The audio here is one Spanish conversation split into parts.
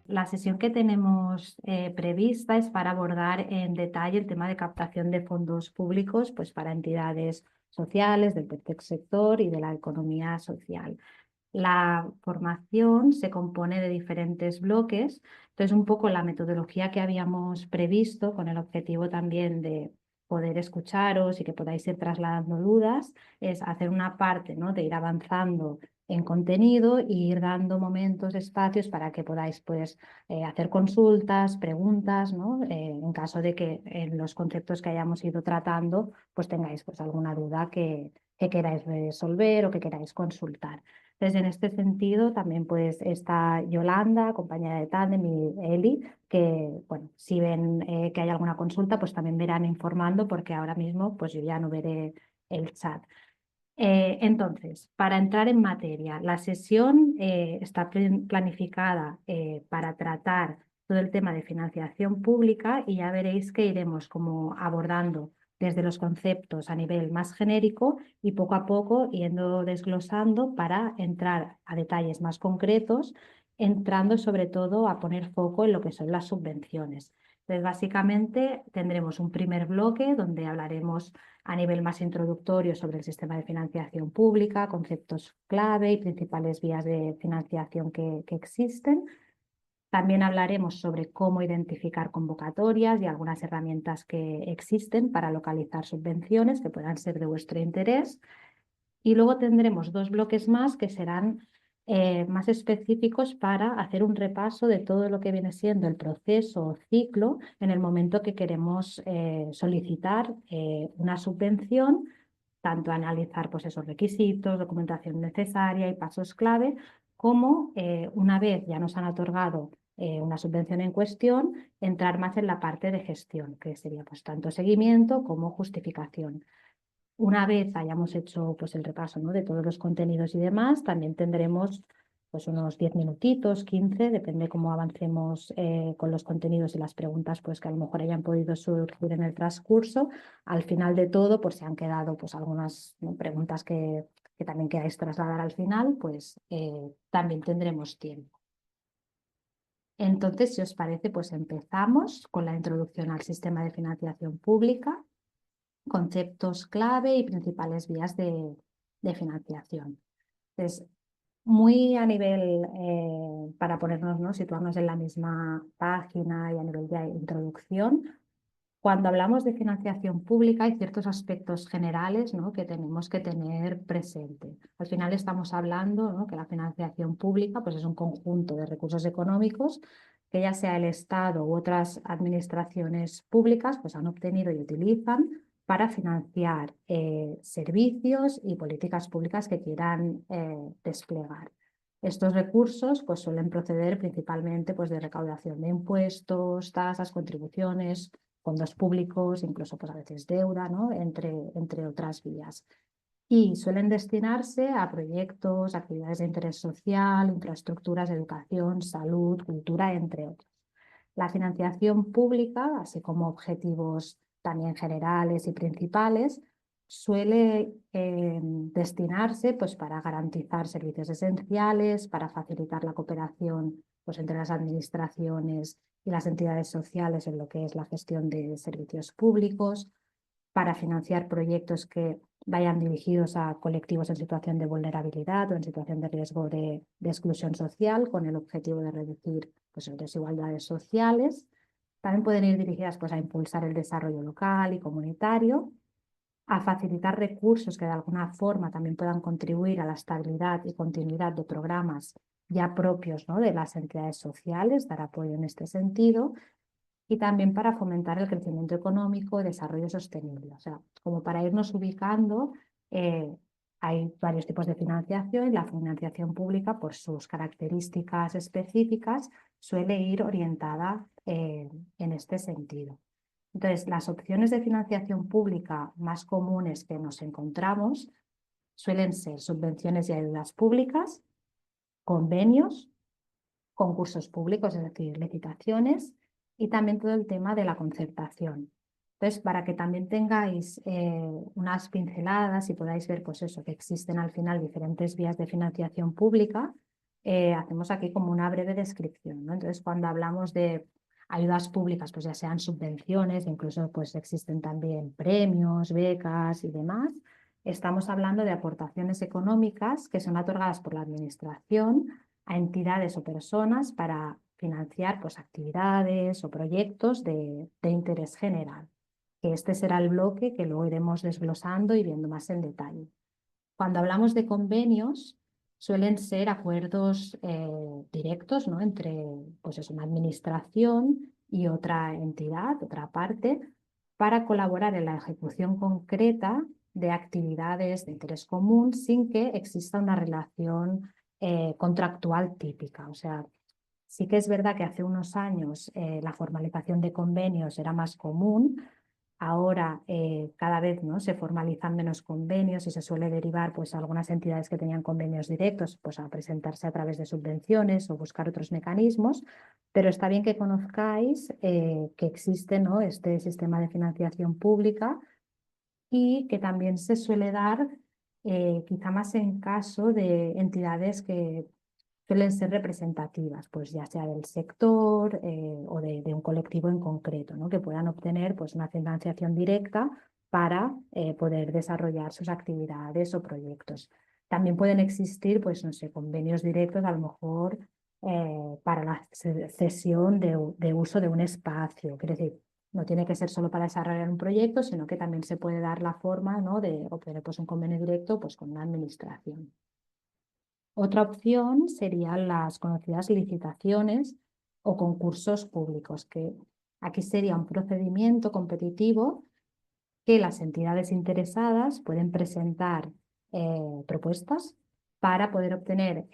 La sesión que tenemos prevista es para abordar en detalle el tema de captación de fondos públicos pues, para entidades sociales, del tercer sector y de la economía social. La formación se compone de diferentes bloques, entonces un poco la metodología que habíamos previsto con el objetivo también de poder escucharos y que podáis ir trasladando dudas, es hacer una parte, ¿no?, de ir avanzando en contenido e ir dando momentos, espacios para que podáis pues, hacer consultas, preguntas, ¿no? En caso de que en los conceptos que hayamos ido tratando pues tengáis pues, alguna duda que queráis resolver o que queráis consultar. Entonces, en este sentido, también pues está Yolanda, compañera de tándem, y Eli, que bueno, si ven que hay alguna consulta, pues también me irán informando porque ahora mismo pues yo ya no veré el chat. Entonces, para entrar en materia, la sesión está planificada para tratar todo el tema de financiación pública y ya veréis que iremos como abordando desde los conceptos a nivel más genérico y poco a poco yendo desglosando para entrar a detalles más concretos, entrando sobre todo a poner foco en lo que son las subvenciones. Entonces, básicamente tendremos un primer bloque donde hablaremos a nivel más introductorio sobre el sistema de financiación pública, conceptos clave y principales vías de financiación que existen. También hablaremos sobre cómo identificar convocatorias y algunas herramientas que existen para localizar subvenciones que puedan ser de vuestro interés. Y luego tendremos dos bloques más que serán más específicos para hacer un repaso de todo lo que viene siendo el proceso o ciclo en el momento que queremos solicitar una subvención, tanto analizar pues, esos requisitos, documentación necesaria y pasos clave, como una vez ya nos han otorgado una subvención en cuestión, entrar más en la parte de gestión, que sería pues, tanto seguimiento como justificación. Una vez hayamos hecho pues, el repaso, ¿no?, de todos los contenidos y demás, también tendremos pues, unos 10 minutitos, 15, depende cómo avancemos con los contenidos y las preguntas pues, que a lo mejor hayan podido surgir en el transcurso. Al final de todo, por si han quedado pues, algunas, ¿no?, preguntas que también queráis trasladar al final, pues también tendremos tiempo. Entonces, si os parece, pues empezamos con la introducción al sistema de financiación pública, conceptos clave y principales vías de financiación. Entonces, muy a nivel, para ponernos, ¿no?, situarnos en la misma página y a nivel de introducción, cuando hablamos de financiación pública hay ciertos aspectos generales, ¿no?, que tenemos que tener presente. Al final estamos hablando, ¿no?, que la financiación pública pues, es un conjunto de recursos económicos que ya sea el Estado u otras administraciones públicas pues, han obtenido y utilizan para financiar servicios y políticas públicas que quieran desplegar. Estos recursos pues, suelen proceder principalmente pues, de recaudación de impuestos, tasas, contribuciones, fondos públicos, incluso pues, a veces deuda, ¿no?, entre otras vías. Y suelen destinarse a proyectos, actividades de interés social, infraestructuras, educación, salud, cultura, entre otros. La financiación pública, así como objetivos también generales y principales, suele destinarse pues, para garantizar servicios esenciales, para facilitar la cooperación pues, entre las administraciones y las entidades sociales en lo que es la gestión de servicios públicos, para financiar proyectos que vayan dirigidos a colectivos en situación de vulnerabilidad o en situación de riesgo de exclusión social, con el objetivo de reducir pues, desigualdades sociales. También pueden ir dirigidas pues, a impulsar el desarrollo local y comunitario, a facilitar recursos que de alguna forma también puedan contribuir a la estabilidad y continuidad de programas ya propios, ¿no?, de las entidades sociales, dar apoyo en este sentido, y también para fomentar el crecimiento económico y desarrollo sostenible. O sea, como para irnos ubicando, hay varios tipos de financiación y la financiación pública, por sus características específicas, suele ir orientada en este sentido. Entonces, las opciones de financiación pública más comunes que nos encontramos suelen ser subvenciones y ayudas públicas, convenios, concursos públicos, es decir, licitaciones, y también todo el tema de la concertación. Entonces, para que también tengáis unas pinceladas y podáis ver, pues eso, que existen al final diferentes vías de financiación pública, hacemos aquí como una breve descripción, ¿no? Entonces, cuando hablamos de ayudas públicas, pues ya sean subvenciones, incluso pues existen también premios, becas y demás, estamos hablando de aportaciones económicas que son otorgadas por la administración a entidades o personas para financiar pues, actividades o proyectos de interés general, que este será el bloque que luego iremos desglosando y viendo más en detalle. Cuando hablamos de convenios, suelen ser acuerdos directos, ¿no? Entre pues es una administración y otra entidad, otra parte, para colaborar en la ejecución concreta de actividades de interés común sin que exista una relación contractual típica. O sea, sí que es verdad que hace unos años la formalización de convenios era más común. Ahora cada vez, ¿no?, se formalizan menos convenios y se suele derivar pues, a algunas entidades que tenían convenios directos pues, a presentarse a través de subvenciones o buscar otros mecanismos, pero está bien que conozcáis que existe, ¿no?, este sistema de financiación pública y que también se suele dar quizá más en caso de entidades que suelen ser representativas, pues ya sea del sector o de un colectivo en concreto, ¿no?, que puedan obtener pues, una financiación directa para poder desarrollar sus actividades o proyectos. También pueden existir, pues, no sé, convenios directos a lo mejor para la cesión de uso de un espacio. Quiere decir, no tiene que ser solo para desarrollar un proyecto, sino que también se puede dar la forma, ¿no?, de obtener pues, un convenio directo pues, con una administración. Otra opción serían las conocidas licitaciones o concursos públicos, que aquí sería un procedimiento competitivo que las entidades interesadas pueden presentar propuestas para poder obtener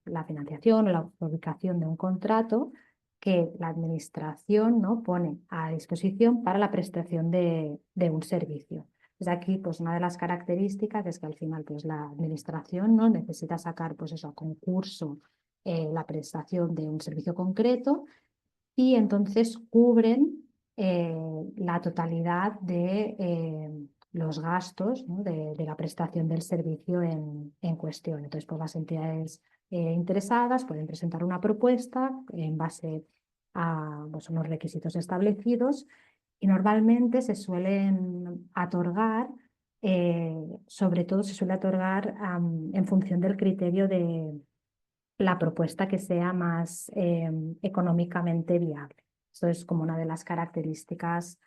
la financiación o la ubicación de un contrato que la administración, ¿no?, pone a disposición para la prestación de un servicio. Pues aquí, pues una de las características es que al final, pues la administración, ¿no?, necesita sacar, pues eso, a concurso la prestación de un servicio concreto y entonces cubren la totalidad de los gastos, ¿no?, de la prestación del servicio en cuestión. Entonces, pues las entidades interesadas pueden presentar una propuesta en base a pues, unos requisitos establecidos y normalmente se suelen otorgar, sobre todo se suele otorgar en función del criterio de la propuesta que sea más económicamente viable. Esto es como una de las características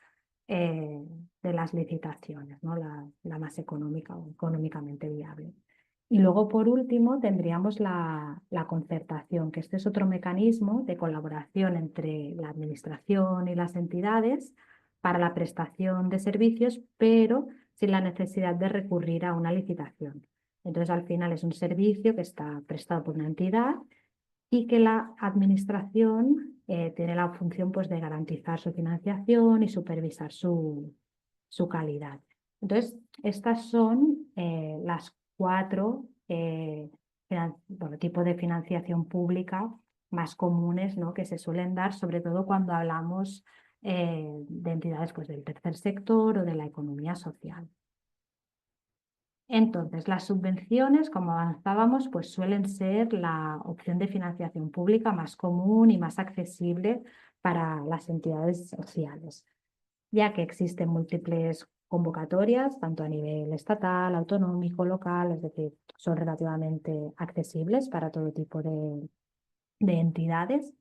eh, de las licitaciones, ¿no?, la más económica o económicamente viable. Y luego, por último, tendríamos la concertación, que este es otro mecanismo de colaboración entre la administración y las entidades para la prestación de servicios, pero sin la necesidad de recurrir a una licitación. Entonces, al final es un servicio que está prestado por una entidad y que la administración tiene la función pues, de garantizar su financiación y supervisar su calidad. Entonces, estas son las cuatro tipos de financiación pública más comunes, ¿no?, que se suelen dar, sobre todo cuando hablamos de entidades pues, del tercer sector o de la economía social. Entonces, las subvenciones, como avanzábamos, pues suelen ser la opción de financiación pública más común y más accesible para las entidades sociales, ya que existen múltiples convocatorias, tanto a nivel estatal, autonómico, local, es decir, son relativamente accesibles para todo tipo de entidades.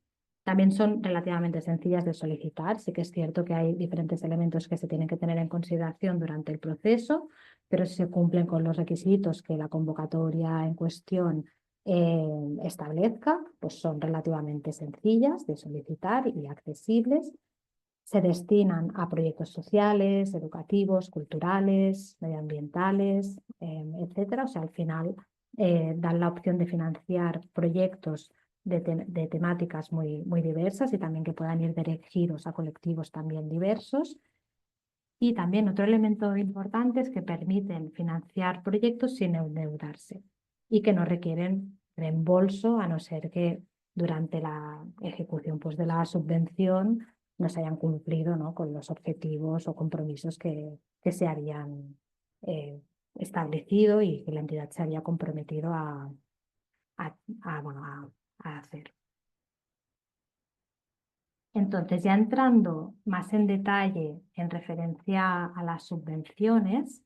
También son relativamente sencillas de solicitar. Sí que es cierto que hay diferentes elementos que se tienen que tener en consideración durante el proceso, pero si se cumplen con los requisitos que la convocatoria en cuestión establezca, pues son relativamente sencillas de solicitar y accesibles. Se destinan a proyectos sociales, educativos, culturales, medioambientales, etcétera. O sea, al final dan la opción de financiar proyectos de temáticas muy, muy diversas y también que puedan ir dirigidos a colectivos también diversos. Y también otro elemento importante es que permiten financiar proyectos sin endeudarse y que no requieren reembolso, a no ser que durante la ejecución pues, de la subvención no se hayan cumplido, ¿no?, con los objetivos o compromisos que se habían establecido y que la entidad se había comprometido bueno, a hacer. Entonces, ya entrando más en detalle en referencia a las subvenciones,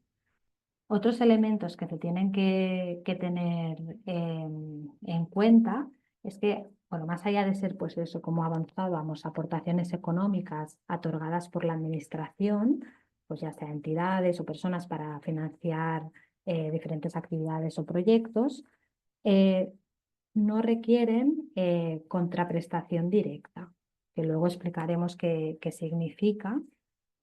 otros elementos que se tienen que tener en cuenta es que, bueno, más allá de ser, pues eso, como avanzábamos, aportaciones económicas otorgadas por la administración, pues ya sea entidades o personas para financiar diferentes actividades o proyectos, eh, no requieren contraprestación directa, que luego explicaremos qué significa.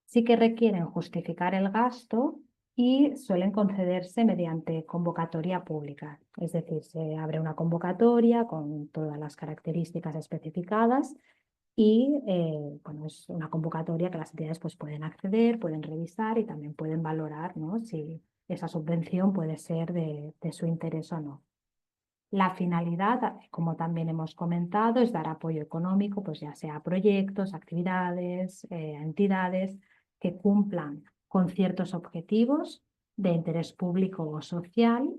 Sí que requieren justificar el gasto y suelen concederse mediante convocatoria pública. Es decir, se abre una convocatoria con todas las características especificadas y bueno, es una convocatoria que las entidades pues, pueden acceder, pueden revisar y también pueden valorar, ¿no?, si esa subvención puede ser de su interés o no. La finalidad, como también hemos comentado, es dar apoyo económico, pues ya sea a proyectos, actividades, entidades que cumplan con ciertos objetivos de interés público o social,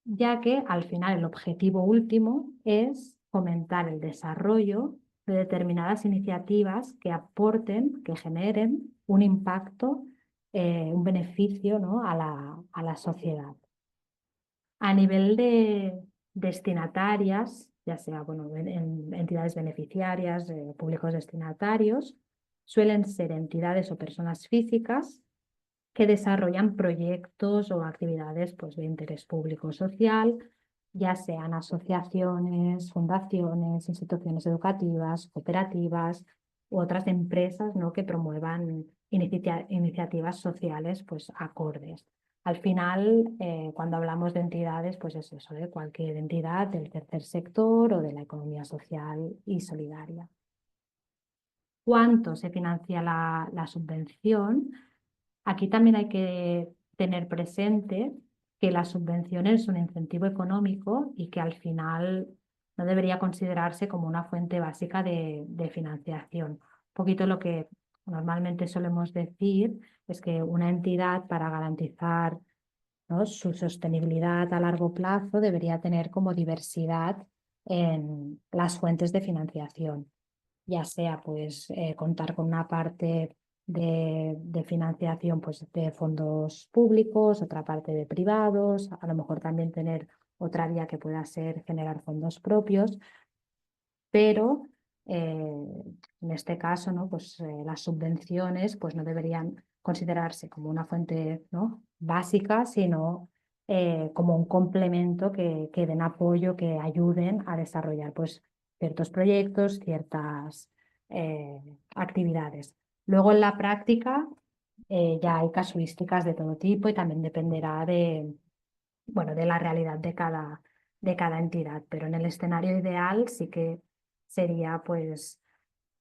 ya que al final el objetivo último es fomentar el desarrollo de determinadas iniciativas que aporten, que generen un impacto, un beneficio, ¿no?, a la sociedad. A nivel de destinatarias, ya sea bueno, en entidades beneficiarias, públicos destinatarios, suelen ser entidades o personas físicas que desarrollan proyectos o actividades pues, de interés público o social, ya sean asociaciones, fundaciones, instituciones educativas, cooperativas u otras empresas, ¿no?, que promuevan iniciativas sociales pues, acordes. Al final, cuando hablamos de entidades, pues es eso, de cualquier entidad del tercer sector o de la economía social y solidaria. ¿Cuánto se financia la subvención? Aquí también hay que tener presente que la subvención es un incentivo económico y que al final no debería considerarse como una fuente básica de financiación. Un poquito lo que normalmente solemos decir es que una entidad, para garantizar, ¿no?, su sostenibilidad a largo plazo, debería tener como diversidad en las fuentes de financiación, ya sea pues contar con una parte de financiación pues, de fondos públicos, otra parte de privados, a lo mejor también tener otra vía que pueda ser generar fondos propios, pero en este caso, ¿no?, pues, las subvenciones pues, no deberían considerarse como una fuente, ¿no?, básica, sino como un complemento que den apoyo, que ayuden a desarrollar pues, ciertos proyectos, ciertas actividades. Luego en la práctica ya hay casuísticas de todo tipo y también dependerá bueno, de la realidad de cada entidad, pero en el escenario ideal sí que sería pues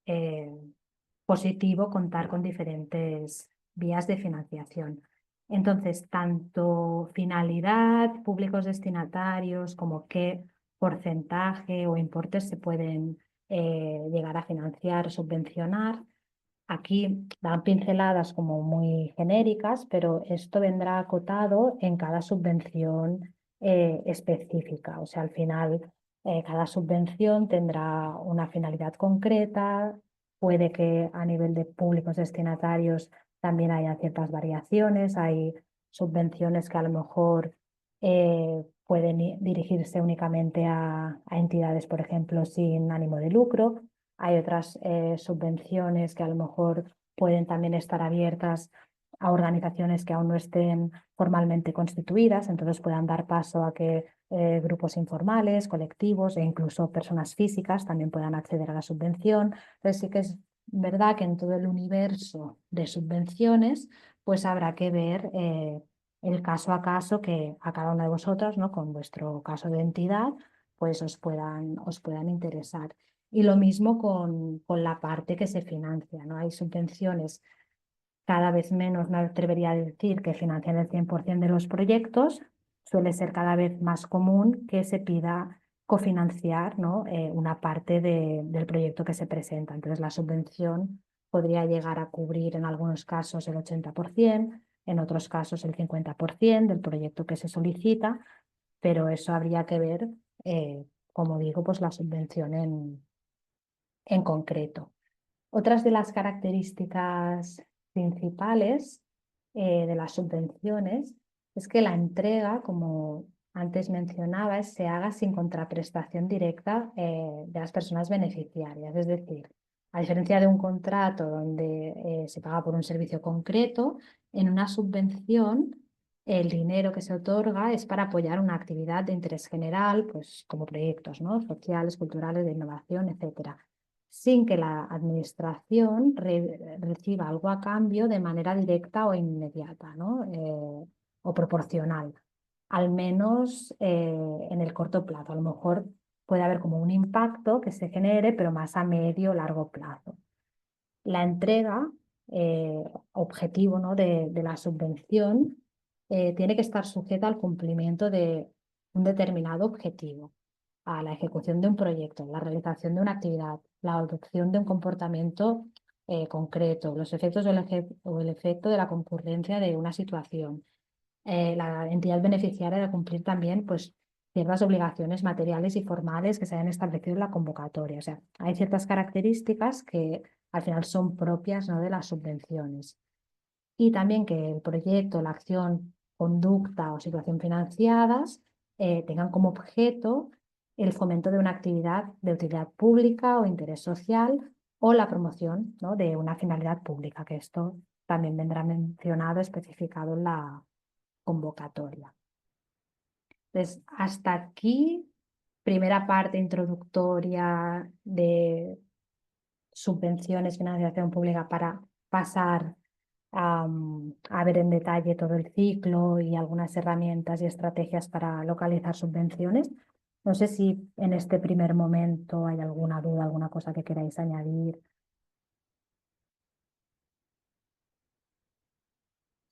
eh, positivo contar con diferentes vías de financiación. Entonces, tanto finalidad, públicos destinatarios, como qué porcentaje o importes se pueden llegar a financiar o subvencionar. Aquí dan pinceladas como muy genéricas, pero esto vendrá acotado en cada subvención específica. O sea, al final cada subvención tendrá una finalidad concreta. Puede que a nivel de públicos destinatarios también haya ciertas variaciones. Hay subvenciones que a lo mejor pueden dirigirse únicamente a entidades, por ejemplo, sin ánimo de lucro. Hay otras subvenciones que a lo mejor pueden también estar abiertas a organizaciones que aún no estén formalmente constituidas, entonces puedan dar paso a que grupos informales, colectivos e incluso personas físicas también puedan acceder a la subvención. Entonces sí que es verdad que en todo el universo de subvenciones pues habrá que ver el caso a caso que a cada una de vosotras, ¿no?, con vuestro caso de entidad, pues os puedan interesar. Y lo mismo con la parte que se financia, ¿no? Hay subvenciones cada vez menos, me atrevería a decir, que financian el 100% de los proyectos. Suele ser cada vez más común que se pida cofinanciar, ¿no? Una parte del proyecto que se presenta. Entonces, la subvención podría llegar a cubrir en algunos casos el 80%, en otros casos el 50% del proyecto que se solicita, pero eso habría que ver, como digo, pues la subvención en concreto. Otras de las características principales de las subvenciones es que la entrega, como antes mencionaba, se haga sin contraprestación directa de las personas beneficiarias. Es decir, a diferencia de un contrato donde se paga por un servicio concreto, en una subvención el dinero que se otorga es para apoyar una actividad de interés general, pues como proyectos, ¿no? Sociales, culturales, de innovación, etcétera, sin que la administración reciba algo a cambio de manera directa o inmediata, ¿no? O proporcional, al menos en el corto plazo. A lo mejor puede haber como un impacto que se genere, pero más a medio o largo plazo. La entrega, objetivo, ¿no? de la subvención, tiene que estar sujeta al cumplimiento de un determinado objetivo, a la ejecución de un proyecto, la realización de una actividad, la adopción de un comportamiento concreto, los efectos o el efecto de la concurrencia de una situación. La entidad beneficiaria debe cumplir también, pues, ciertas obligaciones materiales y formales que se hayan establecido en la convocatoria. O sea, hay ciertas características que al final son propias, ¿no? de las subvenciones. Y también que el proyecto, la acción, conducta o situación financiadas tengan como objeto el fomento de una actividad de utilidad pública o interés social o la promoción, ¿no? de una finalidad pública, que esto también vendrá mencionado, especificado en la convocatoria. Entonces, hasta aquí, primera parte introductoria de subvenciones, financiación pública, para pasar a ver en detalle todo el ciclo y algunas herramientas y estrategias para localizar subvenciones. No sé si en este primer momento hay alguna duda, alguna cosa que queráis añadir.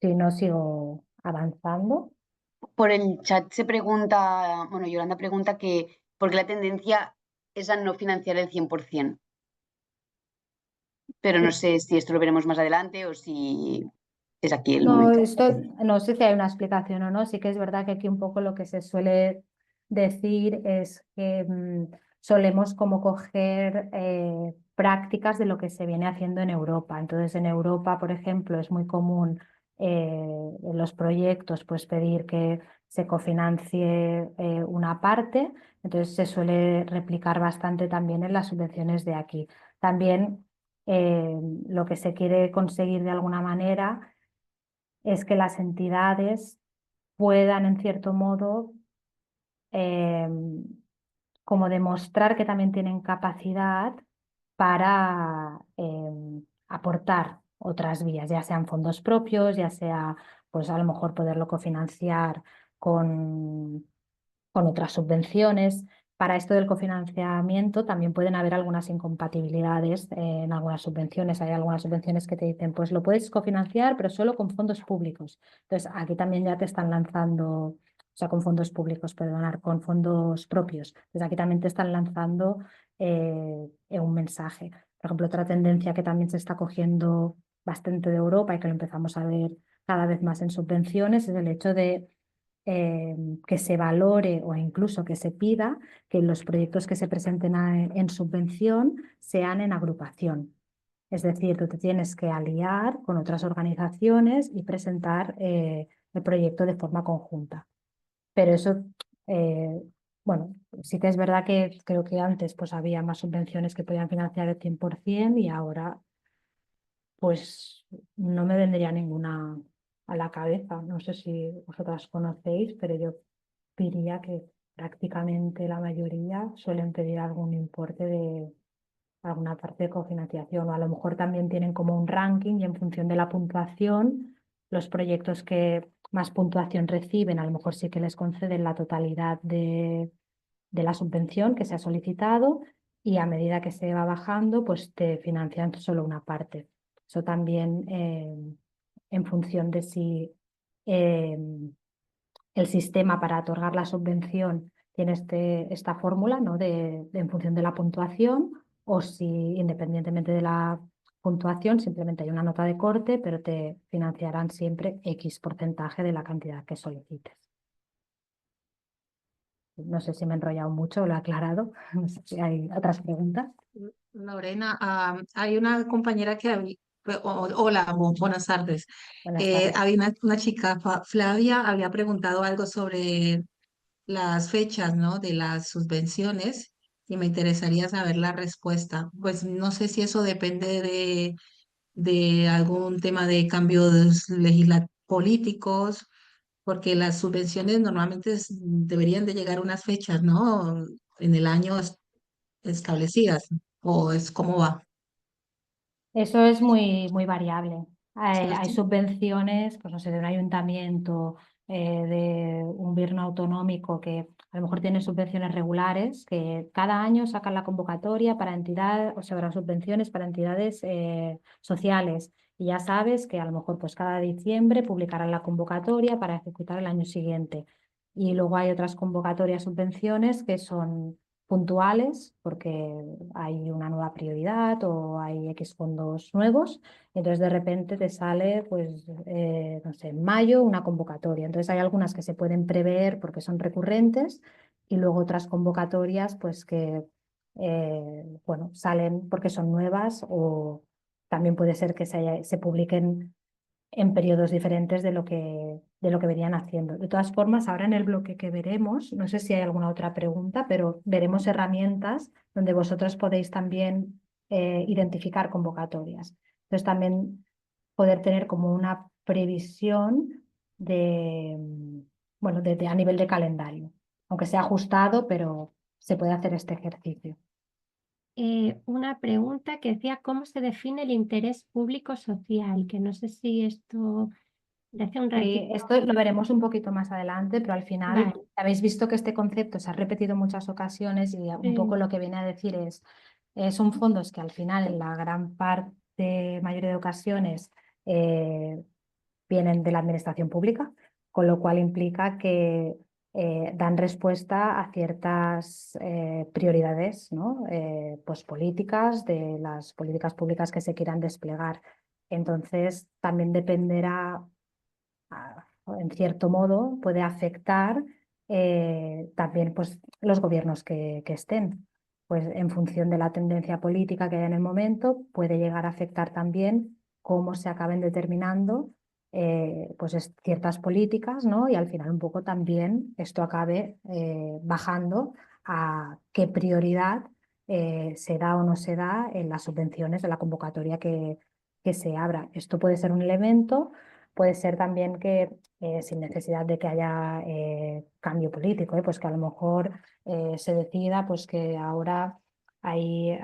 Si no, sigo avanzando. Por el chat se pregunta, bueno, Yolanda pregunta que por qué la tendencia es a no financiar el 100%, pero no sé si esto lo veremos más adelante o si es aquí el No, momento. esto no sé si hay una explicación o no. Sí que es verdad que aquí un poco lo que se suele decir es que solemos como coger prácticas de lo que se viene haciendo en Europa. Entonces, en Europa, por ejemplo, es muy común en los proyectos pues pedir que se cofinancie una parte. Entonces, se suele replicar bastante también en las subvenciones de aquí. También eh, lo que se quiere conseguir de alguna manera es que las entidades puedan, en cierto modo, eh, como demostrar que también tienen capacidad para aportar otras vías, ya sean fondos propios, ya sea, pues a lo mejor poderlo cofinanciar con, con otras subvenciones. Para esto del cofinanciamiento también pueden haber algunas incompatibilidades en algunas subvenciones. Hay algunas subvenciones que te dicen, pues lo puedes cofinanciar, pero solo con fondos públicos. Entonces, aquí también ya te están lanzando, o sea, con fondos públicos, perdonar, con fondos propios. Entonces, aquí también te están lanzando un mensaje. Por ejemplo, otra tendencia que también se está cogiendo bastante de Europa y que lo empezamos a ver cada vez más en subvenciones es el hecho de eh, que se valore o incluso que se pida que los proyectos que se presenten en subvención sean en agrupación. Es decir, tú te tienes que aliar con otras organizaciones y presentar el proyecto de forma conjunta. Pero eso, eh, bueno, sí que es verdad que creo que antes pues, había más subvenciones que podían financiar el 100% y ahora pues no me vendría ninguna a la cabeza. No sé si vosotras conocéis, pero yo diría que prácticamente la mayoría suelen pedir algún importe de alguna parte de cofinanciación o a lo mejor también tienen como un ranking y en función de la puntuación, los proyectos que más puntuación reciben, a lo mejor sí que les conceden la totalidad de la subvención que se ha solicitado y a medida que se va bajando, pues te financian solo una parte. Eso también en función de si el sistema para otorgar la subvención tiene esta fórmula, ¿no? En función de la puntuación, o si independientemente de la puntuación simplemente hay una nota de corte, pero te financiarán siempre X porcentaje de la cantidad que solicites. No sé si me he enrollado mucho o lo he aclarado. No sé si hay otras preguntas. Lorena, hay una compañera que hola, buenas tardes. Buenas tardes. Había una chica, Flavia, había preguntado algo sobre las fechas, ¿no? De las subvenciones y me interesaría saber la respuesta. Pues no sé si eso depende de algún tema de cambios políticos, porque las subvenciones normalmente deberían de llegar a unas fechas, ¿no? En el año establecidas, o es cómo va. Eso es muy variable. Hay ¿Cierto? subvenciones, pues no sé, de un ayuntamiento, de un gobierno autonómico que a lo mejor tiene subvenciones regulares, que cada año sacan la convocatoria para entidades, o sea, habrá subvenciones para entidades sociales. Y ya sabes que a lo mejor pues cada diciembre publicarán la convocatoria para ejecutar el año siguiente. Y luego hay otras convocatorias, subvenciones que son puntuales porque hay una nueva prioridad o hay X fondos nuevos. Entonces de repente te sale, pues, no sé, en mayo una convocatoria. Entonces hay algunas que se pueden prever porque son recurrentes y luego otras convocatorias, pues que, bueno, salen porque son nuevas o también puede ser que se publiquen en periodos diferentes de lo que venían haciendo. De todas formas, ahora en el bloque que veremos, no sé si hay alguna otra pregunta, pero veremos herramientas donde vosotros podéis también identificar convocatorias. Entonces, también poder tener como una previsión bueno, a nivel de calendario, aunque sea ajustado, pero se puede hacer este ejercicio. Una pregunta que decía, ¿cómo se define el interés público social? Que no sé si esto de hace un ratito. Esto lo veremos un poquito más adelante, pero al final Vale, habéis visto que este concepto se ha repetido en muchas ocasiones y un poco lo que viene a decir son fondos que al final en la gran parte, mayoría de ocasiones, eh, vienen de la administración pública, con lo cual implica que dan respuesta a ciertas prioridades, ¿no? Pues políticas, de las políticas públicas que se quieran desplegar. Entonces, también dependerá en cierto modo, puede afectar también pues, los gobiernos que estén. Pues en función de la tendencia política que haya en el momento, puede llegar a afectar también cómo se acaben determinando pues ciertas políticas, ¿no? Y al final un poco también esto acabe bajando a qué prioridad se da o no se da en las subvenciones de la convocatoria que se abra. Esto puede ser un elemento. Puede ser también que sin necesidad de que haya cambio político, pues que a lo mejor se decida pues que ahora hay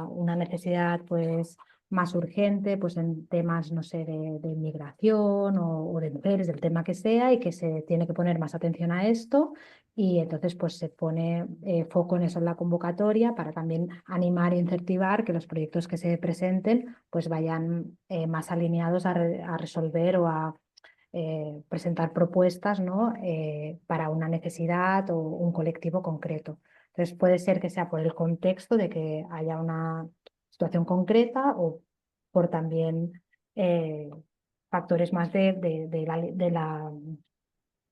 una necesidad pues más urgente pues en temas, no sé, de inmigración o de mujeres, del tema que sea, y que se tiene que poner más atención a esto y entonces pues se pone foco en eso en la convocatoria para también animar e incentivar que los proyectos que se presenten pues vayan más alineados a resolver o a presentar propuestas, ¿no? Para una necesidad o un colectivo concreto. Entonces puede ser que sea por el contexto de que haya una situación concreta o por también factores más que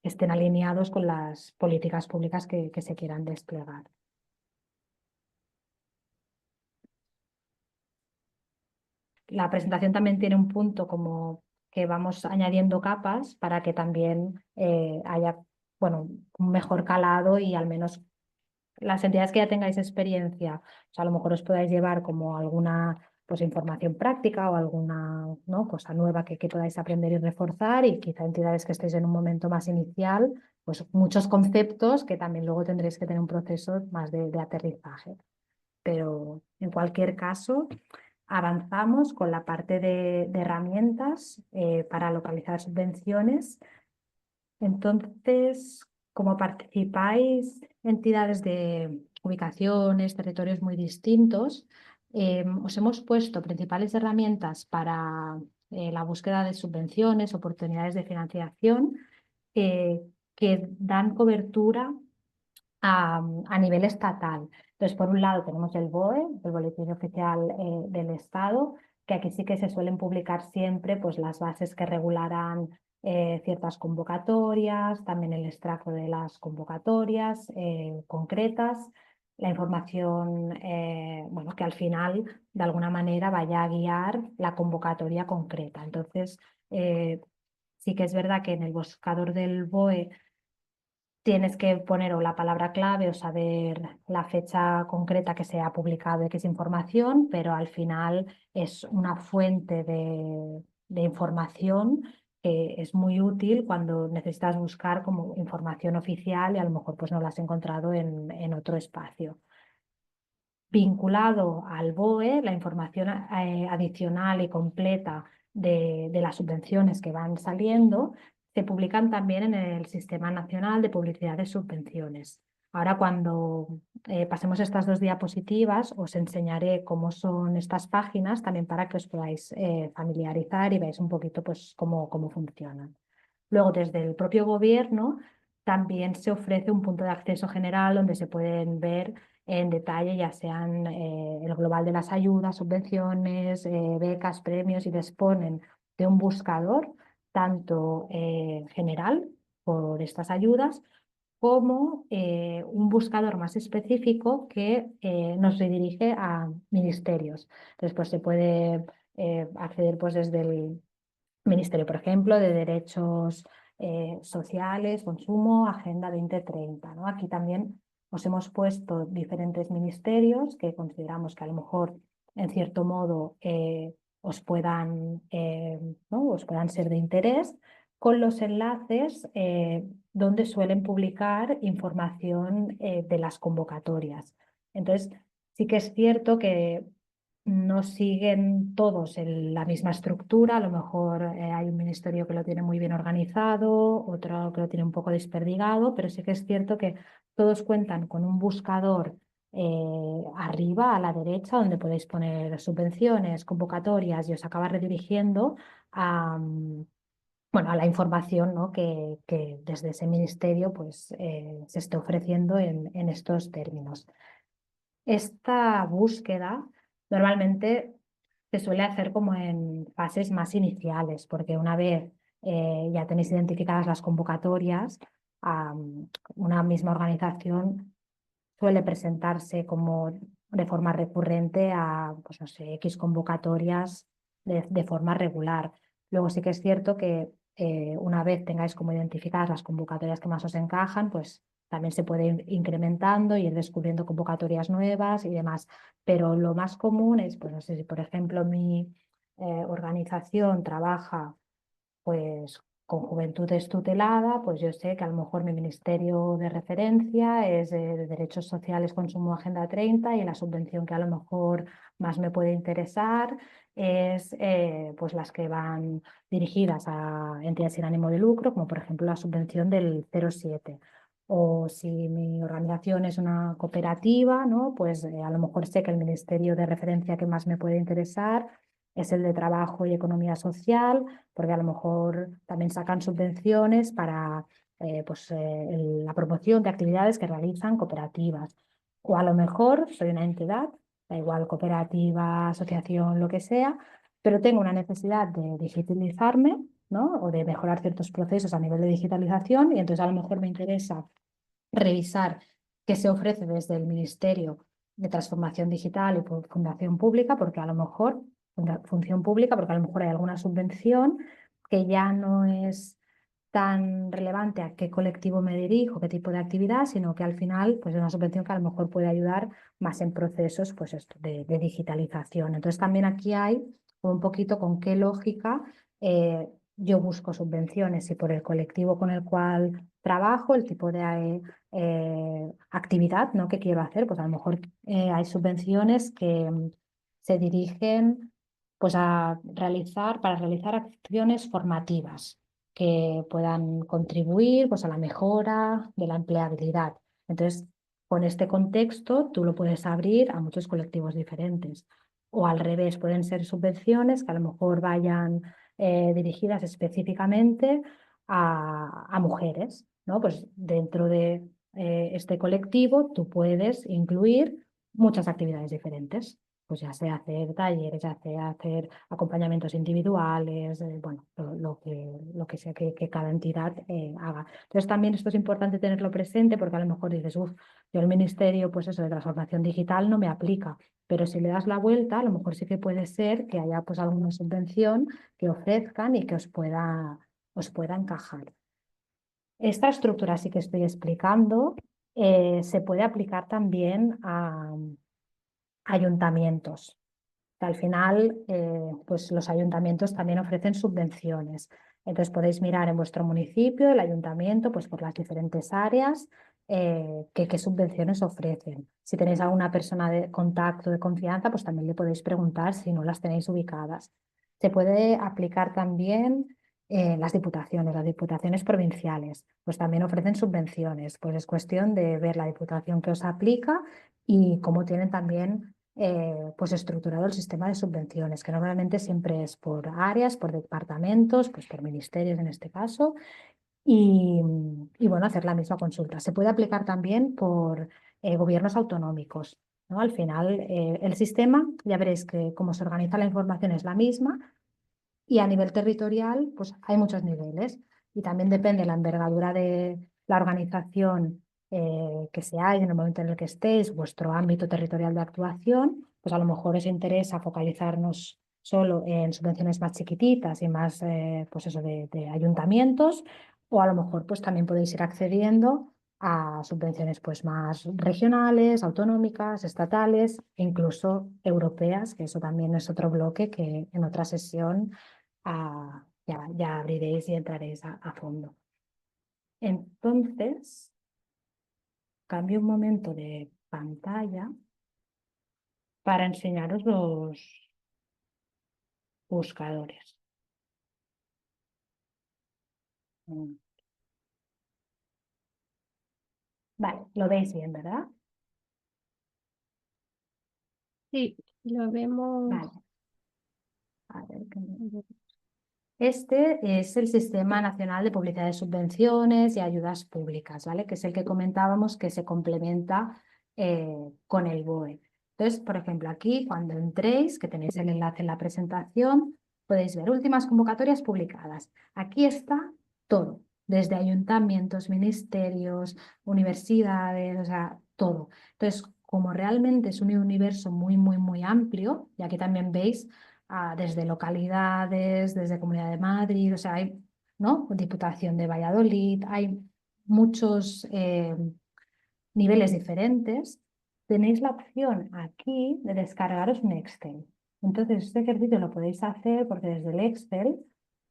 estén alineados con las políticas públicas que se quieran desplegar. La presentación también tiene un punto como que vamos añadiendo capas para que también haya, bueno, un mejor calado y al menos las entidades que ya tengáis experiencia, o sea, a lo mejor os podáis llevar como alguna pues, información práctica o alguna, ¿no? cosa nueva que podáis aprender y reforzar, y quizá entidades que estéis en un momento más inicial, pues muchos conceptos que también luego tendréis que tener un proceso más de aterrizaje. Pero en cualquier caso, avanzamos con la parte de herramientas para localizar subvenciones. Entonces, como participáis entidades de ubicaciones, territorios muy distintos, os hemos puesto principales herramientas para la búsqueda de subvenciones, oportunidades de financiación que dan cobertura a nivel estatal. Entonces, por un lado tenemos el BOE, el Boletín Oficial del Estado, que aquí sí que se suelen publicar siempre pues, las bases que regularán ciertas convocatorias, también el extracto de las convocatorias concretas, la información bueno, que al final de alguna manera vaya a guiar la convocatoria concreta. Entonces, sí que es verdad que en el buscador del BOE tienes que poner o la palabra clave o saber la fecha concreta que se ha publicado X información, pero al final es una fuente de información que es muy útil cuando necesitas buscar como información oficial y a lo mejor pues no la has encontrado en otro espacio. Vinculado al BOE, la información adicional y completa de las subvenciones que van saliendo se publican también en el Sistema Nacional de Publicidad de Subvenciones. Ahora, cuando pasemos estas dos diapositivas, os enseñaré cómo son estas páginas, también para que os podáis familiarizar y veáis un poquito pues, cómo funcionan. Luego, desde el propio gobierno, también se ofrece un punto de acceso general donde se pueden ver en detalle, ya sean el global de las ayudas, subvenciones, becas, premios, y disponen de un buscador tanto general por estas ayudas como un buscador más específico que nos redirige a ministerios. Entonces, pues se puede acceder pues, desde el Ministerio, por ejemplo, de Derechos Sociales, Consumo, Agenda 2030, ¿no? Aquí también os hemos puesto diferentes ministerios que consideramos que a lo mejor, en cierto modo, ¿no? os puedan ser de interés, con los enlaces donde suelen publicar información de las convocatorias. Entonces, sí que es cierto que no siguen todos la misma estructura, a lo mejor hay un ministerio que lo tiene muy bien organizado, otro que lo tiene un poco desperdigado, pero sí que es cierto que todos cuentan con un buscador arriba a la derecha donde podéis poner subvenciones, convocatorias y os acaba redirigiendo a, bueno, a la información, ¿no? que desde ese ministerio pues, se esté ofreciendo en estos términos. Esta búsqueda normalmente se suele hacer como en fases más iniciales, porque una vez ya tenéis identificadas las convocatorias, una misma organización suele presentarse como de forma recurrente a, pues no sé, X convocatorias de forma regular. Luego sí que es cierto que una vez tengáis como identificadas las convocatorias que más os encajan, pues también se puede ir incrementando y ir descubriendo convocatorias nuevas y demás. Pero lo más común es, pues no sé si por ejemplo mi organización trabaja pues con juventudes tutelada, pues yo sé que a lo mejor mi ministerio de referencia es de Derechos Sociales, Consumo, Agenda 30, y la subvención que a lo mejor más me puede interesar es pues las que van dirigidas a entidades sin ánimo de lucro, como por ejemplo la subvención del 0,7. O si mi organización es una cooperativa, ¿no? Pues a lo mejor sé que el ministerio de referencia que más me puede interesar es el de Trabajo y Economía Social, porque a lo mejor también sacan subvenciones para pues, la promoción de actividades que realizan cooperativas. O a lo mejor soy una entidad, da igual cooperativa, asociación, lo que sea, pero tengo una necesidad de digitalizarme, ¿no? O de mejorar ciertos procesos a nivel de digitalización, y entonces a lo mejor me interesa revisar qué se ofrece desde el Ministerio de Transformación Digital y Fundación Pública, porque a lo mejor, función pública, porque a lo mejor hay alguna subvención que ya no es tan relevante a qué colectivo me dirijo, qué tipo de actividad, sino que al final pues, es una subvención que a lo mejor puede ayudar más en procesos pues, esto, de digitalización. Entonces también aquí hay un poquito con qué lógica yo busco subvenciones, y por el colectivo con el cual trabajo, el tipo de actividad, ¿no? que quiero hacer, pues a lo mejor hay subvenciones que se dirigen pues, para realizar acciones formativas que puedan contribuir pues, a la mejora de la empleabilidad. Entonces, con este contexto, tú lo puedes abrir a muchos colectivos diferentes. O al revés, pueden ser subvenciones que a lo mejor vayan dirigidas específicamente a mujeres, ¿no? Pues dentro de este colectivo, tú puedes incluir muchas actividades diferentes. Pues ya sea hacer talleres, ya sea hacer acompañamientos individuales, bueno, lo que sea que cada entidad haga. Entonces también esto es importante tenerlo presente porque a lo mejor dices, uff, yo el ministerio, pues eso de transformación digital no me aplica, pero si le das la vuelta, a lo mejor sí que puede ser que haya pues alguna subvención que ofrezcan y que os pueda encajar. Esta estructura sí que estoy explicando se puede aplicar también a ayuntamientos. Al final, pues los ayuntamientos también ofrecen subvenciones. Entonces podéis mirar en vuestro municipio, el ayuntamiento, pues por las diferentes áreas, qué subvenciones ofrecen. Si tenéis alguna persona de contacto, de confianza, pues también le podéis preguntar si no las tenéis ubicadas. Se puede aplicar también las diputaciones provinciales, pues también ofrecen subvenciones. Pues es cuestión de ver la diputación que os aplica y cómo tienen también pues estructurado el sistema de subvenciones, que normalmente siempre es por áreas, por departamentos, pues por ministerios en este caso, y bueno, hacer la misma consulta. Se puede aplicar también por gobiernos autonómicos, ¿no? Al final, el sistema, ya veréis que cómo se organiza la información es la misma, y a nivel territorial, pues hay muchos niveles y también depende la envergadura de la organización que seáis en el momento en el que estéis, vuestro ámbito territorial de actuación, pues a lo mejor os interesa focalizarnos solo en subvenciones más chiquititas y más pues eso de ayuntamientos, o a lo mejor pues también podéis ir accediendo a subvenciones pues más regionales, autonómicas, estatales e incluso europeas, que eso también es otro bloque que en otra sesión ya abriréis y entraréis a fondo. Entonces, cambio un momento de pantalla para enseñaros los buscadores. Vale, lo veis bien, ¿verdad? Sí, lo vemos. Vale. A ver, Este es el Sistema Nacional de Publicidad de Subvenciones y Ayudas Públicas, ¿vale? Que es el que comentábamos que se complementa con el BOE. Entonces, por ejemplo, aquí cuando entréis, que tenéis el enlace en la presentación, podéis ver últimas convocatorias publicadas. Aquí está todo, desde ayuntamientos, ministerios, universidades, o sea, todo. Entonces, como realmente es un universo muy, muy, muy amplio, y aquí también veis desde localidades, desde Comunidad de Madrid, o sea, hay, ¿no? Diputación de Valladolid, hay muchos niveles diferentes. Tenéis la opción aquí de descargaros un Excel. Entonces, este ejercicio lo podéis hacer porque desde el Excel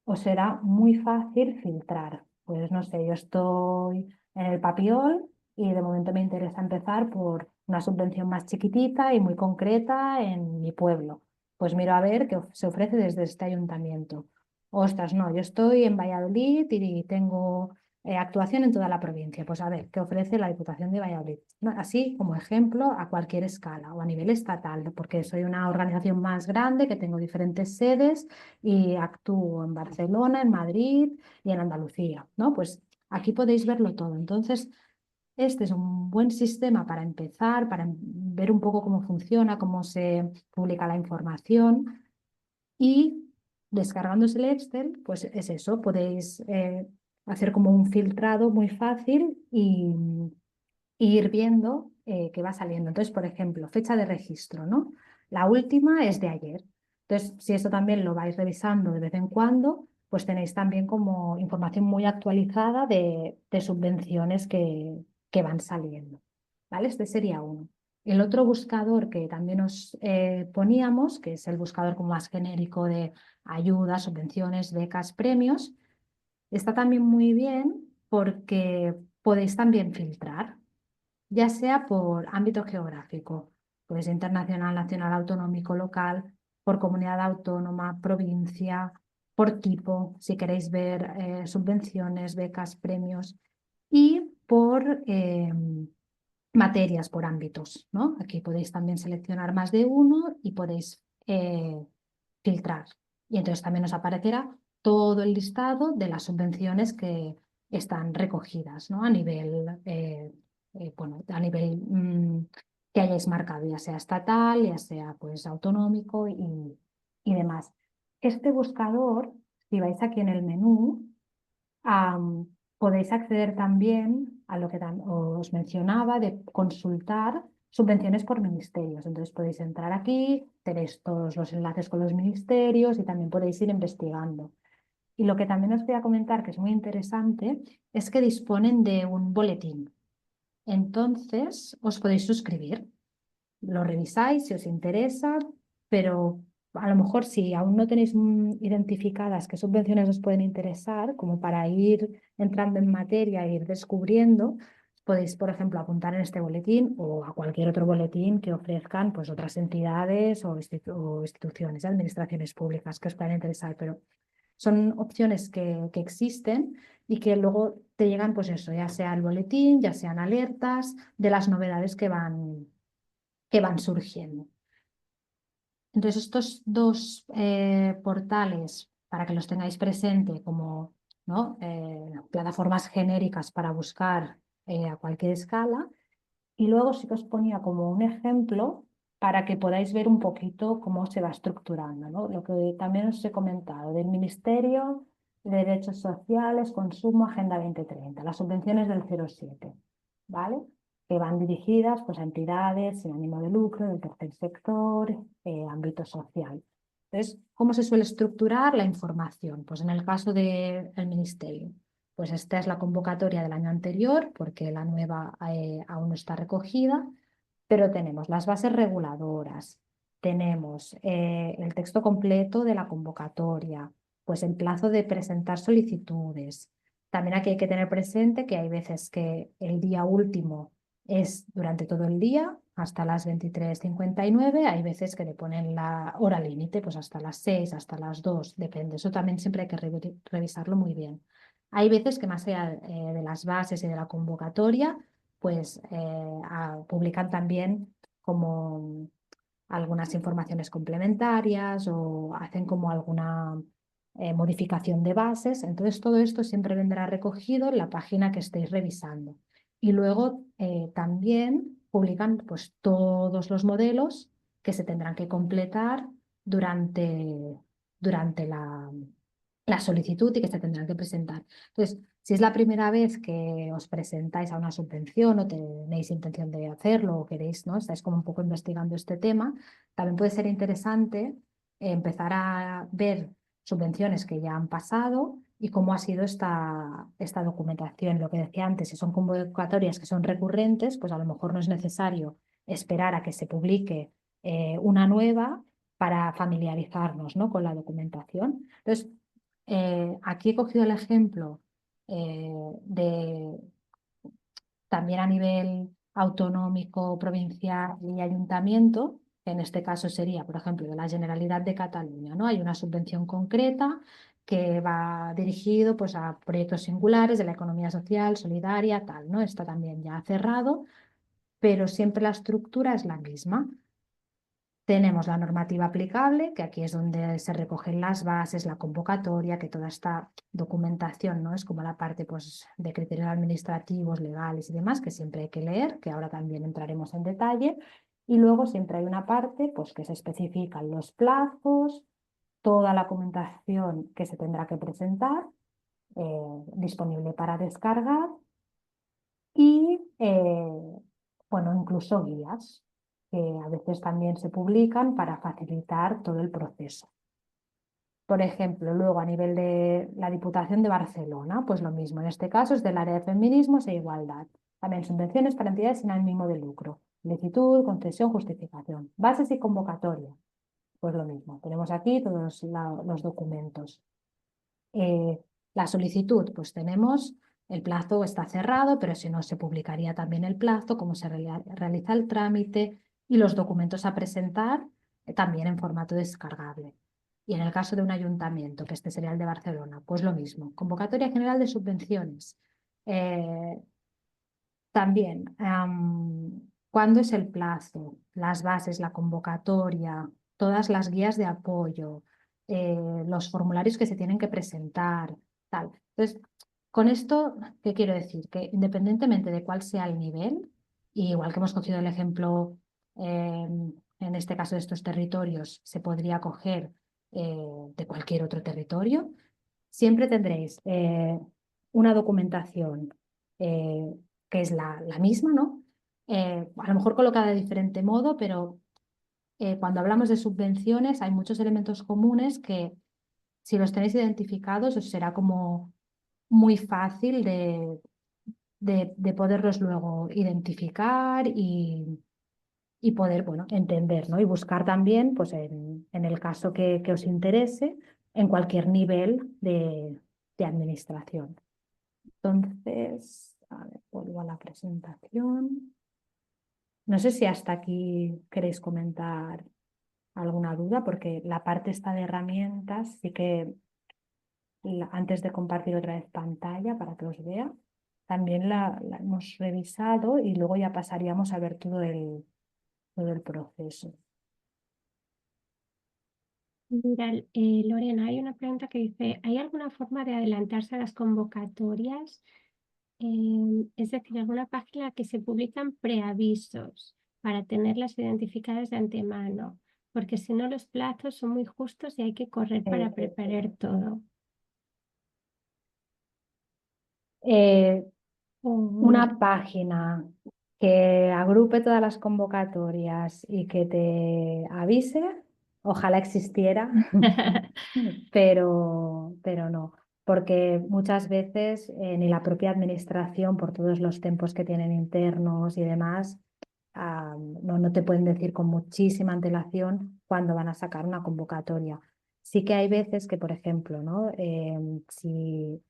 os será muy fácil filtrar. Pues no sé, yo estoy en el Papiol y de momento me interesa empezar por una subvención más chiquitita y muy concreta en mi pueblo. Pues miro a ver qué se ofrece desde este ayuntamiento. Ostras, no, yo estoy en Valladolid y tengo actuación en toda la provincia. Pues a ver, ¿qué ofrece la Diputación de Valladolid? ¿No? Así como ejemplo a cualquier escala o a nivel estatal, porque soy una organización más grande que tengo diferentes sedes y actúo en Barcelona, en Madrid y en Andalucía, ¿no? Pues aquí podéis verlo todo. Entonces, este es un buen sistema para empezar, para ver un poco cómo funciona, cómo se publica la información y descargándose el Excel, pues es eso, podéis hacer como un filtrado muy fácil y ir viendo qué va saliendo. Entonces, por ejemplo, fecha de registro, ¿no? La última es de ayer. Entonces, si eso también lo vais revisando de vez en cuando, pues tenéis también como información muy actualizada de subvenciones que van saliendo. ¿Vale? Este sería uno. El otro buscador que también os poníamos, que es el buscador como más genérico de ayudas, subvenciones, becas, premios, está también muy bien porque podéis también filtrar, ya sea por ámbito geográfico, pues internacional, nacional, autonómico, local, por comunidad autónoma, provincia, por tipo, si queréis ver subvenciones, becas, premios, y por materias, por ámbitos, ¿no? Aquí podéis también seleccionar más de uno y podéis filtrar. Y entonces también os aparecerá todo el listado de las subvenciones que están recogidas, ¿no? A nivel bueno, a nivel que hayáis marcado, ya sea estatal, ya sea pues autonómico y demás. Este buscador, si vais aquí en el menú, podéis acceder también a lo que os mencionaba de consultar subvenciones por ministerios. Entonces podéis entrar aquí, tenéis todos los enlaces con los ministerios y también podéis ir investigando. Y lo que también os voy a comentar, que es muy interesante, es que disponen de un boletín. Entonces os podéis suscribir, lo revisáis si os interesa, pero a lo mejor si aún no tenéis identificadas qué subvenciones os pueden interesar, como para ir entrando en materia e ir descubriendo, podéis, por ejemplo, apuntar en este boletín o a cualquier otro boletín que ofrezcan pues, otras entidades o instituciones, administraciones públicas que os puedan interesar, pero son opciones que existen y que luego te llegan, pues eso, ya sea el boletín, ya sean alertas de las novedades que van surgiendo. Entonces, estos dos portales, para que los tengáis presente como, ¿no? Plataformas genéricas para buscar a cualquier escala. Y luego sí que os ponía como un ejemplo para que podáis ver un poquito cómo se va estructurando, ¿no? Lo que también os he comentado del Ministerio de Derechos Sociales, Consumo, Agenda 2030, las subvenciones del 07, ¿vale? Que van dirigidas pues, a entidades sin ánimo de lucro, del tercer sector, ámbito social. Entonces, ¿cómo se suele estructurar la información? Pues en el caso del Ministerio, pues esta es la convocatoria del año anterior, porque la nueva aún no está recogida, pero tenemos las bases reguladoras, tenemos el texto completo de la convocatoria, pues el plazo de presentar solicitudes. También aquí hay que tener presente que hay veces que el día último es durante todo el día, hasta las 23:59, hay veces que le ponen la hora límite, pues hasta las 6, hasta las 2, depende. Eso también siempre hay que revisarlo muy bien. Hay veces que más allá de las bases y de la convocatoria, pues publican también como algunas informaciones complementarias o hacen como alguna modificación de bases. Entonces todo esto siempre vendrá recogido en la página que estéis revisando. Y luego también publican pues, todos los modelos que se tendrán que completar durante la solicitud y que se tendrán que presentar. Entonces, si es la primera vez que os presentáis a una subvención o tenéis intención de hacerlo o queréis, ¿no? Estáis como un poco investigando este tema, también puede ser interesante empezar a ver subvenciones que ya han pasado y cómo ha sido esta documentación. Lo que decía antes, si son convocatorias que son recurrentes, pues a lo mejor no es necesario esperar a que se publique una nueva para familiarizarnos, ¿no? con la documentación. Entonces, aquí he cogido el ejemplo de también a nivel autonómico, provincial y ayuntamiento. En este caso sería, por ejemplo, de la Generalidad de Cataluña, ¿no? Hay una subvención concreta que va dirigido pues, a proyectos singulares de la economía social, solidaria, tal, ¿no? Está también ya cerrado, pero siempre la estructura es la misma. Tenemos la normativa aplicable, que aquí es donde se recogen las bases, la convocatoria, que toda esta documentación, ¿no? Es como la parte pues, de criterios administrativos, legales y demás, que siempre hay que leer, que ahora también entraremos en detalle. Y luego siempre hay una parte pues, que se especifican los plazos, toda la documentación que se tendrá que presentar, disponible para descargar y, bueno, incluso guías que a veces también se publican para facilitar todo el proceso. Por ejemplo, luego a nivel de la Diputación de Barcelona, pues lo mismo, en este caso es del área de feminismos e igualdad. También subvenciones para entidades sin ánimo de lucro, licitud, concesión, justificación, bases y convocatoria. Pues lo mismo, tenemos aquí todos los documentos. La solicitud, pues tenemos, el plazo está cerrado, pero si no se publicaría también el plazo, cómo se realiza el trámite y los documentos a presentar también en formato descargable. Y en el caso de un ayuntamiento, que este sería el de Barcelona, pues lo mismo. Convocatoria general de subvenciones. También, ¿cuándo es el plazo? Las bases, la convocatoria, todas las guías de apoyo, los formularios que se tienen que presentar, tal. Entonces, Con esto, ¿qué quiero decir? Que independientemente de cuál sea el nivel, y igual que hemos cogido el ejemplo, en este caso de estos territorios, se podría coger de cualquier otro territorio, siempre tendréis una documentación eh, que es la misma, ¿no? A lo mejor colocada de diferente modo, pero cuando hablamos de subvenciones hay muchos elementos comunes que si los tenéis identificados os será como muy fácil de poderlos luego identificar y poder, bueno, entender, ¿no? Y buscar también, pues en el caso que os interese, en cualquier nivel de administración. Entonces, a ver, vuelvo a la presentación. No sé si hasta aquí queréis comentar alguna duda, porque la parte esta de herramientas sí que antes de compartir otra vez pantalla para que os vea, también la hemos revisado y luego ya pasaríamos a ver todo el proceso. Mira, Lorena, hay una pregunta que dice, ¿hay alguna forma de adelantarse a las convocatorias? Es decir, alguna página que se publican preavisos para tenerlas identificadas de antemano, porque si no los plazos son muy justos y hay que correr para preparar todo. Una página que agrupe todas las convocatorias y que te avise, ojalá existiera, pero no, porque muchas veces ni la propia administración, por todos los tiempos que tienen internos y demás, no te pueden decir con muchísima antelación cuándo van a sacar una convocatoria. Sí que hay veces que, por ejemplo, ¿no? Si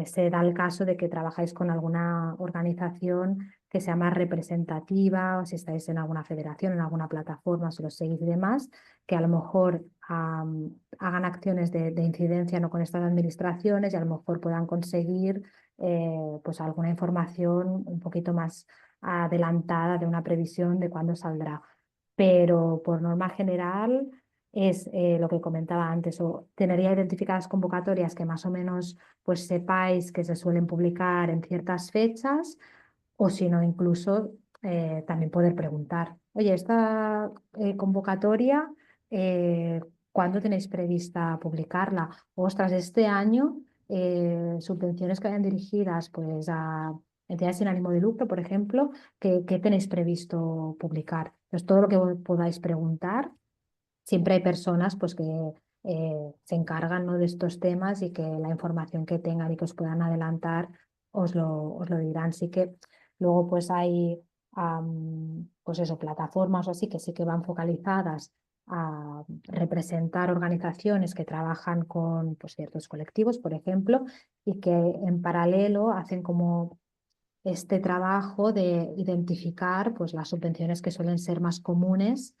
se da el caso de que trabajáis con alguna organización que sea más representativa, o si estáis en alguna federación, en alguna plataforma, si los seguís y demás, que a lo mejor hagan acciones de incidencia, no con estas administraciones, y a lo mejor puedan conseguir pues alguna información un poquito más adelantada de una previsión de cuándo saldrá. Pero por norma general es lo que comentaba antes, o tener ya identificadas convocatorias que más o menos pues sepáis que se suelen publicar en ciertas fechas, o si no, incluso también poder preguntar, oye, esta convocatoria, ¿cuándo tenéis prevista publicarla? Ostras, este año subvenciones que vayan dirigidas pues a entidades sin ánimo de lucro, por ejemplo, ¿qué tenéis previsto publicar? Pues todo lo que podáis preguntar. Siempre hay personas pues, que se encargan, ¿no? de estos temas y que la información que tengan y que os puedan adelantar os lo dirán. Sí que luego pues hay pues eso, plataformas o así que sí que van focalizadas a representar organizaciones que trabajan con pues, ciertos colectivos, por ejemplo, y que en paralelo hacen como este trabajo de identificar pues, las subvenciones que suelen ser más comunes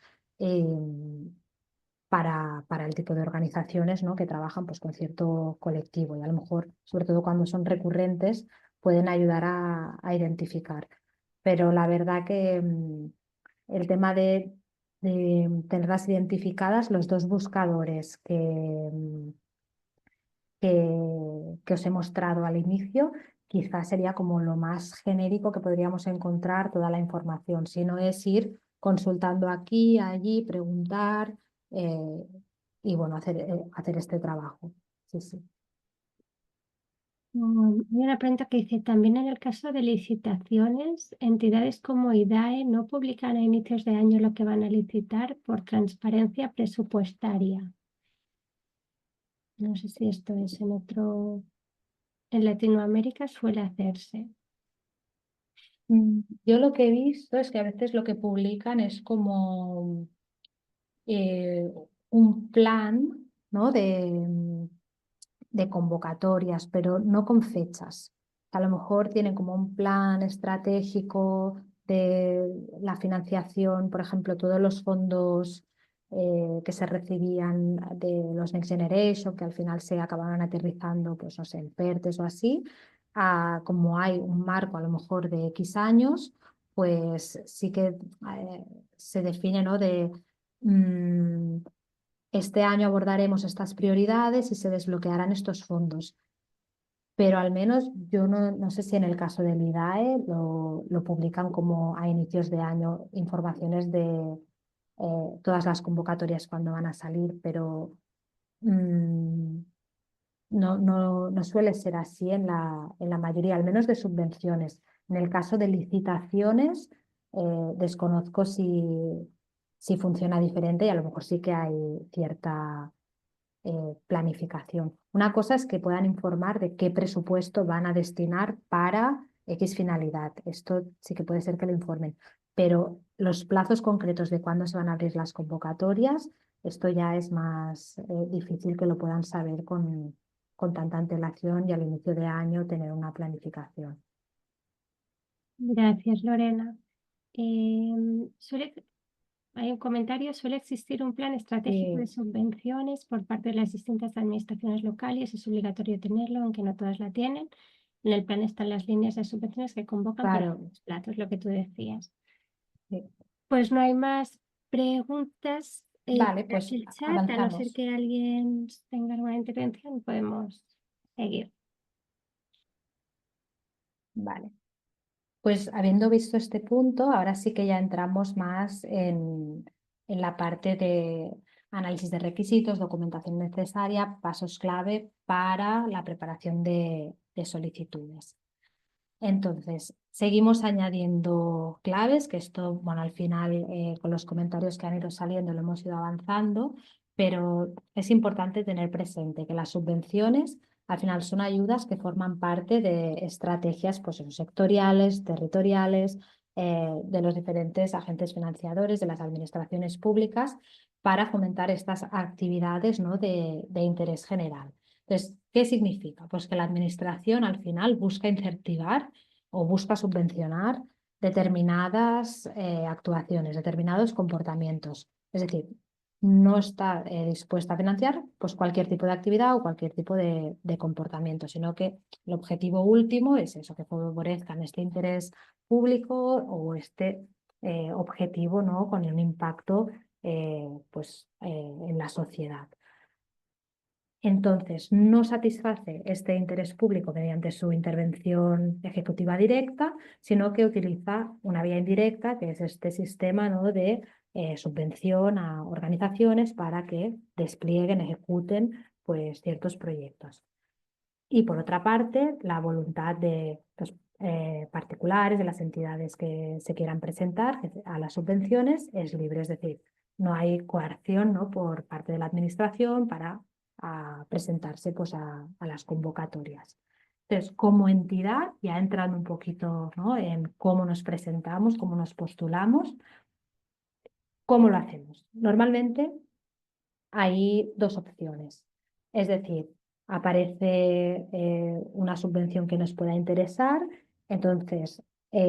para el tipo de organizaciones, ¿no? que trabajan pues, con cierto colectivo y a lo mejor, sobre todo cuando son recurrentes, pueden ayudar a identificar. Pero la verdad que el tema de tenerlas identificadas, los dos buscadores que os he mostrado al inicio, quizás sería como lo más genérico que podríamos encontrar toda la información, si no es ir consultando aquí, allí, preguntar eh, y bueno, hacer este trabajo. Sí, sí. Hay una pregunta que dice, también en el caso de licitaciones, entidades como IDAE no publican a inicios de año lo que van a licitar por transparencia presupuestaria. No sé si esto es en Latinoamérica suele hacerse. Yo lo que he visto es que a veces lo que publican es como un plan, ¿no? de convocatorias, pero no con fechas. A lo mejor tienen como un plan estratégico de la financiación, por ejemplo, todos los fondos que se recibían de los Next Generation, que al final se acababan aterrizando, pues no sé, en PERTES o así, como hay un marco a lo mejor de X años, pues sí que se define, ¿no? Este año abordaremos estas prioridades y se desbloquearán estos fondos. pero al menos yo no sé si en el caso del IDAE lo publican como a inicios de año, informaciones de todas las convocatorias cuando van a salir, pero mm, no suele ser así en la mayoría, al menos de subvenciones. En el caso de licitaciones, desconozco si funciona diferente y a lo mejor sí que hay cierta planificación. Una cosa es que puedan informar de qué presupuesto van a destinar para X finalidad. Esto sí que puede ser que lo informen, pero los plazos concretos de cuándo se van a abrir las convocatorias, esto ya es más difícil que lo puedan saber con tanta antelación y al inicio de año tener una planificación. Gracias, Lorena. Hay un comentario, suele existir un plan estratégico de subvenciones por parte de las distintas administraciones locales, es obligatorio tenerlo, aunque no todas la tienen. En el plan están las líneas de subvenciones que convocan con Claro. los plazos, lo que tú decías. Sí. Pues no hay más preguntas Vale, por pues el chat, a no ser avanzamos. que alguien tenga alguna intervención, podemos seguir. Vale. Pues habiendo visto este punto, ahora sí que ya entramos más en la parte de análisis de requisitos, documentación necesaria, pasos clave para la preparación de solicitudes. Entonces, seguimos añadiendo claves, que esto, bueno, al final con los comentarios que han ido saliendo lo hemos ido avanzando, pero es importante tener presente que las subvenciones al final son ayudas que forman parte de estrategias pues, sectoriales, territoriales, de los diferentes agentes financiadores, de las administraciones públicas, para fomentar estas actividades, ¿no? de interés general. Entonces, ¿qué significa? Pues que la administración al final busca incentivar o busca subvencionar determinadas actuaciones, determinados comportamientos. Es decir, no está dispuesta a financiar pues, cualquier tipo de actividad o cualquier tipo de comportamiento, sino que el objetivo último es eso, que favorezcan este interés público o este objetivo, ¿no? Con un impacto en la sociedad. Entonces, no satisface este interés público mediante su intervención ejecutiva directa, sino que utiliza una vía indirecta, que es este sistema, ¿no? de subvención a organizaciones para que desplieguen, ejecuten pues, ciertos proyectos. Y por otra parte, la voluntad de los particulares, de las entidades que se quieran presentar a las subvenciones es libre, es decir, no hay coerción, ¿no? por parte de la administración para presentarse pues, a las convocatorias. Entonces, como entidad, ya entrando un poquito, ¿no? en cómo nos presentamos, cómo nos postulamos, ¿cómo lo hacemos? Normalmente hay dos opciones. Es decir, aparece una subvención que nos pueda interesar, entonces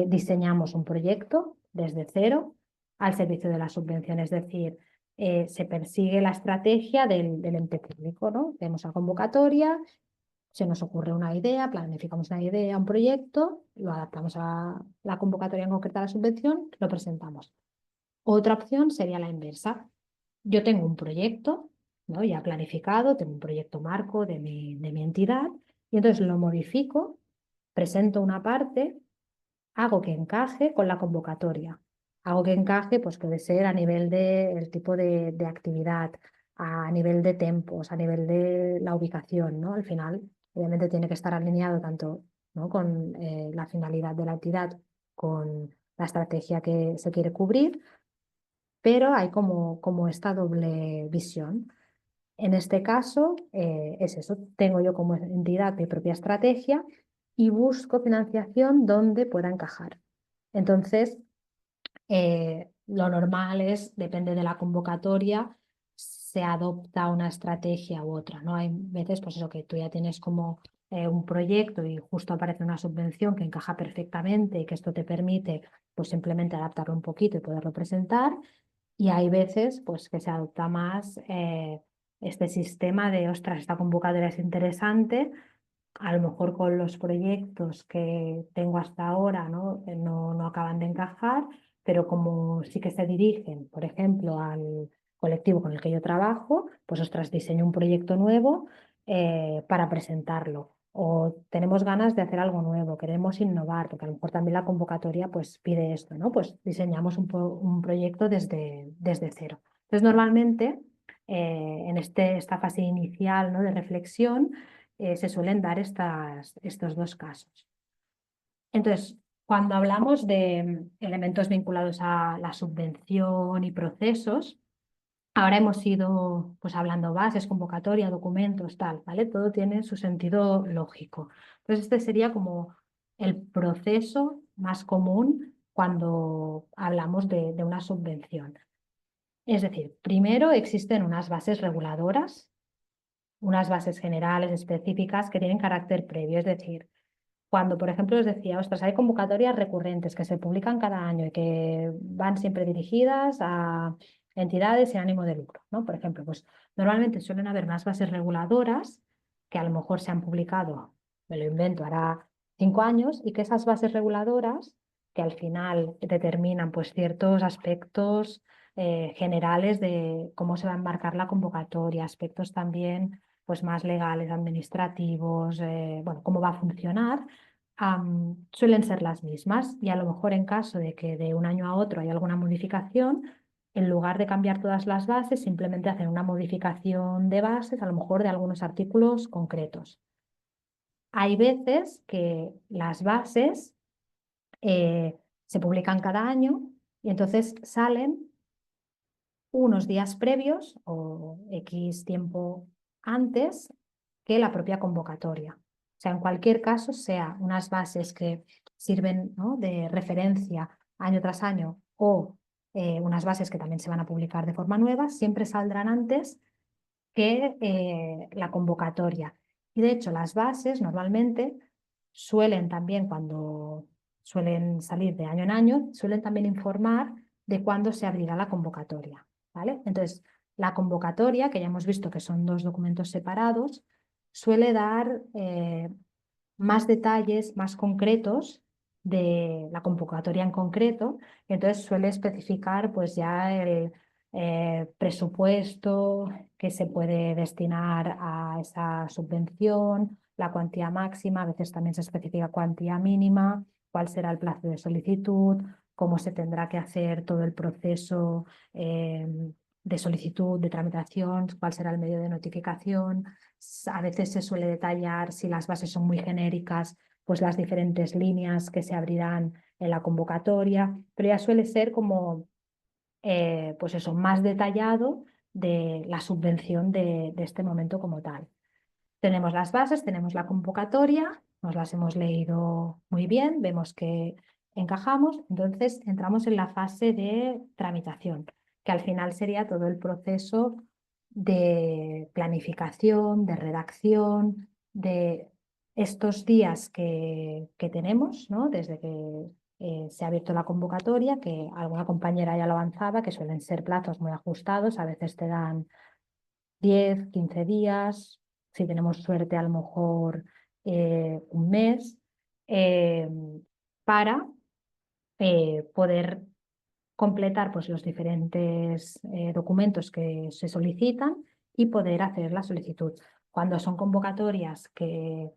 diseñamos un proyecto desde cero al servicio de la subvención, es decir, se persigue la estrategia del ente público, ¿no? Vemos la convocatoria, se nos ocurre una idea, planificamos una idea, un proyecto, lo adaptamos a la convocatoria en concreta a la subvención, lo presentamos. Otra opción sería la inversa. Yo tengo un proyecto, ¿no? ya planificado, tengo un proyecto marco de mi entidad y entonces lo modifico, presento una parte, hago que encaje con la convocatoria. Hago que encaje, pues puede ser a nivel del tipo de actividad, a nivel de tempos, a nivel de la ubicación, ¿no? Al final, obviamente tiene que estar alineado tanto, ¿no? con la finalidad de la entidad, con la estrategia que se quiere cubrir, pero hay como esta doble visión. En este caso, es eso, tengo yo como entidad mi propia estrategia y busco financiación donde pueda encajar. Entonces, lo normal es, depende de la convocatoria, se adopta una estrategia u otra, ¿no? Hay veces, pues eso, que tú ya tienes como un proyecto y justo aparece una subvención que encaja perfectamente y que esto te permite, pues simplemente adaptarlo un poquito y poderlo presentar. Y hay veces pues, que se adopta más este sistema de, ostras, esta convocatoria es interesante, a lo mejor con los proyectos que tengo hasta ahora no acaban de encajar, pero como sí que se dirigen, por ejemplo, al colectivo con el que yo trabajo, pues ostras, diseño un proyecto nuevo para presentarlo. o tenemos ganas de hacer algo nuevo, queremos innovar, porque a lo mejor también la convocatoria pues pide esto, ¿no? Pues diseñamos un proyecto desde cero. Entonces, normalmente en esta fase inicial, ¿no?, de reflexión se suelen dar estos dos casos. Entonces, cuando hablamos de elementos vinculados a la subvención y procesos, ahora hemos ido pues hablando bases, convocatoria, documentos, tal, ¿vale? Todo tiene su sentido lógico. Entonces, este sería como el proceso más común cuando hablamos de una subvención. Es decir, primero existen unas bases reguladoras, unas bases generales específicas que tienen carácter previo, es decir, cuando, por ejemplo, os decía, ostras, hay convocatorias recurrentes que se publican cada año y que van siempre dirigidas a entidades sin ánimo de lucro, ¿no? Por ejemplo, pues normalmente suelen haber unas bases reguladoras que a lo mejor se han publicado, me lo invento, hará 5 años, y que esas bases reguladoras, que al final determinan pues ciertos aspectos generales de cómo se va a enmarcar la convocatoria, aspectos también pues más legales, administrativos, bueno, cómo va a funcionar, suelen ser las mismas, y a lo mejor en caso de que de un año a otro hay alguna modificación, en lugar de cambiar todas las bases, simplemente hacen una modificación de bases, a lo mejor de algunos artículos concretos. Hay veces que las bases se publican cada año y entonces salen unos días previos o X tiempo antes que la propia convocatoria. O sea, en cualquier caso, sea unas bases que sirven, ¿no?, de referencia año tras año, o unas bases que también se van a publicar de forma nueva, siempre saldrán antes que la convocatoria. Y de hecho, las bases normalmente suelen también, cuando suelen salir de año en año, suelen también informar de cuándo se abrirá la convocatoria, ¿vale? Entonces, la convocatoria, que ya hemos visto que son dos documentos separados, suele dar más detalles más concretos de la convocatoria en concreto, y entonces suele especificar pues ya el presupuesto que se puede destinar a esa subvención, la cuantía máxima, a veces también se especifica cuantía mínima, cuál será el plazo de solicitud, cómo se tendrá que hacer todo el proceso de solicitud, de tramitación, cuál será el medio de notificación. A veces se suele detallar, si las bases son muy genéricas, pues las diferentes líneas que se abrirán en la convocatoria, pero ya suele ser como, pues eso, más detallado de la subvención de este momento como tal. Tenemos las bases, tenemos la convocatoria, nos las hemos leído muy bien, vemos que encajamos, entonces entramos en la fase de tramitación, que al final sería todo el proceso de planificación, de redacción, de estos días que tenemos, ¿no?, desde que se ha abierto la convocatoria, que alguna compañera ya lo avanzaba, que suelen ser plazos muy ajustados, a veces te dan 10, 15 días, si tenemos suerte a lo mejor un mes, para poder completar pues, los diferentes documentos que se solicitan y poder hacer la solicitud. Cuando son convocatorias que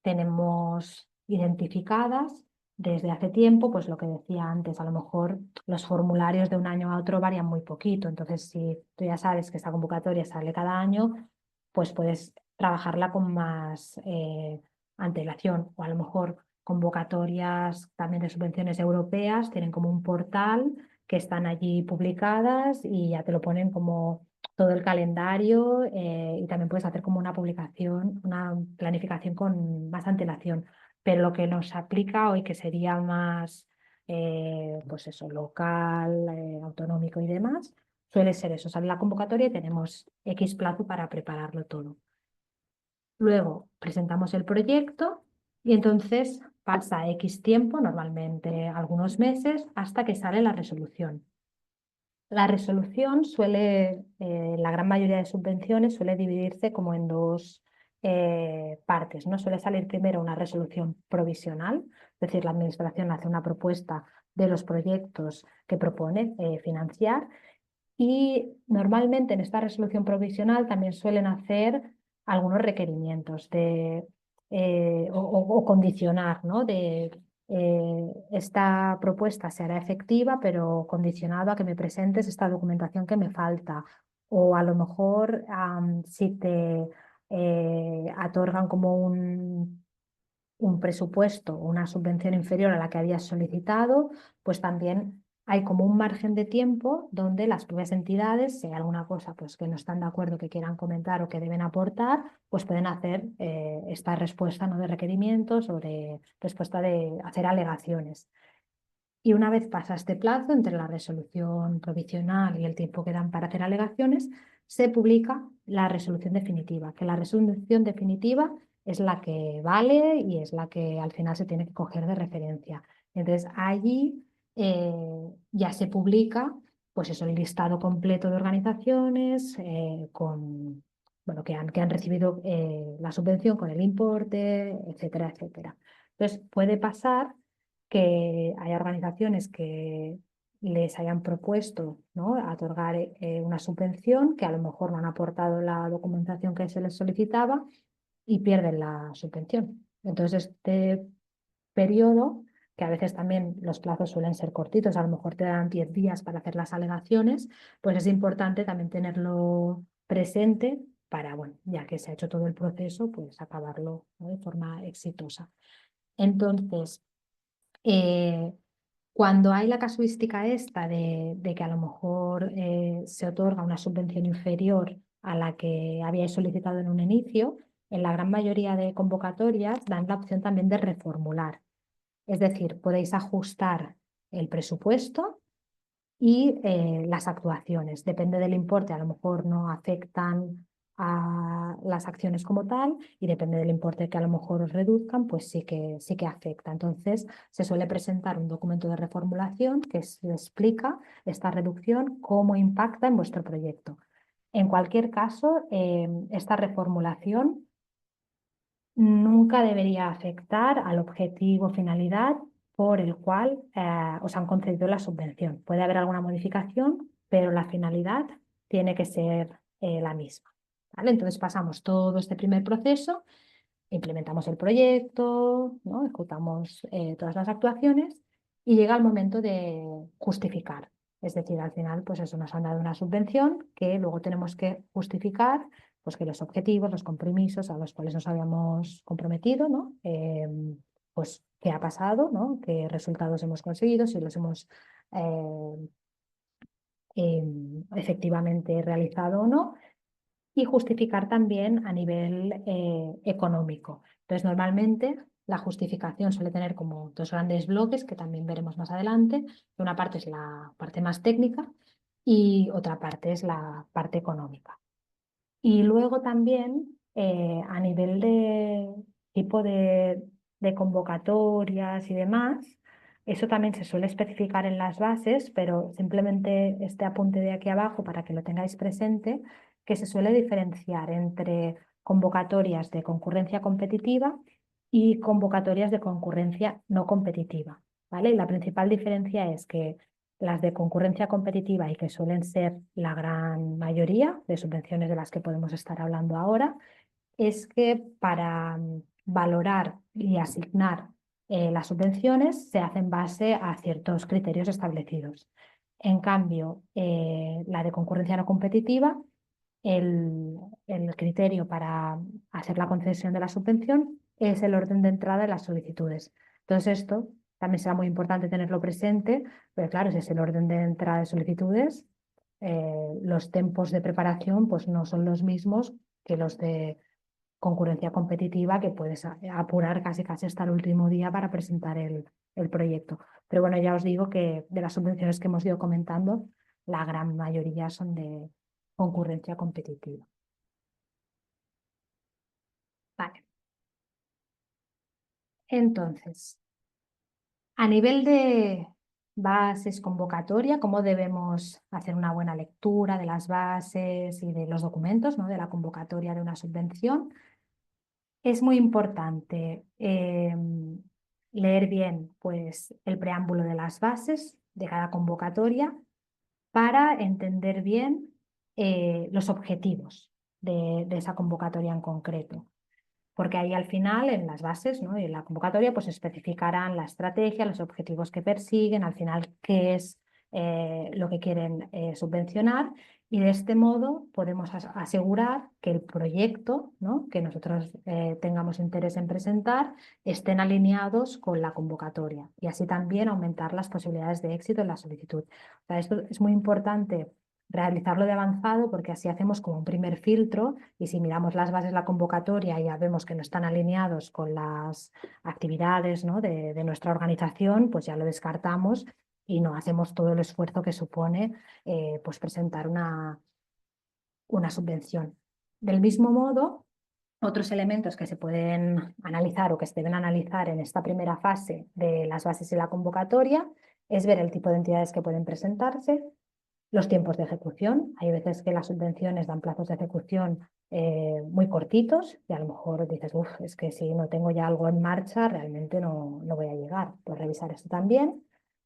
tenemos identificadas desde hace tiempo, pues lo que decía antes, a lo mejor los formularios de un año a otro varían muy poquito. Entonces, si tú ya sabes que esta convocatoria sale cada año, pues puedes trabajarla con más antelación, o a lo mejor convocatorias también de subvenciones europeas tienen como un portal que están allí publicadas y ya te lo ponen como todo el calendario, y también puedes hacer como una publicación, una planificación con más antelación. Pero lo que nos aplica hoy, que sería más pues eso, local, autonómico y demás, suele ser eso, sale la convocatoria y tenemos X plazo para prepararlo todo. Luego presentamos el proyecto y entonces pasa X tiempo, normalmente algunos meses, hasta que sale la resolución. La resolución suele, la gran mayoría de subvenciones suele dividirse como en dos partes, ¿no? Suele salir primero una resolución provisional, es decir, la administración hace una propuesta de los proyectos que propone financiar, y normalmente en esta resolución provisional también suelen hacer algunos requerimientos de o condicionar, ¿no? Esta propuesta se hará efectiva, pero condicionado a que me presentes esta documentación que me falta. O a lo mejor si te otorgan como un presupuesto o una subvención inferior a la que habías solicitado, pues también hay como un margen de tiempo donde las propias entidades, si hay alguna cosa pues, que no están de acuerdo, que quieran comentar o que deben aportar, pues pueden hacer esta respuesta, ¿no? de requerimientos o de respuesta de hacer alegaciones. Y una vez pasa este plazo entre la resolución provisional y el tiempo que dan para hacer alegaciones, se publica la resolución definitiva, que la resolución definitiva es la que vale y es la que al final se tiene que coger de referencia. Entonces allí ya se publica pues eso, el listado completo de organizaciones bueno, que han recibido la subvención con el importe, etcétera, etcétera. Entonces puede pasar que haya organizaciones que les hayan propuesto, ¿no? otorgar una subvención, que a lo mejor no han aportado la documentación que se les solicitaba y pierden la subvención. Entonces, este periodo, que a veces también los plazos suelen ser cortitos, a lo mejor te dan 10 días para hacer las alegaciones, pues es importante también tenerlo presente para, bueno, ya que se ha hecho todo el proceso, pues acabarlo, ¿no? de forma exitosa. Entonces, cuando hay la casuística esta de que a lo mejor se otorga una subvención inferior a la que habíais solicitado en un inicio, en la gran mayoría de convocatorias dan la opción también de reformular. Es decir, podéis ajustar el presupuesto y las actuaciones. Depende del importe, a lo mejor no afectan a las acciones como tal y depende del importe que a lo mejor os reduzcan, pues sí que afecta. Entonces se suele presentar un documento de reformulación que se explica esta reducción, cómo impacta en vuestro proyecto. En cualquier caso, esta reformulación nunca debería afectar al objetivo finalidad por el cual os han concedido la subvención. Puede haber alguna modificación, pero la finalidad tiene que ser la misma. ¿Vale? Entonces pasamos todo este primer proceso, implementamos el proyecto, ¿no? ejecutamos todas las actuaciones y llega el momento de justificar. Es decir, al final, pues eso, nos han dado una subvención que luego tenemos que justificar pues que los objetivos, los compromisos a los cuales nos habíamos comprometido, ¿no? Pues qué ha pasado, ¿no? Qué resultados hemos conseguido, si los hemos efectivamente realizado o no, y justificar también a nivel económico. Entonces, normalmente la justificación suele tener como dos grandes bloques que también veremos más adelante. Una parte es la parte más técnica y otra parte es la parte económica. Y luego también a nivel de tipo de convocatorias y demás, eso también se suele especificar en las bases, pero simplemente este apunte de aquí abajo para que lo tengáis presente, que se suele diferenciar entre convocatorias de concurrencia competitiva y convocatorias de concurrencia no competitiva, ¿vale? Y la principal diferencia es que las de concurrencia competitiva y que suelen ser la gran mayoría de subvenciones de las que podemos estar hablando ahora, es que para valorar y asignar las subvenciones se hace en base a ciertos criterios establecidos. En cambio, la de concurrencia no competitiva, el criterio para hacer la concesión de la subvención es el orden de entrada de las solicitudes. Entonces, esto también será muy importante tenerlo presente, pero claro, si es el orden de entrada de solicitudes, los tiempos de preparación pues, no son los mismos que los de concurrencia competitiva, que puedes apurar casi hasta el último día para presentar el proyecto. Pero bueno, ya os digo que de las subvenciones que hemos ido comentando, la gran mayoría son de concurrencia competitiva. Vale. Entonces, a nivel de bases, convocatoria, ¿cómo debemos hacer una buena lectura de las bases y de los documentos, ¿no? de la convocatoria de una subvención? Es muy importante leer bien pues, el preámbulo de las bases de cada convocatoria para entender bien los objetivos de esa convocatoria en concreto. porque ahí al final en las bases, ¿no? Y en la convocatoria pues especificarán la estrategia, los objetivos que persiguen, al final qué es lo que quieren subvencionar, y de este modo podemos asegurar que el proyecto, ¿no? que nosotros tengamos interés en presentar estén alineados con la convocatoria, y así también aumentar las posibilidades de éxito en la solicitud. O sea, esto es muy importante realizarlo de avanzado, porque así hacemos como un primer filtro, y si miramos las bases de la convocatoria y ya vemos que no están alineados con las actividades, ¿no? de nuestra organización, pues ya lo descartamos y no hacemos todo el esfuerzo que supone pues presentar una subvención. Del mismo modo, otros elementos que se pueden analizar o que se deben analizar en esta primera fase de las bases de la convocatoria es ver el tipo de entidades que pueden presentarse, los tiempos de ejecución. Hay veces que las subvenciones dan plazos de ejecución muy cortitos, y a lo mejor dices, uff, es que si no tengo ya algo en marcha, realmente no voy a llegar. Pues revisar esto también.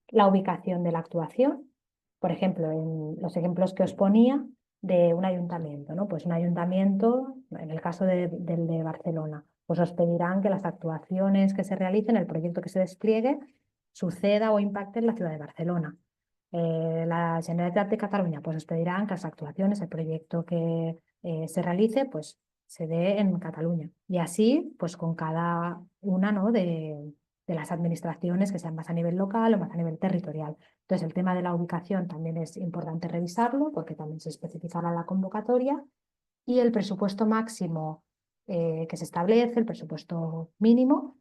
La ubicación de la actuación. Por ejemplo, en los ejemplos que os ponía de un ayuntamiento, ¿no? Pues un ayuntamiento, en el caso del de Barcelona, pues os pedirán que las actuaciones que se realicen, el proyecto que se despliegue, suceda o impacte en la ciudad de Barcelona. La Generalitat de Cataluña, pues os pedirán que las actuaciones, el proyecto que se realice, pues se dé en Cataluña. Y así, pues con cada una, ¿no? de las administraciones, que sean más a nivel local o más a nivel territorial. Entonces, el tema de la ubicación también es importante revisarlo, porque también se especificará en la convocatoria, y el presupuesto máximo que se establece, el presupuesto mínimo,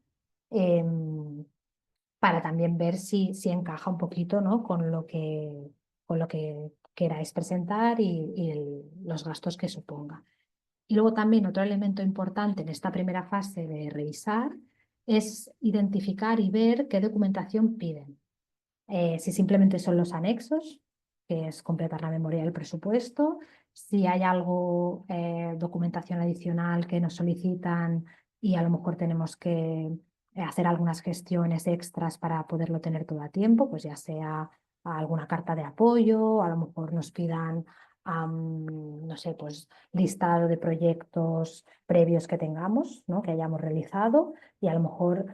para también ver si encaja un poquito, ¿no? con lo que queráis presentar y los gastos que suponga. Y luego también otro elemento importante en esta primera fase de revisar es identificar y ver qué documentación piden. Si simplemente son los anexos, que es completar la memoria del presupuesto, si hay algo, documentación adicional que nos solicitan y a lo mejor tenemos que hacer algunas gestiones extras para poderlo tener todo a tiempo, pues ya sea alguna carta de apoyo, a lo mejor nos pidan, no sé, pues listado de proyectos previos que tengamos, ¿no? que hayamos realizado, y a lo mejor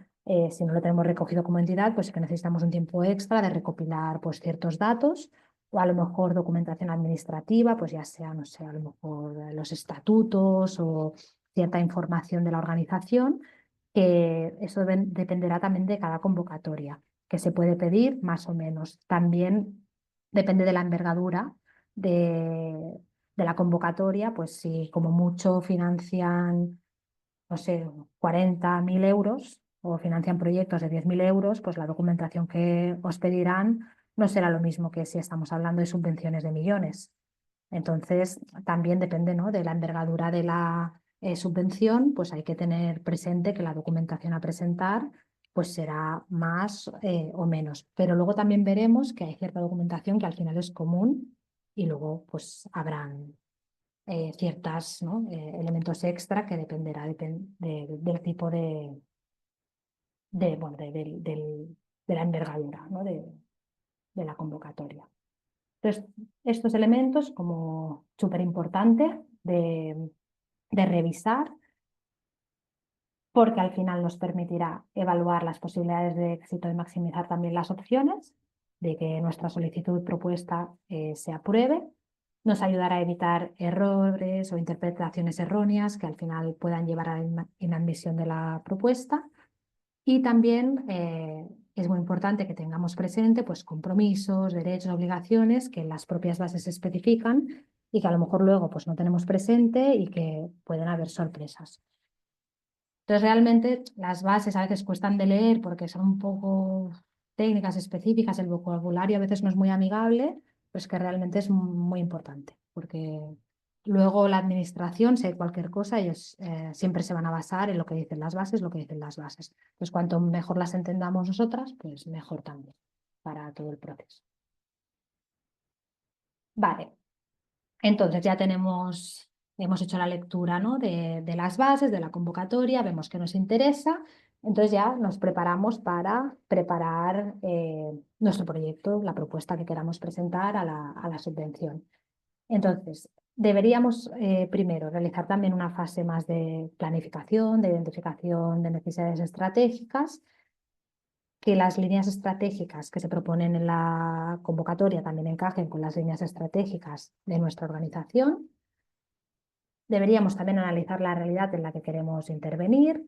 si no lo tenemos recogido como entidad, pues sí que necesitamos un tiempo extra de recopilar pues, ciertos datos, o a lo mejor documentación administrativa, pues ya sea, no sé, a lo mejor los estatutos o cierta información de la organización, que eso dependerá también de cada convocatoria, que se puede pedir más o menos. También depende de la envergadura de la convocatoria, pues si como mucho financian, no sé, 40.000 euros o financian proyectos de 10.000 euros, pues la documentación que os pedirán no será lo mismo que si estamos hablando de subvenciones de millones. Entonces, también depende, ¿no? de la envergadura de la subvención, pues hay que tener presente que la documentación a presentar pues será más o menos. Pero luego también veremos que hay cierta documentación que al final es común, y luego pues habrán ciertos, ¿no? Elementos extra que dependerá del tipo bueno, de la envergadura, ¿no? de la convocatoria. Entonces, estos elementos como súper importante de revisar, porque al final nos permitirá evaluar las posibilidades de éxito y maximizar también las opciones de que nuestra solicitud propuesta se apruebe. Nos ayudará a evitar errores o interpretaciones erróneas que al final puedan llevar a la inadmisión de la propuesta. Y también es muy importante que tengamos presente pues, compromisos, derechos, obligaciones que las propias bases especifican y que a lo mejor luego pues, no tenemos presente y que pueden haber sorpresas. Entonces, realmente las bases a veces cuestan de leer porque son un poco técnicas específicas, el vocabulario a veces no es muy amigable, pues que realmente es muy importante, porque luego la administración, si hay cualquier cosa, ellos siempre se van a basar en lo que dicen las bases, lo que dicen las bases. Entonces, cuanto mejor las entendamos nosotras, pues mejor también para todo el proceso. Vale, entonces ya hemos hecho la lectura, ¿no? de las bases, de la convocatoria, vemos que nos interesa, entonces ya nos preparamos para preparar nuestro proyecto, la propuesta que queramos presentar a la subvención. Entonces, Deberíamos primero realizar también una fase más de planificación, de identificación de necesidades estratégicas, que las líneas estratégicas que se proponen en la convocatoria también encajen con las líneas estratégicas de nuestra organización. Deberíamos también analizar la realidad en la que queremos intervenir,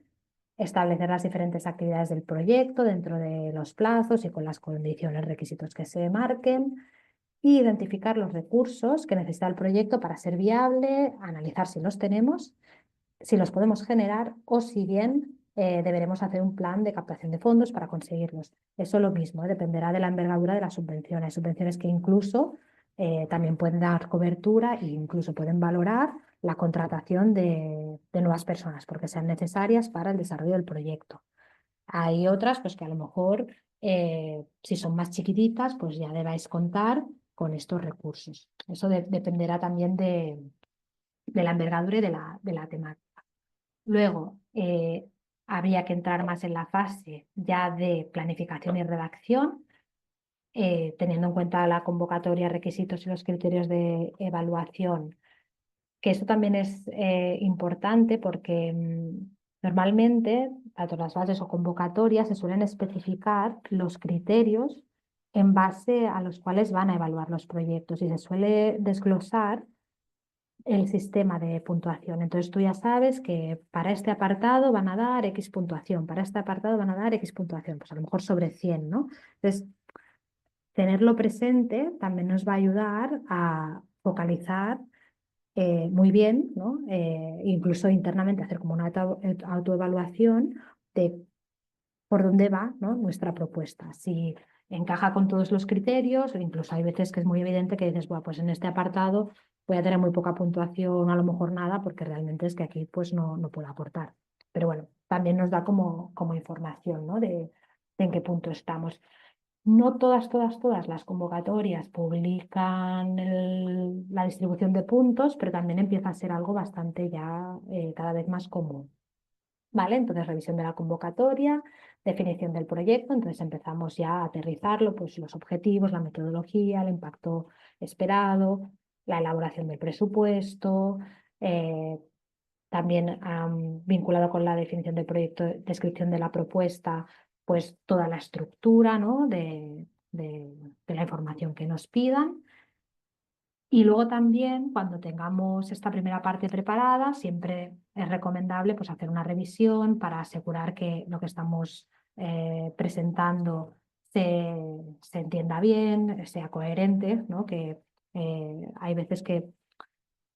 establecer las diferentes actividades del proyecto dentro de los plazos y con las condiciones, requisitos que se marquen, y identificar los recursos que necesita el proyecto para ser viable, analizar si los tenemos, si los podemos generar o si bien deberemos hacer un plan de captación de fondos para conseguirlos. Eso lo mismo, dependerá de la envergadura de la subvención. Hay subvenciones que incluso también pueden dar cobertura e incluso pueden valorar la contratación de nuevas personas porque sean necesarias para el desarrollo del proyecto. Hay otras pues, que a lo mejor, si son más chiquititas, pues ya debáis contar con estos recursos. Eso dependerá también de la envergadura y de la temática. Luego, habría que entrar más en la fase ya de planificación y redacción, teniendo en cuenta la convocatoria, requisitos y los criterios de evaluación, que esto también es importante porque normalmente, tanto las bases o convocatorias, se suelen especificar los criterios en base a los cuales van a evaluar los proyectos y se suele desglosar el sistema de puntuación. Entonces tú ya sabes que para este apartado van a dar X puntuación, para este apartado van a dar X puntuación, pues a lo mejor sobre 100, ¿no? Entonces, tenerlo presente también nos va a ayudar a focalizar muy bien, ¿no? Incluso internamente hacer como una autoevaluación de por dónde va, ¿no? Nuestra propuesta. Si encaja con todos los criterios, o incluso hay veces que es muy evidente que dices, bueno, pues en este apartado voy a tener muy poca puntuación, a lo mejor nada, porque realmente es que aquí pues no puedo aportar. Pero bueno, también nos da como información, ¿no? de en qué punto estamos. No todas las convocatorias publican la distribución de puntos, pero también empieza a ser algo bastante ya cada vez más común. ¿Vale? Entonces, revisión de la convocatoria, definición del proyecto, entonces empezamos ya a aterrizarlo, pues los objetivos, la metodología, el impacto esperado, la elaboración del presupuesto, también vinculado con la definición del proyecto, descripción de la propuesta, pues toda la estructura, ¿no? de la información que nos pidan. Y luego también, cuando tengamos esta primera parte preparada, siempre es recomendable pues, hacer una revisión para asegurar que lo que estamos presentando se entienda bien, sea coherente, ¿no? Que hay veces que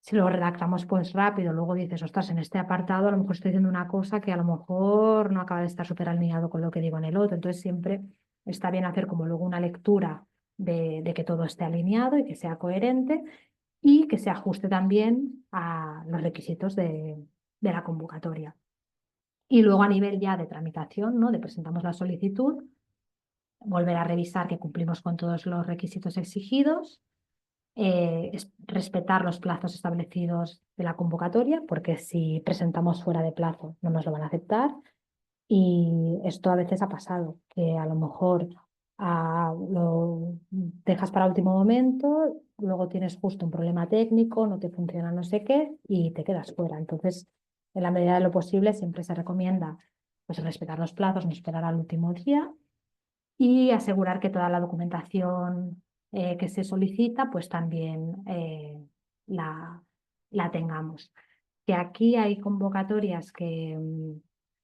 si lo redactamos pues rápido, luego dices, ostras, en este apartado a lo mejor estoy diciendo una cosa que a lo mejor no acaba de estar súper alineado con lo que digo en el otro. Entonces siempre está bien hacer como luego una lectura de que todo esté alineado y que sea coherente y que se ajuste también a los requisitos de la convocatoria. Y luego a nivel ya de tramitación, ¿no? De presentamos la solicitud, volver a revisar que cumplimos con todos los requisitos exigidos, respetar los plazos establecidos de la convocatoria, porque si presentamos fuera de plazo no nos lo van a aceptar. Y esto a veces ha pasado, que a lo mejor lo dejas para último momento, luego tienes justo un problema técnico, no te funciona no sé qué y te quedas fuera. Entonces, en la medida de lo posible, siempre se recomienda pues, respetar los plazos, no esperar al último día y asegurar que toda la documentación que se solicita, pues también la, la tengamos. Que aquí hay convocatorias que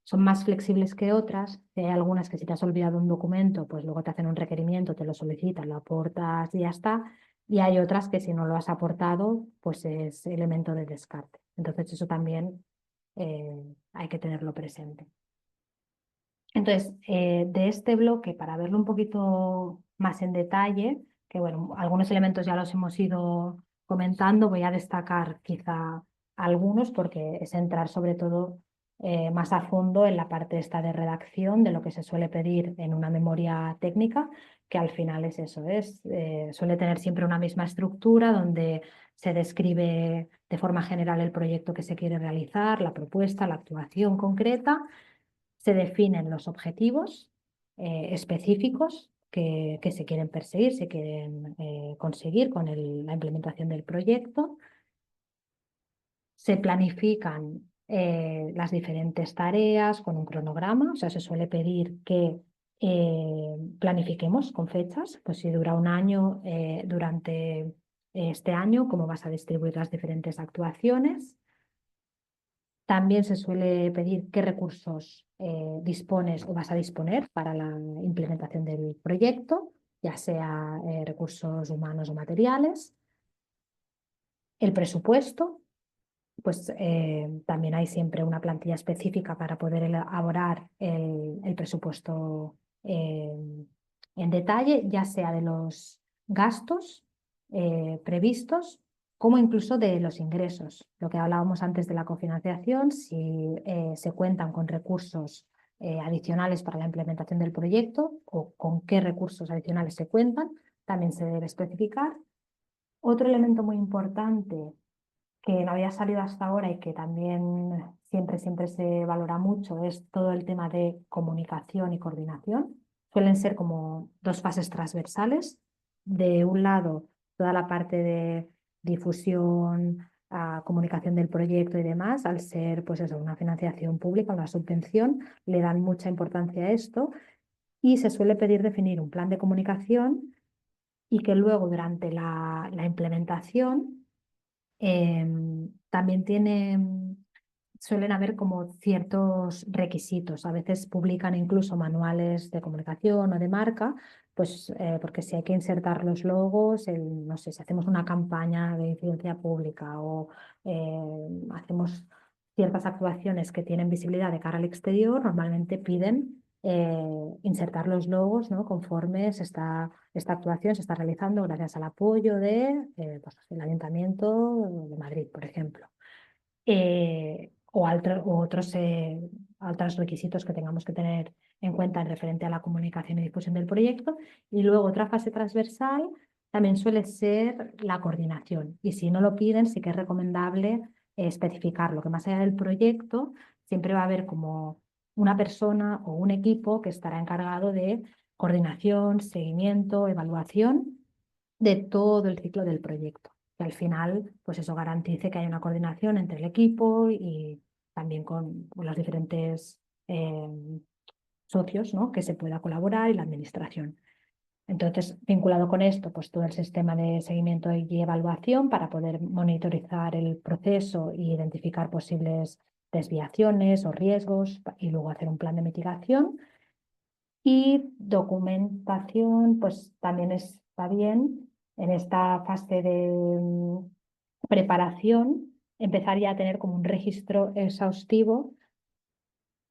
son más flexibles que otras. Hay algunas que si te has olvidado un documento, pues luego te hacen un requerimiento, te lo solicitan, lo aportas y ya está. Y hay otras que si no lo has aportado, pues es elemento de descarte. Entonces eso también hay que tenerlo presente. Entonces, de este bloque, para verlo un poquito más en detalle, que bueno, algunos elementos ya los hemos ido comentando, voy a destacar quizá algunos porque es entrar sobre todo más a fondo en la parte esta de redacción de lo que se suele pedir en una memoria técnica, que al final es eso, suele tener siempre una misma estructura donde se describe de forma general el proyecto que se quiere realizar, la propuesta, la actuación concreta. Se definen los objetivos específicos que se quieren perseguir, se quieren conseguir con la implementación del proyecto Se planifican las diferentes tareas con un cronograma, o sea, se suele pedir que planifiquemos con fechas, pues si dura un año, durante este año, cómo vas a distribuir las diferentes actuaciones. También se suele pedir qué recursos dispones o vas a disponer para la implementación del proyecto, ya sea recursos humanos o materiales. El presupuesto, pues también hay siempre una plantilla específica para poder elaborar el presupuesto en detalle, ya sea de los gastos previstos como incluso de los ingresos. Lo que hablábamos antes de la cofinanciación, si se cuentan con recursos adicionales para la implementación del proyecto o con qué recursos adicionales se cuentan, también se debe especificar. Otro elemento muy importante que no había salido hasta ahora y que también siempre se valora mucho es todo el tema de comunicación y coordinación. Suelen ser como dos fases transversales. De un lado, toda la parte de difusión, comunicación del proyecto y demás, al ser pues eso, una financiación pública, una subvención, le dan mucha importancia a esto y se suele pedir definir un plan de comunicación y que luego durante la implementación también suelen haber como ciertos requisitos. A veces publican incluso manuales de comunicación o de marca, pues porque si hay que insertar los logos, no sé, si hacemos una campaña de incidencia pública o hacemos ciertas actuaciones que tienen visibilidad de cara al exterior, normalmente piden insertar los logos, ¿no? Conforme esta actuación se está realizando gracias al apoyo de pues, el Ayuntamiento de Madrid, por ejemplo. O otros requisitos que tengamos que tener en cuenta en referente a la comunicación y difusión del proyecto. Y luego otra fase transversal también suele ser la coordinación. Y si no lo piden, sí que es recomendable especificarlo, que más allá del proyecto siempre va a haber como una persona o un equipo que estará encargado de coordinación, seguimiento, evaluación de todo el ciclo del proyecto. Que al final, pues eso garantice que hay una coordinación entre el equipo y también con los diferentes socios, ¿no? Que se pueda colaborar y la administración. Entonces, vinculado con esto, pues todo el sistema de seguimiento y evaluación para poder monitorizar el proceso e identificar posibles desviaciones o riesgos y luego hacer un plan de mitigación. Y documentación, pues también está bien en esta fase de preparación, empezar ya a tener como un registro exhaustivo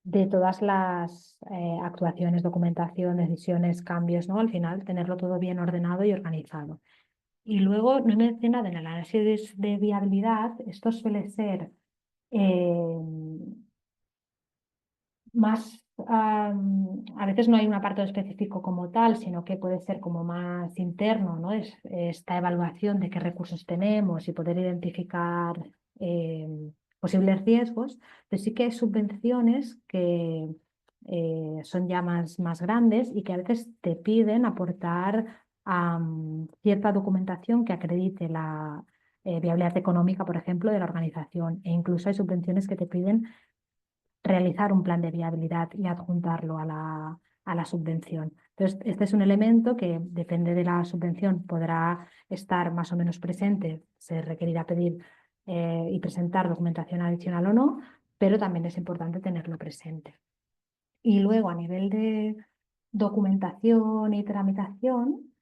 de todas las actuaciones, documentación, decisiones, cambios, ¿no? Al final, tenerlo todo bien ordenado y organizado. Y luego, no he mencionado en el análisis de viabilidad, esto suele ser más, a veces no hay un apartado específico como tal, sino que puede ser como más interno, ¿no? Es esta evaluación de qué recursos tenemos y poder identificar posibles riesgos, pero sí que hay subvenciones que son ya más grandes y que a veces te piden aportar cierta documentación que acredite la viabilidad económica, por ejemplo, de la organización. E incluso hay subvenciones que te piden realizar un plan de viabilidad y adjuntarlo a la subvención. Entonces, este es un elemento que depende de la subvención, podrá estar más o menos presente, se requerirá pedir y presentar documentación adicional o no, pero también es importante tenerlo presente. Y luego, a nivel de documentación y tramitación,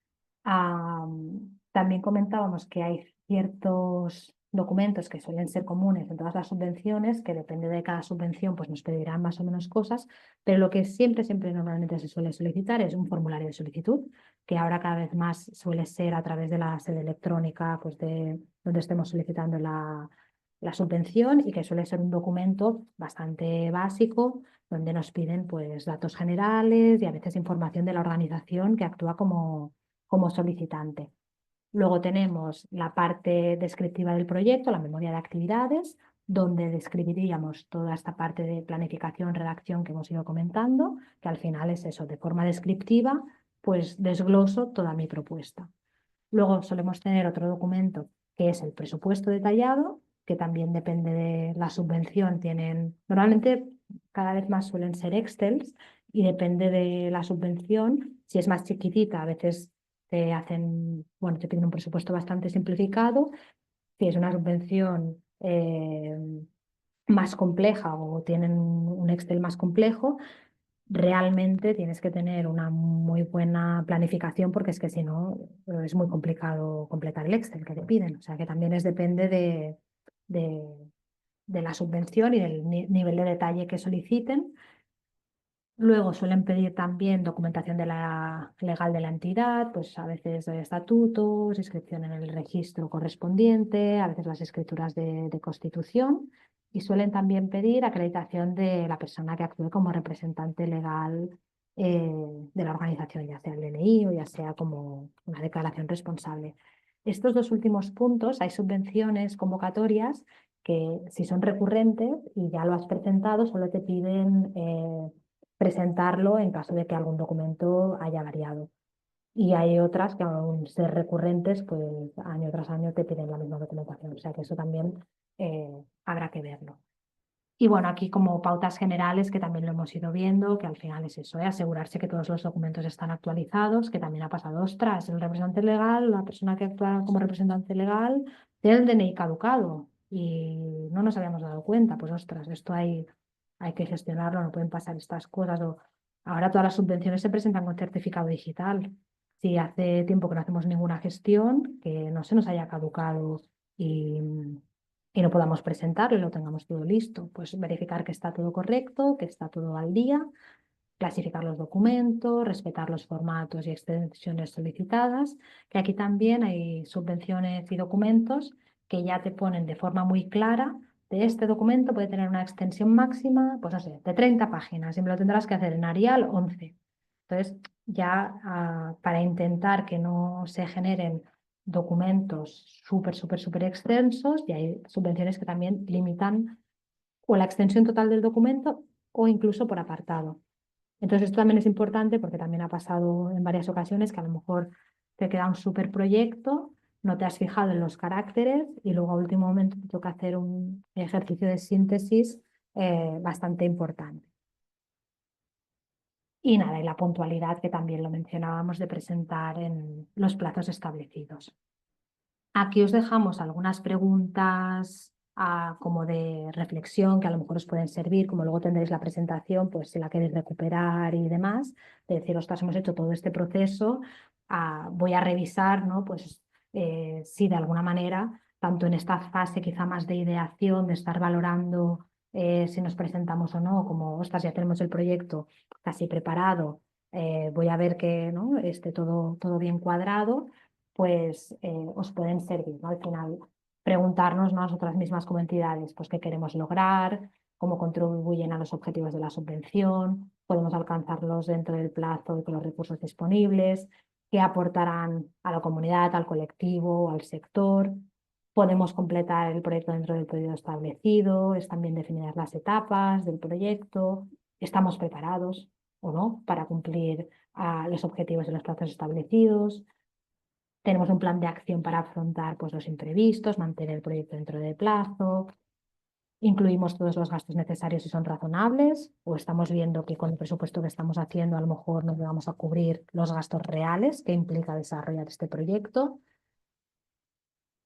también comentábamos que hay ciertos documentos que suelen ser comunes en todas las subvenciones, que depende de cada subvención, pues nos pedirán más o menos cosas, pero lo que siempre normalmente se suele solicitar es un formulario de solicitud, que ahora cada vez más suele ser a través de la sede electrónica, pues de donde estemos solicitando la subvención y que suele ser un documento bastante básico donde nos piden pues datos generales y a veces información de la organización que actúa como solicitante. Luego tenemos la parte descriptiva del proyecto, la memoria de actividades, donde describiríamos toda esta parte de planificación, redacción que hemos ido comentando, que al final es eso, de forma descriptiva, pues desgloso toda mi propuesta. Luego solemos tener otro documento que es el presupuesto detallado, que también depende de la subvención, normalmente cada vez más suelen ser Excels y depende de la subvención. Si es más chiquitita, a veces te piden un presupuesto bastante simplificado. Si es una subvención más compleja o tienen un Excel más complejo, realmente tienes que tener una muy buena planificación porque es que si no es muy complicado completar el Excel que te piden. O sea que también depende de, de la subvención y del nivel de detalle que soliciten. Luego suelen pedir también documentación legal de la entidad, pues a veces estatutos, inscripción en el registro correspondiente, a veces las escrituras de constitución, y suelen también pedir acreditación de la persona que actúe como representante legal de la organización, ya sea el DNI o ya sea como una declaración responsable. Estos dos últimos puntos, hay subvenciones convocatorias que si son recurrentes y ya lo has presentado, solo te piden presentarlo en caso de que algún documento haya variado. Y hay otras que, aun ser recurrentes, pues año tras año te piden la misma documentación. O sea que eso también habrá que verlo. Y bueno, aquí como pautas generales que también lo hemos ido viendo, que al final es eso, asegurarse que todos los documentos están actualizados, que también ha pasado, ostras, el representante legal, la persona que actúa como representante legal, tiene el DNI caducado y no nos habíamos dado cuenta. Pues ostras, esto hay que gestionarlo, no pueden pasar estas cosas. O ahora todas las subvenciones se presentan con certificado digital. Si hace tiempo que no hacemos ninguna gestión, que no se nos haya caducado y no podamos presentarlo y lo tengamos todo listo, pues verificar que está todo correcto, que está todo al día, clasificar los documentos, respetar los formatos y extensiones solicitadas, que aquí también hay subvenciones y documentos que ya te ponen de forma muy clara de este documento puede tener una extensión máxima, pues no sé, de 30 páginas y me lo tendrás que hacer en Arial 11. Entonces, ya para intentar que no se generen documentos súper extensos, y hay subvenciones que también limitan o la extensión total del documento o incluso por apartado. Entonces, esto también es importante porque también ha pasado en varias ocasiones que a lo mejor te queda un súper proyecto, no te has fijado en los caracteres y luego a último momento te toca hacer un ejercicio de síntesis bastante importante. Y nada, y la puntualidad que también lo mencionábamos de presentar en los plazos establecidos. Aquí os dejamos algunas preguntas como de reflexión que a lo mejor os pueden servir, como luego tendréis la presentación, pues si la queréis recuperar y demás, de decir, ostras, hemos hecho todo este proceso, voy a revisar, ¿no? Pues si de alguna manera, tanto en esta fase quizá más de ideación, de estar valorando si nos presentamos o no, como, ostras, ya tenemos el proyecto casi preparado, voy a ver que ¿no? esté todo bien cuadrado, pues os pueden servir, ¿no? Al final, preguntarnos nosotras mismas como entidades, pues qué queremos lograr, cómo contribuyen a los objetivos de la subvención, podemos alcanzarlos dentro del plazo y con los recursos disponibles, qué aportarán a la comunidad, al colectivo, al sector. Podemos completar el proyecto dentro del periodo establecido, están bien definidas las etapas del proyecto, estamos preparados o no para cumplir los objetivos y los plazos establecidos. Tenemos un plan de acción para afrontar pues, los imprevistos, mantener el proyecto dentro del plazo. Incluimos todos los gastos necesarios si son razonables o estamos viendo que con el presupuesto que estamos haciendo a lo mejor nos vamos a cubrir los gastos reales que implica desarrollar este proyecto.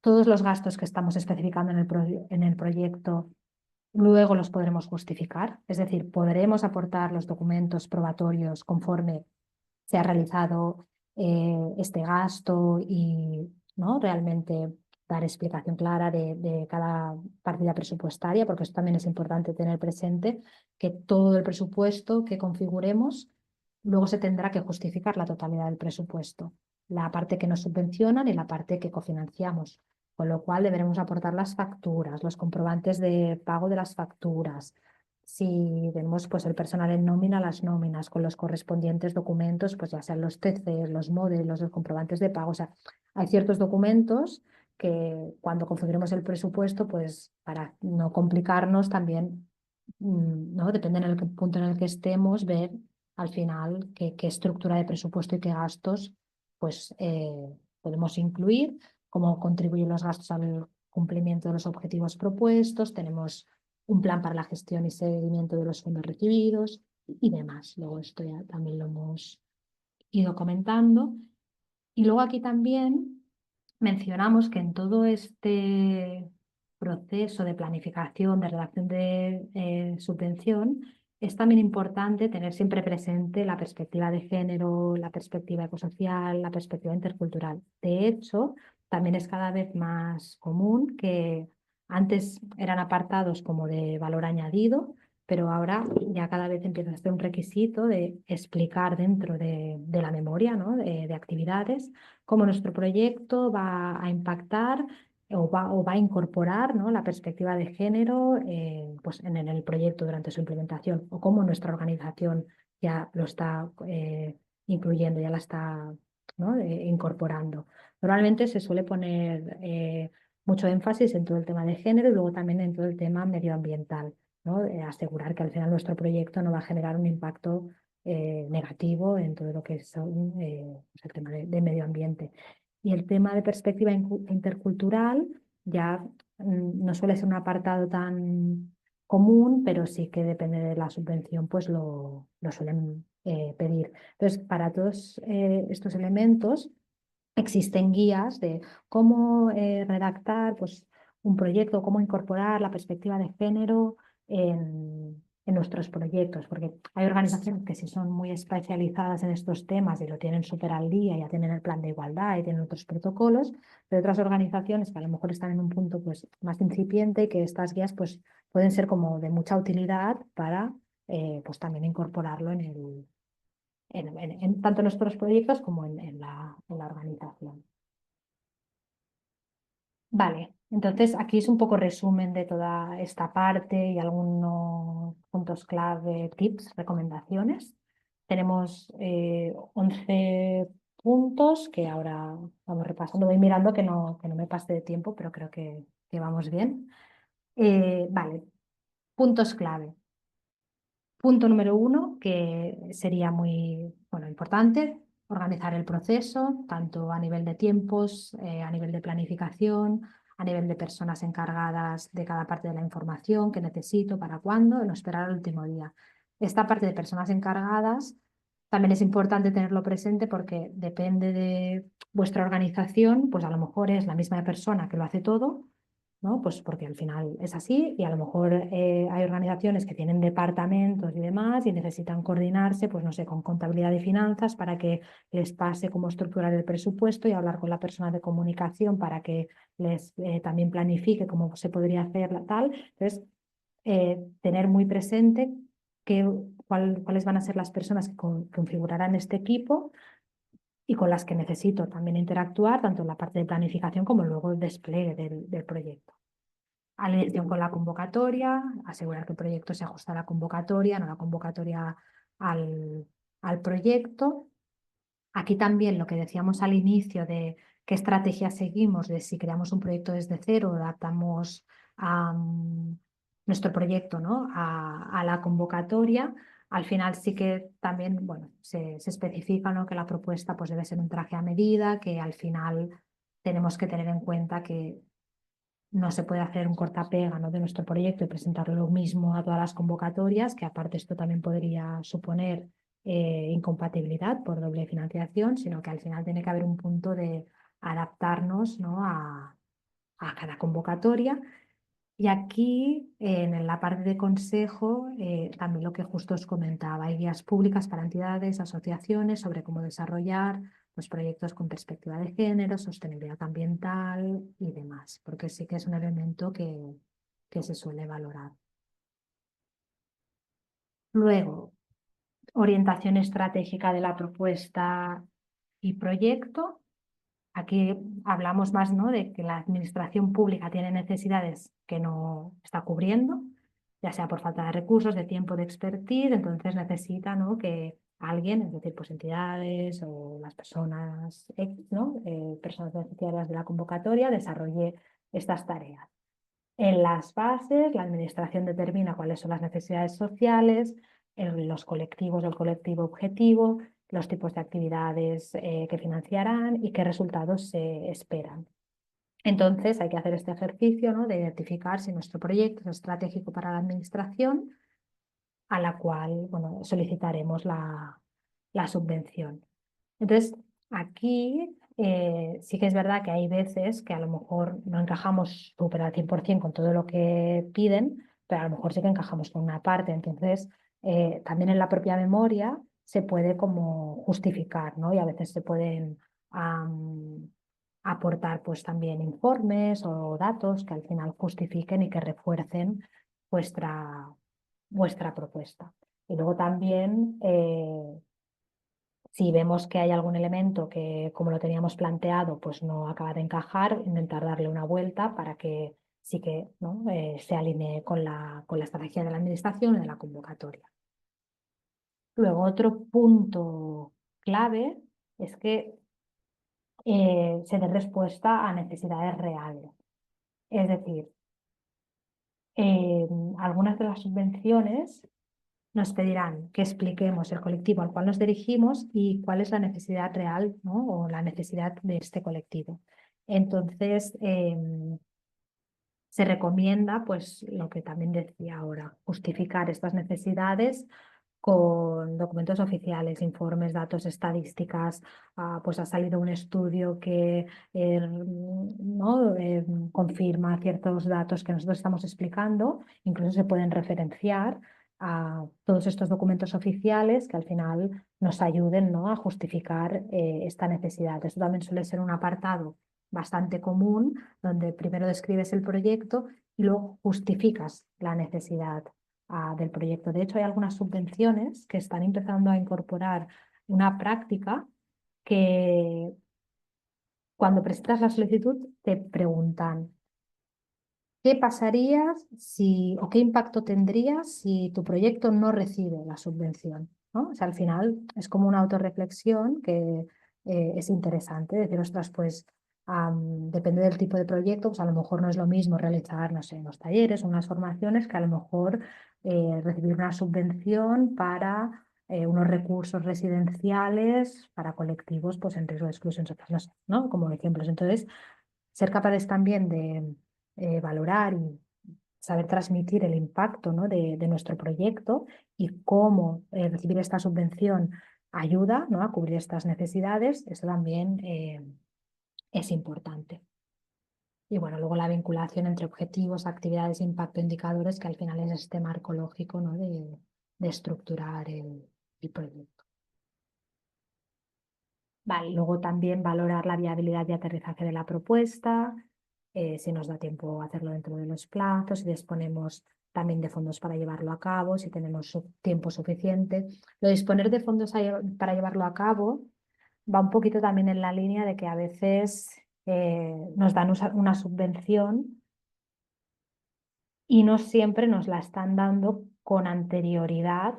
Todos los gastos que estamos especificando en el proyecto luego los podremos justificar, es decir, podremos aportar los documentos probatorios conforme se ha realizado este gasto y ¿no? realmente dar explicación clara de cada partida presupuestaria, porque eso también es importante tener presente que todo el presupuesto que configuremos luego se tendrá que justificar la totalidad del presupuesto, la parte que nos subvencionan y la parte que cofinanciamos, con lo cual deberemos aportar las facturas, los comprobantes de pago de las facturas. Si vemos pues, el personal en nómina, las nóminas con los correspondientes documentos, pues ya sean los TCs, los modelos, los comprobantes de pago. O sea, hay ciertos documentos que cuando configuremos el presupuesto, pues para no complicarnos también, ¿no? Depende en el punto en el que estemos, ver al final qué estructura de presupuesto y qué gastos pues, podemos incluir, cómo contribuyen los gastos al cumplimiento de los objetivos propuestos, tenemos un plan para la gestión y seguimiento de los fondos recibidos y demás. Luego esto ya también lo hemos ido comentando. Y luego aquí también mencionamos que en todo este proceso de planificación, de redacción de subvención, es también importante tener siempre presente la perspectiva de género, la perspectiva ecosocial, la perspectiva intercultural. De hecho, también es cada vez más común que antes eran apartados como de valor añadido, pero ahora ya cada vez empieza a ser un requisito de explicar dentro de la memoria, ¿no? de actividades cómo nuestro proyecto va a impactar o va a incorporar, ¿no? la perspectiva de género pues en el proyecto durante su implementación, o cómo nuestra organización ya lo está incluyendo, ya la está, ¿no? Incorporando. Normalmente se suele poner mucho énfasis en todo el tema de género y luego también en todo el tema medioambiental, ¿no? Asegurar que al final nuestro proyecto no va a generar un impacto negativo en todo lo que es pues el tema de medio ambiente. Y el tema de perspectiva intercultural ya no suele ser un apartado tan común, pero sí que depende de la subvención, pues lo suelen pedir. Entonces, para todos estos elementos existen guías de cómo redactar pues, un proyecto, cómo incorporar la perspectiva de género en nuestros proyectos, porque hay organizaciones que sí son muy especializadas en estos temas y lo tienen súper al día, ya tienen el plan de igualdad y tienen otros protocolos, pero otras organizaciones que a lo mejor están en un punto pues, más incipiente, que estas guías pues, pueden ser como de mucha utilidad para pues, también incorporarlo tanto en nuestros proyectos como en la organización. Vale, entonces aquí es un poco resumen de toda esta parte y algunos puntos clave, tips, recomendaciones. Tenemos 11 puntos que ahora vamos repasando. Voy mirando que no me pase de tiempo, pero creo que vamos bien. Vale, puntos clave. Punto número 1, que sería muy importante, organizar el proceso, tanto a nivel de tiempos, a nivel de planificación, a nivel de personas encargadas de cada parte de la información que necesito, para cuándo, no esperar al último día. Esta parte de personas encargadas también es importante tenerlo presente porque depende de vuestra organización, pues a lo mejor es la misma persona que lo hace todo, ¿no? Pues porque al final es así y a lo mejor hay organizaciones que tienen departamentos y demás y necesitan coordinarse, pues no sé, con contabilidad y finanzas para que les pase cómo estructurar el presupuesto y hablar con la persona de comunicación para que les también planifique cómo se podría hacer tal. Entonces, tener muy presente cuáles van a ser las personas que configurarán este equipo y con las que necesito también interactuar, tanto en la parte de planificación como luego el despliegue del proyecto. Alineación con la convocatoria, asegurar que el proyecto se ajusta a la convocatoria, no la convocatoria al proyecto. Aquí también lo que decíamos al inicio de qué estrategia seguimos, de si creamos un proyecto desde cero o adaptamos nuestro proyecto, ¿no? a la convocatoria. Al final sí que también se especifica, ¿no? que la propuesta pues, debe ser un traje a medida, que al final tenemos que tener en cuenta que no se puede hacer un cortapega, ¿no? de nuestro proyecto y presentarlo lo mismo a todas las convocatorias, que aparte esto también podría suponer incompatibilidad por doble financiación, sino que al final tiene que haber un punto de adaptarnos, ¿no? a cada convocatoria. Y aquí, en la parte de consejo, también lo que justo os comentaba, hay guías públicas para entidades, asociaciones sobre cómo desarrollar pues, proyectos con perspectiva de género, sostenibilidad ambiental y demás, porque sí que es un elemento que se suele valorar. Luego, orientación estratégica de la propuesta y proyecto. Aquí hablamos más, ¿no? de que la administración pública tiene necesidades que no está cubriendo, ya sea por falta de recursos, de tiempo, de expertise, entonces necesita, ¿no? que alguien, es decir, pues entidades o las personas, ¿no? Personas beneficiarias de la convocatoria, desarrolle estas tareas. En las bases, la administración determina cuáles son las necesidades sociales, los colectivos, el colectivo objetivo, los tipos de actividades que financiarán y qué resultados se esperan. Entonces hay que hacer este ejercicio, ¿no?, de identificar si nuestro proyecto es estratégico para la administración, a la cual, bueno, solicitaremos la subvención. Entonces, aquí sí que es verdad que hay veces que a lo mejor no encajamos súper al 100% con todo lo que piden, pero a lo mejor sí que encajamos con una parte. Entonces, también en la propia memoria se puede como justificar, ¿no? Y a veces se pueden aportar pues también informes o datos que al final justifiquen y que refuercen vuestra propuesta. Y luego también, si vemos que hay algún elemento que, como lo teníamos planteado, pues no acaba de encajar, intentar darle una vuelta para que sí que, ¿no?, se alinee con la estrategia de la administración y de la convocatoria. Luego, otro punto clave es que se dé respuesta a necesidades reales. Es decir, algunas de las subvenciones nos pedirán que expliquemos el colectivo al cual nos dirigimos y cuál es la necesidad real, ¿no?, o la necesidad de este colectivo. Entonces, se recomienda, pues lo que también decía ahora, justificar estas necesidades con documentos oficiales, informes, datos, estadísticas. Pues ha salido un estudio que ¿no?, confirma ciertos datos que nosotros estamos explicando. Incluso se pueden referenciar a todos estos documentos oficiales que al final nos ayuden, ¿no?, a justificar esta necesidad. Esto también suele ser un apartado bastante común, donde primero describes el proyecto y luego justificas la necesidad del proyecto. De hecho, hay algunas subvenciones que están empezando a incorporar una práctica que cuando presentas la solicitud te preguntan ¿qué pasaría si, o qué impacto tendría si tu proyecto no recibe la subvención? ¿No? O sea, al final es como una autorreflexión que es interesante. Decir, ostras, pues depende del tipo de proyecto, pues a lo mejor no es lo mismo realizar, no sé, unos talleres, unas formaciones, que a lo mejor recibir una subvención para unos recursos residenciales para colectivos pues, en riesgo de exclusión social, no sé, ¿no? Como ejemplos. Entonces, ser capaces también de valorar y saber transmitir el impacto, ¿no?, de nuestro proyecto y cómo recibir esta subvención ayuda, ¿no?, a cubrir estas necesidades, eso también es importante. Y bueno, luego la vinculación entre objetivos, actividades, impacto, indicadores, que al final es este marco lógico, ¿no?, de estructurar el proyecto. Vale, luego también valorar la viabilidad de aterrizaje de la propuesta, si nos da tiempo a hacerlo dentro de los plazos, si disponemos también de fondos para llevarlo a cabo, si tenemos tiempo suficiente. Lo de disponer de fondos para llevarlo a cabo va un poquito también en la línea de que a veces nos dan una subvención y no siempre nos la están dando con anterioridad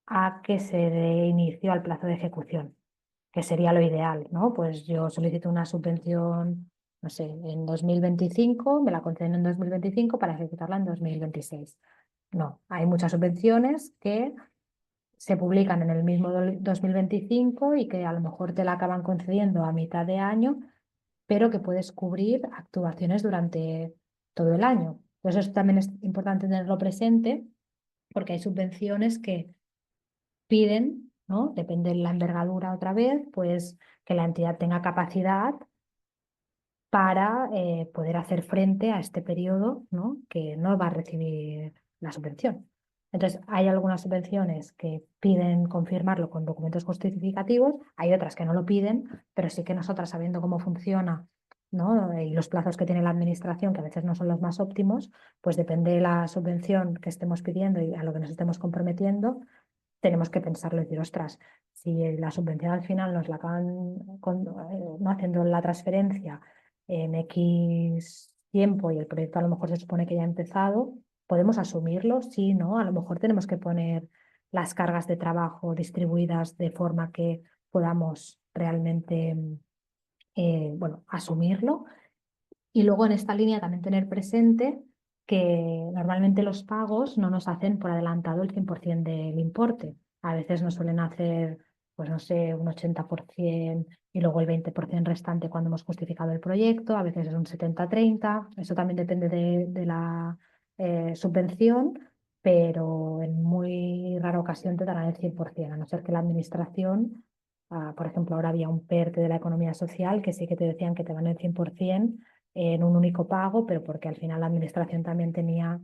a que se dé inicio al plazo de ejecución, que sería lo ideal, ¿no? Pues yo solicito una subvención, no sé, en 2025, me la conceden en 2025 para ejecutarla en 2026. No, hay muchas subvenciones que se publican en el mismo 2025 y que a lo mejor te la acaban concediendo a mitad de año, pero que puedes cubrir actuaciones durante todo el año. Entonces, eso también es importante tenerlo presente, porque hay subvenciones que piden, ¿no?, depende de la envergadura otra vez, pues que la entidad tenga capacidad para poder hacer frente a este periodo, ¿no?, que no va a recibir la subvención. Entonces, hay algunas subvenciones que piden confirmarlo con documentos justificativos, hay otras que no lo piden, pero sí que nosotras, sabiendo cómo funciona, ¿no?, y los plazos que tiene la administración, que a veces no son los más óptimos, pues depende de la subvención que estemos pidiendo y a lo que nos estemos comprometiendo, tenemos que pensarlo y decir, ostras, si la subvención al final nos la acaban no haciendo la transferencia en X tiempo y el proyecto a lo mejor se supone que ya ha empezado, ¿podemos asumirlo? Sí, ¿no? A lo mejor tenemos que poner las cargas de trabajo distribuidas de forma que podamos realmente bueno, asumirlo. Y luego en esta línea también tener presente que normalmente los pagos no nos hacen por adelantado el 100% del importe. A veces nos suelen hacer pues no sé, un 80% y luego el 20% restante cuando hemos justificado el proyecto, a veces es un 70-30, eso también depende de la subvención, pero en muy rara ocasión te darán el 100%, a no ser que la administración, por ejemplo, ahora había un PERTE de la economía social que sí que te decían que te van el 100% en un único pago, pero porque al final la administración también tenía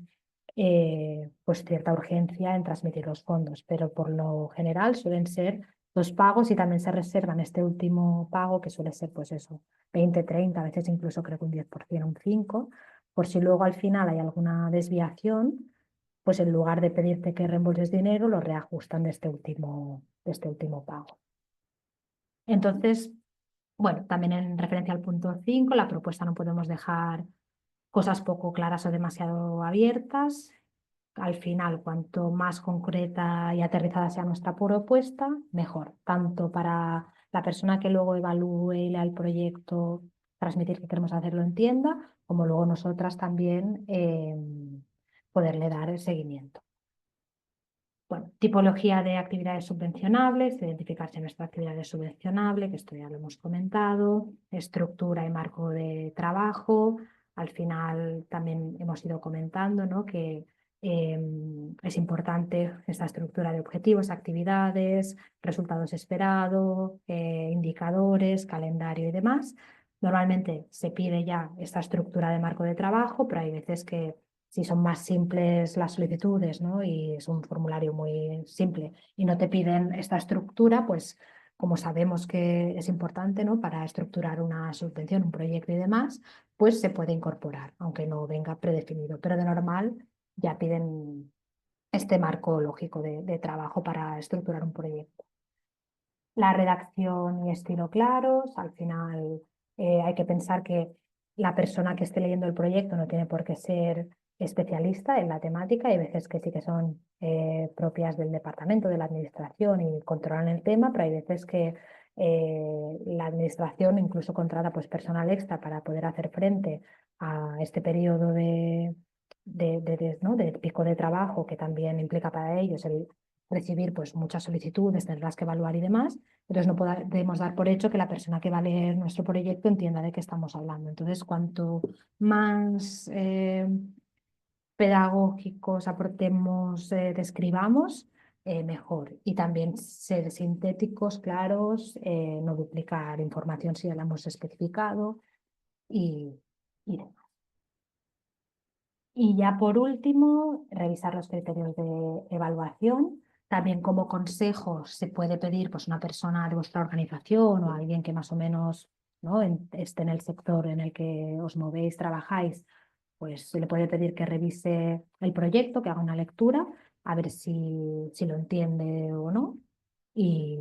pues cierta urgencia en transmitir los fondos, pero por lo general suelen ser 2 pagos y también se reservan este último pago que suele ser pues eso, 20-30, a veces incluso creo que un 10%, un 5%, por si luego al final hay alguna desviación, pues en lugar de pedirte que reembolses dinero, lo reajustan de este último pago. Entonces, bueno, también en referencia al punto 5, la propuesta no podemos dejar cosas poco claras o demasiado abiertas. Al final, cuanto más concreta y aterrizada sea nuestra propuesta, mejor, tanto para la persona que luego evalúe y lea el proyecto, transmitir que queremos hacerlo entienda, como luego nosotras también poderle dar el seguimiento. Bueno, tipología de actividades subvencionables, identificar si nuestra actividad es subvencionable, que esto ya lo hemos comentado, estructura y marco de trabajo. Al final también hemos ido comentando, ¿no?, que es importante esta estructura de objetivos, actividades, resultados esperados, indicadores, calendario y demás. Normalmente se pide ya esta estructura de marco de trabajo, pero hay veces que si son más simples las solicitudes, ¿no?, y es un formulario muy simple y no te piden esta estructura, pues como sabemos que es importante, ¿no?, para estructurar una subvención, un proyecto y demás, pues se puede incorporar, aunque no venga predefinido. Pero de normal ya piden este marco lógico de trabajo para estructurar un proyecto. La redacción y estilo claros, al final hay que pensar que la persona que esté leyendo el proyecto no tiene por qué ser especialista en la temática, hay veces que sí que son propias del departamento, de la administración y controlan el tema, pero hay veces que la administración incluso contrata pues personal extra para poder hacer frente a este periodo ¿no?, de pico de trabajo que también implica para ellos el recibir pues muchas solicitudes, tenerlas que evaluar y demás. Entonces no podemos dar por hecho que la persona que va a leer nuestro proyecto entienda de qué estamos hablando. Entonces, cuanto más pedagógicos aportemos, describamos, mejor. Y también ser sintéticos, claros, no duplicar información si ya la hemos especificado y demás. Y ya por último, revisar los criterios de evaluación. También como consejo se puede pedir pues, una persona de vuestra organización o alguien que más o menos, ¿no?, esté en el sector en el que os movéis, trabajáis, pues se le puede pedir que revise el proyecto, que haga una lectura, a ver si lo entiende o no. Y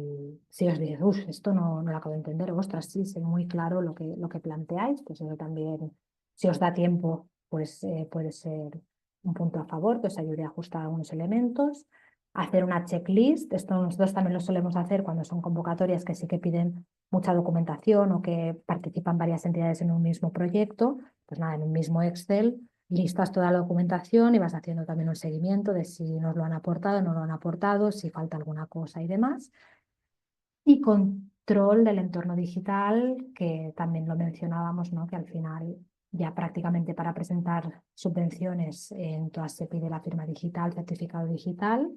si os dices, uff, esto no lo acabo de entender, ostras, sí, sé muy claro lo que planteáis, pues eso también, si os da tiempo, pues puede ser un punto a favor, que os ayude a ajustar algunos elementos. Hacer una checklist, esto nosotros también lo solemos hacer cuando son convocatorias que sí que piden mucha documentación o que participan varias entidades en un mismo proyecto, pues nada, en un mismo Excel listas toda la documentación y vas haciendo también un seguimiento de si nos lo han aportado, no lo han aportado, si falta alguna cosa y demás. Y control del entorno digital, que también lo mencionábamos, ¿no?, que al final ya prácticamente para presentar subvenciones en todas se pide la firma digital, certificado digital,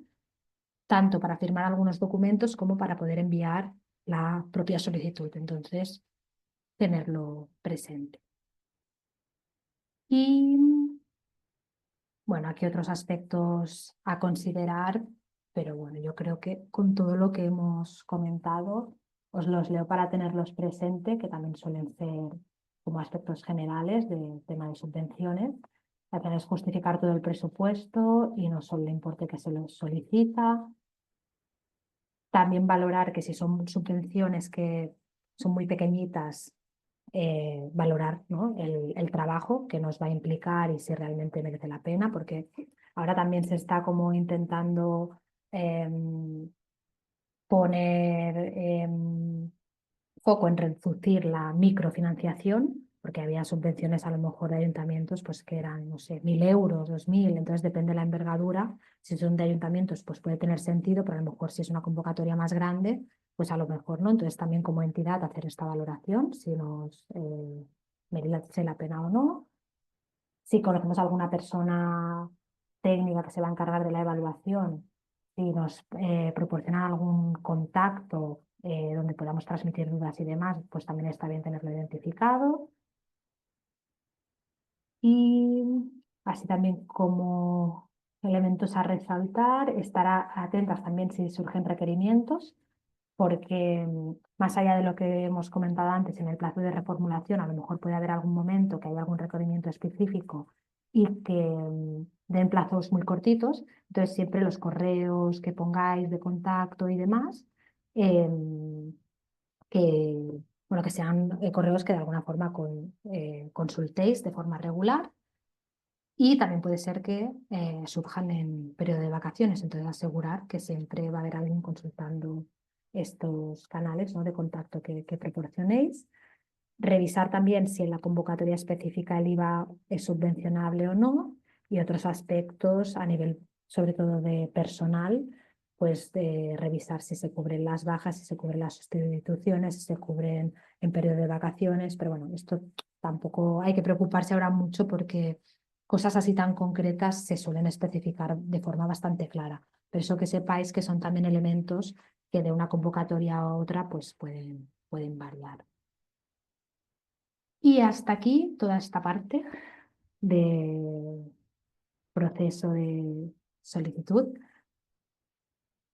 tanto para firmar algunos documentos como para poder enviar la propia solicitud. Entonces, tenerlo presente. Y bueno, aquí otros aspectos a considerar, pero bueno, yo creo que con todo lo que hemos comentado, os los leo para tenerlos presente, que también suelen ser como aspectos generales del tema de subvenciones. La pena es justificar todo el presupuesto y no solo el importe que se les solicita. También valorar que si son subvenciones que son muy pequeñitas, valorar, ¿no?, el trabajo que nos va a implicar y si realmente merece la pena, porque ahora también se está como intentando poner foco en reducir la microfinanciación, porque había subvenciones a lo mejor de ayuntamientos pues que eran, no sé, 1.000 euros, 2.000, entonces depende de la envergadura. Si son de ayuntamientos, pues puede tener sentido, pero a lo mejor si es una convocatoria más grande, pues a lo mejor no. Entonces también como entidad hacer esta valoración, si nos merece la pena o no. Si conocemos a alguna persona técnica que se va a encargar de la evaluación, si nos proporcionan algún contacto donde podamos transmitir dudas y demás, pues también está bien tenerlo identificado. Y así también como elementos a resaltar, estar atentas también si surgen requerimientos, porque más allá de lo que hemos comentado antes, en el plazo de reformulación, a lo mejor puede haber algún momento que haya algún requerimiento específico y que den plazos muy cortitos. Entonces, siempre los correos que pongáis de contacto y demás, que, bueno, que sean correos que de alguna forma consultéis de forma regular. Y también puede ser que surjan en periodo de vacaciones, entonces asegurar que siempre va a haber alguien consultando estos canales, ¿no?, de contacto que proporcionéis. Revisar también si en la convocatoria específica el IVA es subvencionable o no, y otros aspectos a nivel, sobre todo de personal, pues de revisar si se cubren las bajas, si se cubren las sustituciones, si se cubren en periodo de vacaciones, pero bueno, esto tampoco hay que preocuparse ahora mucho porque cosas así tan concretas se suelen especificar de forma bastante clara. Pero eso que sepáis que son también elementos que de una convocatoria a otra pues pueden variar. Y hasta aquí toda esta parte de proceso de solicitud.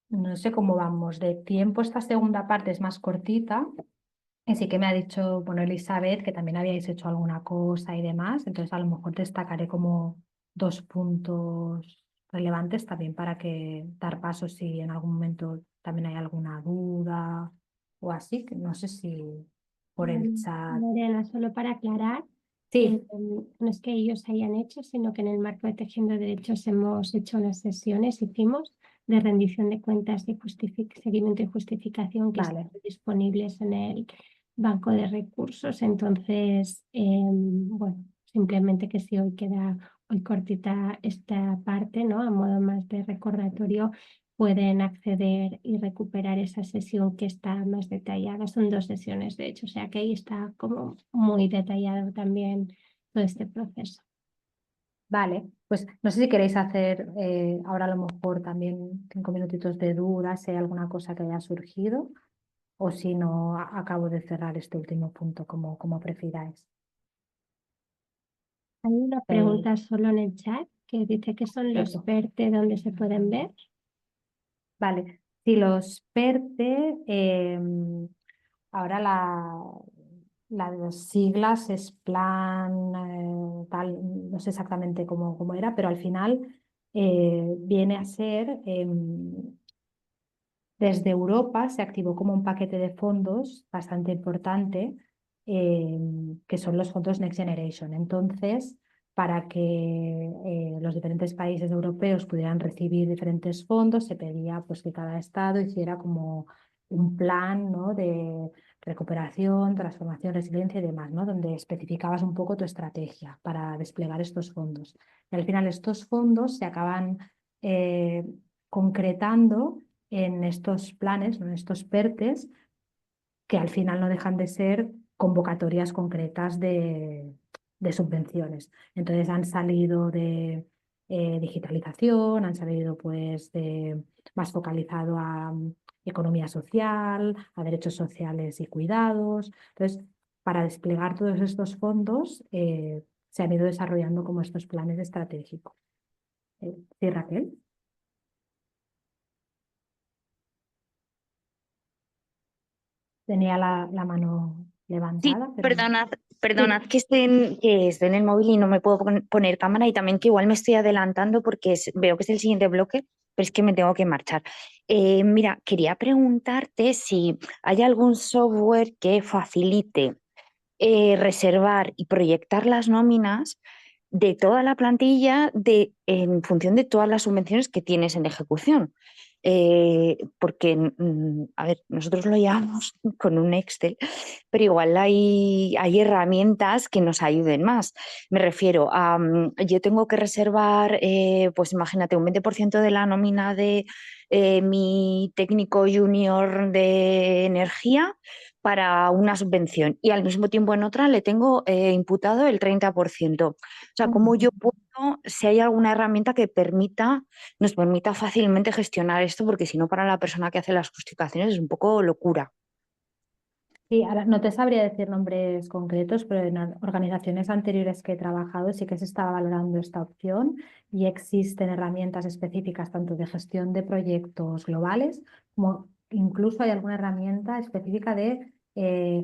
No sé cómo vamos de tiempo. Esta segunda parte es más cortita. Así que me ha dicho, bueno, Elizabeth, que también habíais hecho alguna cosa y demás. Entonces, a lo mejor destacaré como 2 puntos relevantes también para que dar paso si en algún momento también hay alguna duda o así. Que no sé si por el chat. Lorena, solo para aclarar, Sí, no es que ellos hayan hecho, sino que en el marco de Tejiendo Derechos hemos hecho unas sesiones, hicimos, de rendición de cuentas y seguimiento y justificación que vale. están disponibles en el banco de recursos. Entonces, bueno, simplemente que si hoy queda hoy cortita esta parte, ¿no?, a modo más de recordatorio, pueden acceder y recuperar esa sesión que está más detallada. Son 2 sesiones, de hecho, o sea que ahí está como muy detallado también todo este proceso. Vale, pues no sé si queréis hacer ahora a lo mejor también 5 minutitos de dudas, si hay alguna cosa que haya surgido, o si no, acabo de cerrar este último punto, como prefiráis. Hay una pregunta solo en el chat que dice que son los Perfecto. PERTE donde se pueden ver. Vale, si los PERTE, ahora las siglas es plan, tal, no sé exactamente cómo era, pero al final viene a ser, desde Europa se activó como un paquete de fondos bastante importante, que son los fondos Next Generation. Entonces, para que los diferentes países europeos pudieran recibir diferentes fondos, se pedía pues, que cada estado hiciera como un plan, ¿no?, de recuperación, transformación, resiliencia y demás, ¿no?, donde especificabas un poco tu estrategia para desplegar estos fondos. Y al final estos fondos se acaban concretando en estos planes, en estos PERTES, que al final no dejan de ser convocatorias concretas de subvenciones. Entonces han salido de digitalización, han salido pues de más focalizado a economía social, a derechos sociales y cuidados. Entonces, para desplegar todos estos fondos se han ido desarrollando como estos planes estratégicos. ¿Sí, Raquel? Tenía la mano Sí, levantada, pero perdonad sí, que esté en el móvil y no me puedo poner cámara, y también que igual me estoy adelantando porque veo que es el siguiente bloque, pero es que me tengo que marchar. Mira, quería preguntarte si hay algún software que facilite reservar y proyectar las nóminas de toda la plantilla en función de todas las subvenciones que tienes en ejecución. Porque, a ver, nosotros lo llevamos con un Excel, pero igual hay herramientas que nos ayuden más. Me refiero a, yo tengo que reservar, pues imagínate, un 20% de la nómina de mi técnico junior de energía para una subvención y al mismo tiempo en otra le tengo imputado el 30%. O sea, ¿cómo yo puedo, si hay alguna herramienta que nos permita fácilmente gestionar esto? Porque si no, para la persona que hace las justificaciones es un poco locura. Sí, ahora no te sabría decir nombres concretos, pero en organizaciones anteriores que he trabajado sí que se estaba valorando esta opción y existen herramientas específicas tanto de gestión de proyectos globales como incluso hay alguna herramienta específica de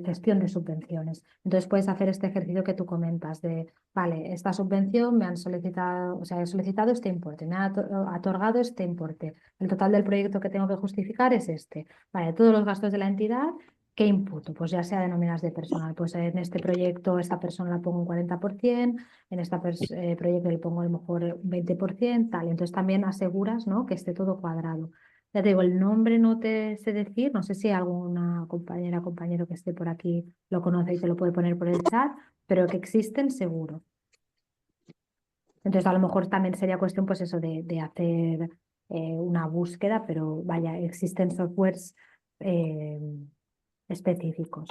gestión de subvenciones. Entonces puedes hacer este ejercicio que tú comentas de, vale, esta subvención me han solicitado, o sea, he solicitado este importe, me han otorgado este importe, el total del proyecto que tengo que justificar es este. Vale, todos los gastos de la entidad. ¿Qué imputo? Pues ya sea de nóminas de personal. Pues en este proyecto esta persona la pongo un 40%, en este proyecto le pongo a lo mejor un 20%, tal. Entonces también aseguras, ¿no?, que esté todo cuadrado. Ya te digo, el nombre no te sé decir, no sé si alguna compañera o compañero que esté por aquí lo conoce y te lo puede poner por el chat, pero que existen seguro. Entonces a lo mejor también sería cuestión pues eso de hacer una búsqueda, pero vaya, existen softwares específicos.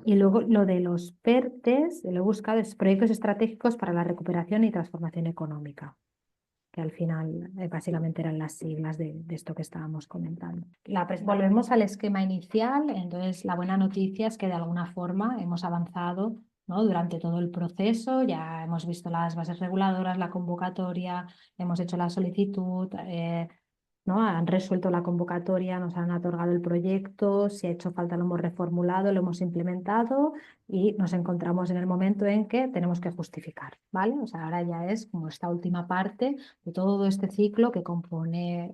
Y luego lo de los PERTES, lo he buscado, es Proyectos Estratégicos para la Recuperación y Transformación Económica, que al final básicamente eran las siglas de esto que estábamos comentando. Volvemos al esquema inicial, entonces la buena noticia es que de alguna forma hemos avanzado, ¿no?, durante todo el proceso, ya hemos visto las bases reguladoras, la convocatoria, hemos hecho la solicitud, ¿no?, han resuelto la convocatoria, nos han otorgado el proyecto, si ha hecho falta lo hemos reformulado, lo hemos implementado y nos encontramos en el momento en que tenemos que justificar, ¿vale? O sea, ahora ya es como esta última parte de todo este ciclo que compone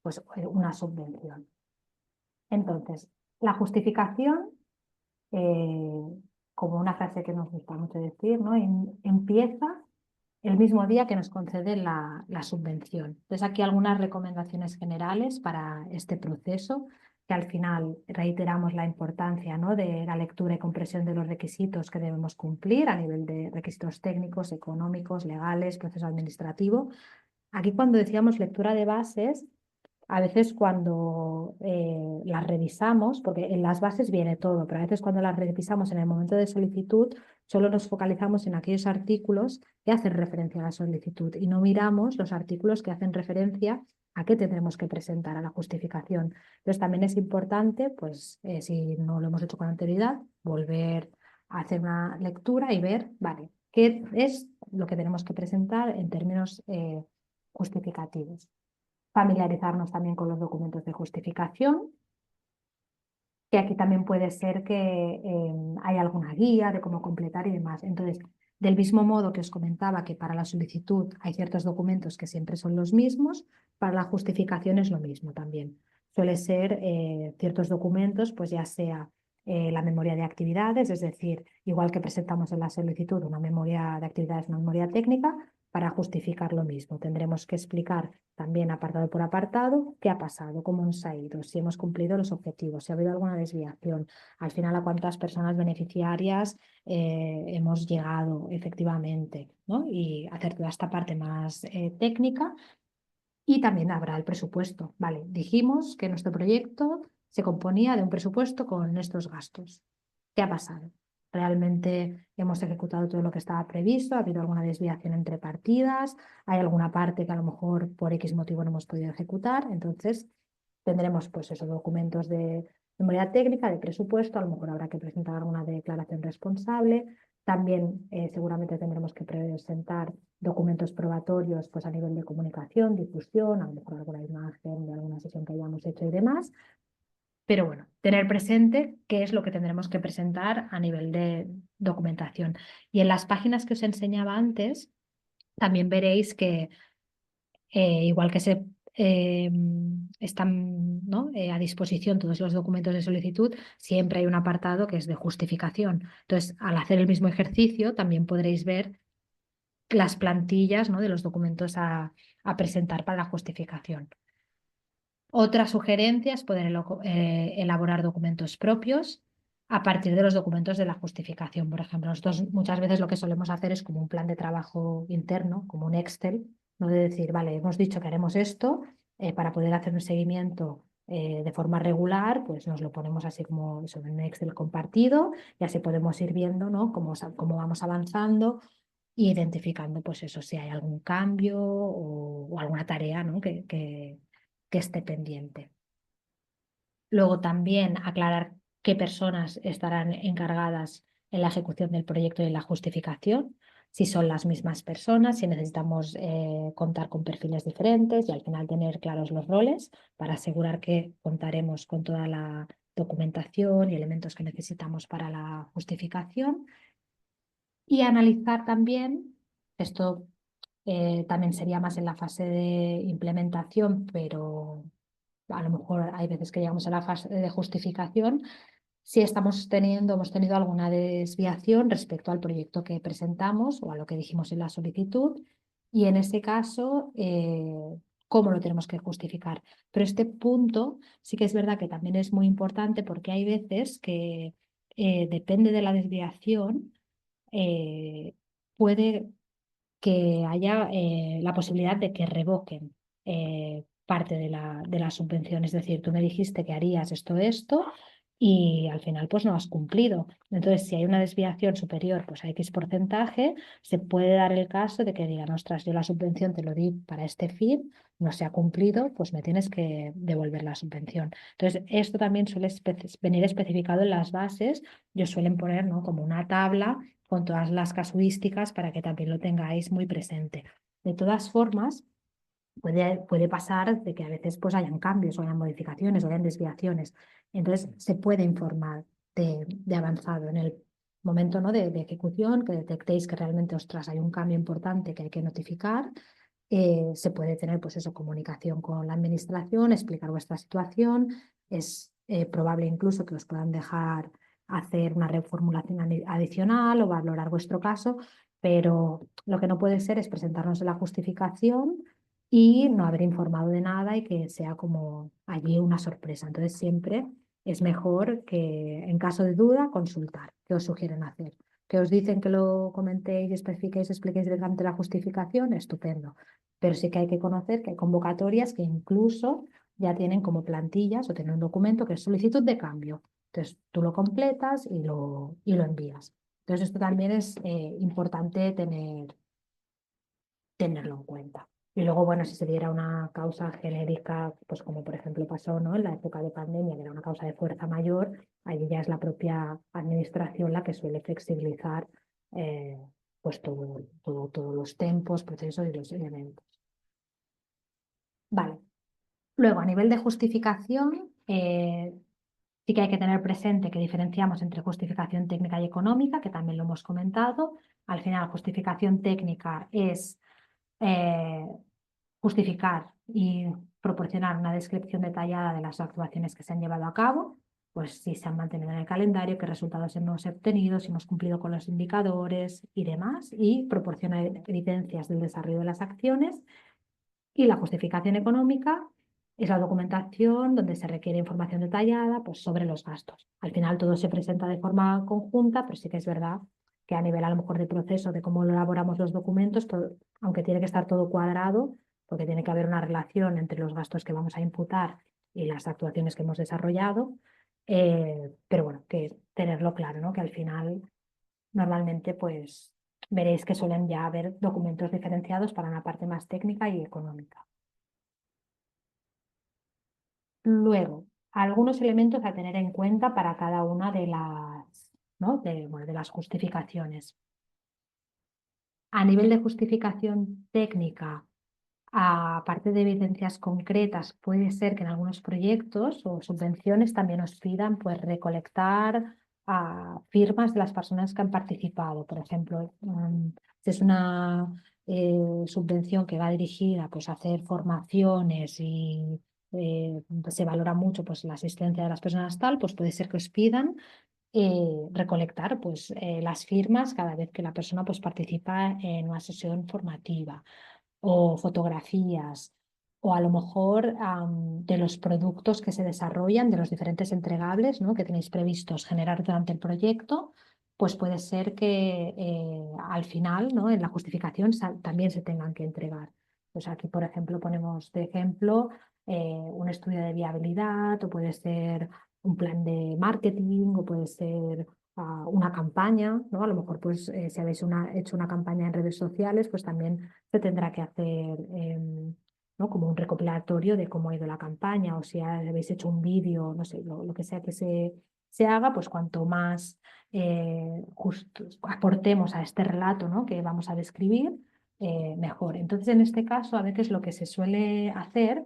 pues, una subvención. Entonces, la justificación, como una frase que nos gusta mucho decir, ¿no?, empieza el mismo día que nos conceden la subvención. Entonces, aquí algunas recomendaciones generales para este proceso, que al final reiteramos la importancia, ¿no?, de la lectura y comprensión de los requisitos que debemos cumplir a nivel de requisitos técnicos, económicos, legales, proceso administrativo. Aquí cuando decíamos lectura de bases, a veces cuando las revisamos, porque en las bases viene todo, pero a veces cuando las revisamos en el momento de solicitud, solo nos focalizamos en aquellos artículos que hacen referencia a la solicitud y no miramos los artículos que hacen referencia a qué tendremos que presentar, a la justificación. Entonces también es importante, pues si no lo hemos hecho con anterioridad, volver a hacer una lectura y ver, vale, qué es lo que tenemos que presentar en términos justificativos. Familiarizarnos también con los documentos de justificación, que aquí también puede ser que hay alguna guía de cómo completar y demás. Entonces, del mismo modo que os comentaba que para la solicitud hay ciertos documentos que siempre son los mismos, para la justificación es lo mismo también. Suele ser ciertos documentos, pues ya sea la memoria de actividades, es decir, igual que presentamos en la solicitud una memoria de actividades, una memoria técnica, para justificar lo mismo. Tendremos que explicar también apartado por apartado qué ha pasado, cómo nos ha ido, si hemos cumplido los objetivos, si ha habido alguna desviación, al final a cuántas personas beneficiarias hemos llegado efectivamente, ¿no? Y hacer toda esta parte más técnica. Y también habrá el presupuesto. Vale, dijimos que nuestro proyecto se componía de un presupuesto con estos gastos. ¿Qué ha pasado? ¿Realmente hemos ejecutado todo lo que estaba previsto? ¿Ha habido alguna desviación entre partidas? ¿Hay alguna parte que a lo mejor por X motivo no hemos podido ejecutar? Entonces tendremos pues esos documentos de memoria técnica, de presupuesto, a lo mejor habrá que presentar alguna declaración responsable. También seguramente tendremos que presentar documentos probatorios pues, a nivel de comunicación, difusión, a lo mejor alguna imagen de alguna sesión que hayamos hecho y demás. Pero bueno, tener presente qué es lo que tendremos que presentar a nivel de documentación. Y en las páginas que os enseñaba antes, también veréis que igual que están, ¿no?, a disposición todos los documentos de solicitud, siempre hay un apartado que es de justificación. Entonces, al hacer el mismo ejercicio, también podréis ver las plantillas, ¿no?, de los documentos a presentar para la justificación. Otra sugerencia es poder elaborar documentos propios a partir de los documentos de la justificación. Por ejemplo, nosotros muchas veces lo que solemos hacer es como un plan de trabajo interno, como un Excel, ¿no?, de decir, vale, hemos dicho que haremos esto, para poder hacer un seguimiento de forma regular, pues nos lo ponemos así como eso, en un Excel compartido, y así podemos ir viendo, ¿no?, cómo vamos avanzando e identificando, pues eso, si hay algún cambio o alguna tarea, ¿no?, que esté pendiente. Luego también aclarar qué personas estarán encargadas en la ejecución del proyecto y en la justificación, si son las mismas personas, si necesitamos contar con perfiles diferentes y al final tener claros los roles para asegurar que contaremos con toda la documentación y elementos que necesitamos para la justificación. Y analizar también, esto también sería más en la fase de implementación, pero a lo mejor hay veces que llegamos a la fase de justificación, si hemos tenido alguna desviación respecto al proyecto que presentamos o a lo que dijimos en la solicitud, y en ese caso, cómo lo tenemos que justificar. Pero este punto sí que es verdad que también es muy importante, porque hay veces que depende de la desviación, puede que haya la posibilidad de que revoquen parte de la subvención. Es decir, tú me dijiste que harías esto y al final pues no has cumplido. Entonces, si hay una desviación superior pues a X porcentaje, se puede dar el caso de que digan, ostras, yo la subvención te lo di para este fin, no se ha cumplido, pues me tienes que devolver la subvención. Entonces, esto también suele venir especificado en las bases. Ellos suelen poner, ¿no?, como una tabla con todas las casuísticas para que también lo tengáis muy presente. De todas formas, puede pasar de que a veces pues hayan cambios o hayan modificaciones o hayan desviaciones. Entonces se puede informar de avanzado en el momento, ¿no?, de ejecución, que detectéis que realmente, ostras, hay un cambio importante que hay que notificar. Se puede tener pues eso, comunicación con la administración, explicar vuestra situación. Es probable incluso que os puedan dejar hacer una reformulación adicional o valorar vuestro caso, pero lo que no puede ser es presentarnos la justificación y no haber informado de nada y que sea como allí una sorpresa. Entonces siempre es mejor que, en caso de duda, consultar. ¿Qué os sugieren hacer? ¿Que os dicen que lo comentéis, especifiquéis, expliquéis directamente la justificación? Estupendo. Pero sí que hay que conocer que hay convocatorias que incluso ya tienen como plantillas o tienen un documento que es solicitud de cambio. Entonces tú lo completas y lo envías. Entonces esto también es importante tenerlo en cuenta. Y luego, bueno, si se diera una causa genérica, pues como por ejemplo pasó, ¿no?, en la época de pandemia, que era una causa de fuerza mayor, ahí ya es la propia administración la que suele flexibilizar pues todos los tiempos, procesos y los elementos. Vale. Luego, a nivel de justificación, sí que hay que tener presente que diferenciamos entre justificación técnica y económica, que también lo hemos comentado. Al final, justificación técnica es justificar y proporcionar una descripción detallada de las actuaciones que se han llevado a cabo, pues si se han mantenido en el calendario, qué resultados hemos obtenido, si hemos cumplido con los indicadores y demás, y proporciona evidencias del desarrollo de las acciones. Y la justificación económica es la documentación donde se requiere información detallada pues, sobre los gastos. Al final todo se presenta de forma conjunta, pero sí que es verdad que a nivel a lo mejor de proceso, de cómo elaboramos los documentos, aunque tiene que estar todo cuadrado, porque tiene que haber una relación entre los gastos que vamos a imputar y las actuaciones que hemos desarrollado, pero bueno, que tenerlo claro, ¿no?, que al final normalmente pues veréis que suelen ya haber documentos diferenciados para una parte más técnica y económica. Luego, algunos elementos a tener en cuenta para cada una de las, ¿no?, de las justificaciones. A nivel de justificación técnica, aparte de evidencias concretas, puede ser que en algunos proyectos o subvenciones también os pidan pues, recolectar firmas de las personas que han participado. Por ejemplo, si es una subvención que va dirigida pues, a hacer formaciones y se valora mucho pues, la asistencia de las personas tal, pues puede ser que os pidan recolectar pues, las firmas cada vez que la persona pues, participa en una sesión formativa, o fotografías, o a lo mejor de los productos que se desarrollan, de los diferentes entregables, ¿no?, que tenéis previstos generar durante el proyecto, pues puede ser que al final, ¿no?, en la justificación también se tengan que entregar. Pues aquí, por ejemplo, ponemos de ejemplo un estudio de viabilidad, o puede ser un plan de marketing, o puede ser una campaña, ¿no? A lo mejor pues si habéis hecho una campaña en redes sociales, pues también se tendrá que hacer ¿no?, como un recopilatorio de cómo ha ido la campaña, o si habéis hecho un vídeo, no sé, lo que sea que se haga, pues cuanto más aportemos a este relato, ¿no?, que vamos a describir, mejor. Entonces, en este caso, a veces lo que se suele hacer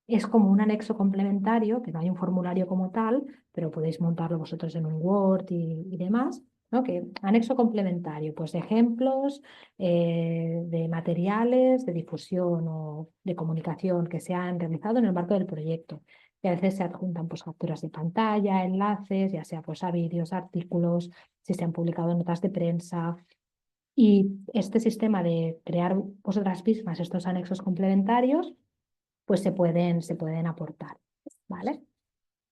es como un anexo complementario, que no hay un formulario como tal, pero podéis montarlo vosotros en un Word y demás, ¿no? Que anexo complementario, pues de ejemplos de materiales de difusión o de comunicación que se han realizado en el marco del proyecto. Y a veces se adjuntan pues, capturas de pantalla, enlaces, ya sea pues, a vídeos, artículos, si se han publicado notas de prensa. Y este sistema de crear vosotras mismas estos anexos complementarios, pues se pueden aportar, ¿vale?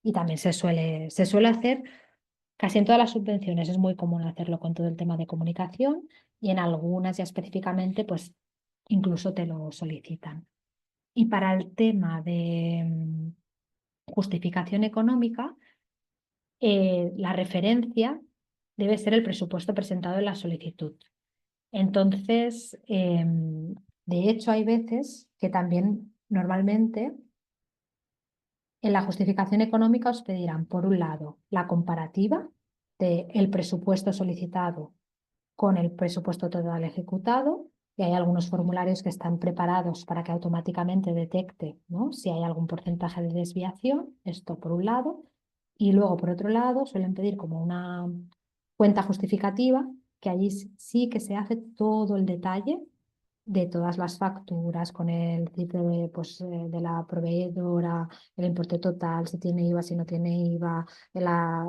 Y también se suele hacer casi en todas las subvenciones, es muy común hacerlo con todo el tema de comunicación, y en algunas ya específicamente, pues incluso te lo solicitan. Y para el tema de justificación económica, la referencia debe ser el presupuesto presentado en la solicitud. Entonces, de hecho, hay veces que también normalmente en la justificación económica os pedirán, por un lado, la comparativa del presupuesto solicitado con el presupuesto total ejecutado, y hay algunos formularios que están preparados para que automáticamente detecte, ¿no?, si hay algún porcentaje de desviación, esto por un lado, y luego por otro lado suelen pedir como una cuenta justificativa, que allí sí que se hace todo el detalle de todas las facturas, con el cifre de, pues, de la proveedora, el importe total, si tiene IVA, si no tiene IVA, la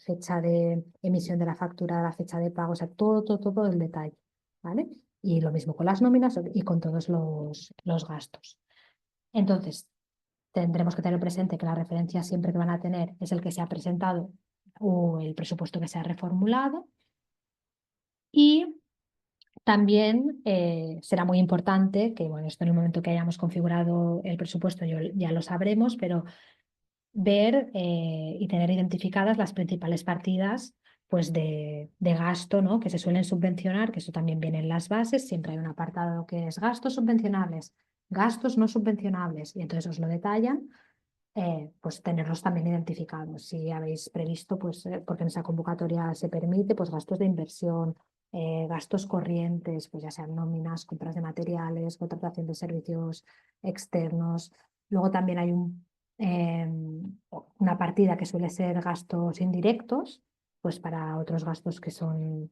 fecha de emisión de la factura, la fecha de pago, o sea, todo el detalle, ¿vale? Y lo mismo con las nóminas y con todos los gastos. Entonces, tendremos que tener presente que la referencia siempre que van a tener es el que se ha presentado o el presupuesto que se ha reformulado. Y también será muy importante, que bueno, esto en el momento que hayamos configurado el presupuesto ya lo sabremos, pero ver y tener identificadas las principales partidas pues de gasto, ¿no?, que se suelen subvencionar, que eso también viene en las bases, siempre hay un apartado que es gastos subvencionables, gastos no subvencionables, y entonces os lo detallan. Pues tenerlos también identificados. Si habéis previsto, pues porque en esa convocatoria se permite, pues gastos de inversión, gastos corrientes, pues ya sean nóminas, compras de materiales, contratación de servicios externos. Luego también hay una partida que suele ser gastos indirectos, pues para otros gastos que son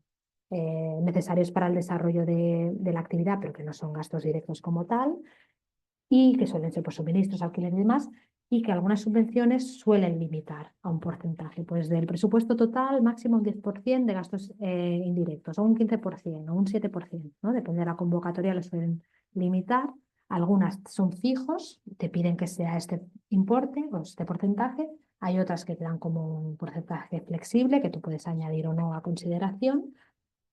necesarios para el desarrollo de la actividad, pero que no son gastos directos como tal, y que suelen ser por suministros, alquiler y demás, y que algunas subvenciones suelen limitar a un porcentaje, pues del presupuesto total máximo un 10% de gastos indirectos, o un 15%, o un 7%, ¿no? Depende de la convocatoria, lo suelen limitar. Algunas son fijos, te piden que sea este importe o este porcentaje. Hay otras que te dan como un porcentaje flexible que tú puedes añadir o no a consideración.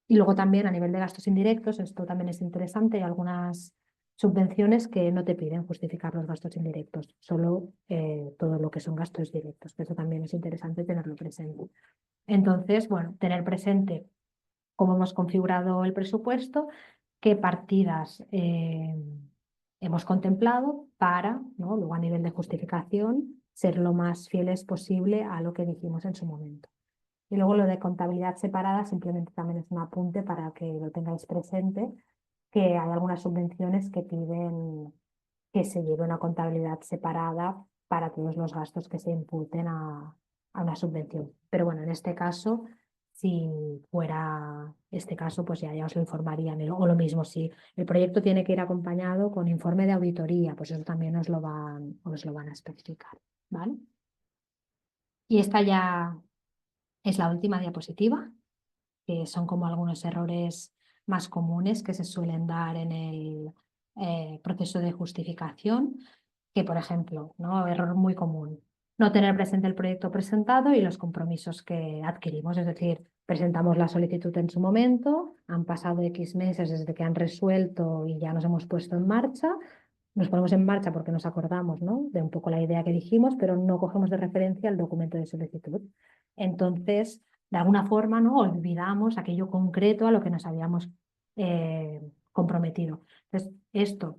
Y luego también a nivel de gastos indirectos, esto también es interesante, hay algunas subvenciones que no te piden justificar los gastos indirectos, solo todo lo que son gastos directos, que eso también es interesante tenerlo presente. Entonces, bueno, tener presente cómo hemos configurado el presupuesto, qué partidas hemos contemplado para, ¿no?, luego a nivel de justificación, ser lo más fieles posible a lo que dijimos en su momento. Y luego lo de contabilidad separada simplemente también es un apunte para que lo tengáis presente, que hay algunas subvenciones que piden que se lleve una contabilidad separada para todos los gastos que se imputen a una subvención. Pero bueno, en este caso, si fuera este caso, pues ya os lo informarían. O lo mismo, si el proyecto tiene que ir acompañado con informe de auditoría, pues eso también os lo van a especificar, ¿vale? Y esta ya es la última diapositiva, que son como algunos errores más comunes que se suelen dar en el proceso de justificación, que por ejemplo, ¿no? Error muy común, no tener presente el proyecto presentado y los compromisos que adquirimos, es decir, presentamos la solicitud en su momento, han pasado X meses desde que han resuelto y ya nos hemos puesto en marcha. Nos ponemos en marcha porque nos acordamos, ¿no? De un poco la idea que dijimos, pero no cogemos de referencia el documento de solicitud. Entonces, de alguna forma, ¿no? Olvidamos aquello concreto a lo que nos habíamos comprometido. Entonces, esto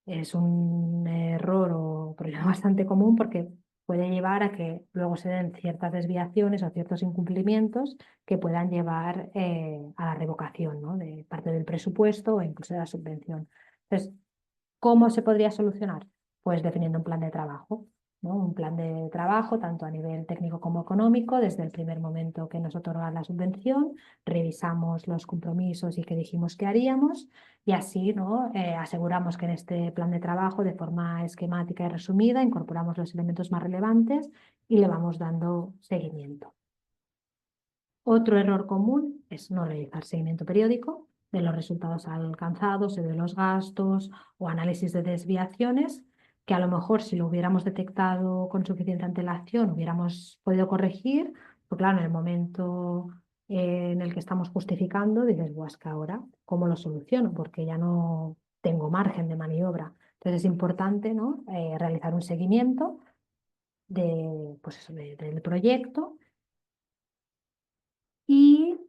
es un error o problema bastante común porque puede llevar a que luego se den ciertas desviaciones o ciertos incumplimientos que puedan llevar a la revocación, ¿no? De parte del presupuesto o incluso de la subvención. Entonces, ¿cómo se podría solucionar? Pues definiendo un plan de trabajo, ¿no? Un plan de trabajo tanto a nivel técnico como económico. Desde el primer momento que nos otorgan la subvención, revisamos los compromisos y qué dijimos que haríamos y así, ¿no? Aseguramos que en este plan de trabajo, de forma esquemática y resumida, incorporamos los elementos más relevantes y le vamos dando seguimiento. Otro error común es no realizar seguimiento periódico de los resultados alcanzados, de los gastos o análisis de desviaciones, que a lo mejor si lo hubiéramos detectado con suficiente antelación hubiéramos podido corregir, pero claro, en el momento en el que estamos justificando dices, es que ahora, ¿cómo lo soluciono? Porque ya no tengo margen de maniobra. Entonces es importante, ¿no? Realizar un seguimiento pues eso, del proyecto y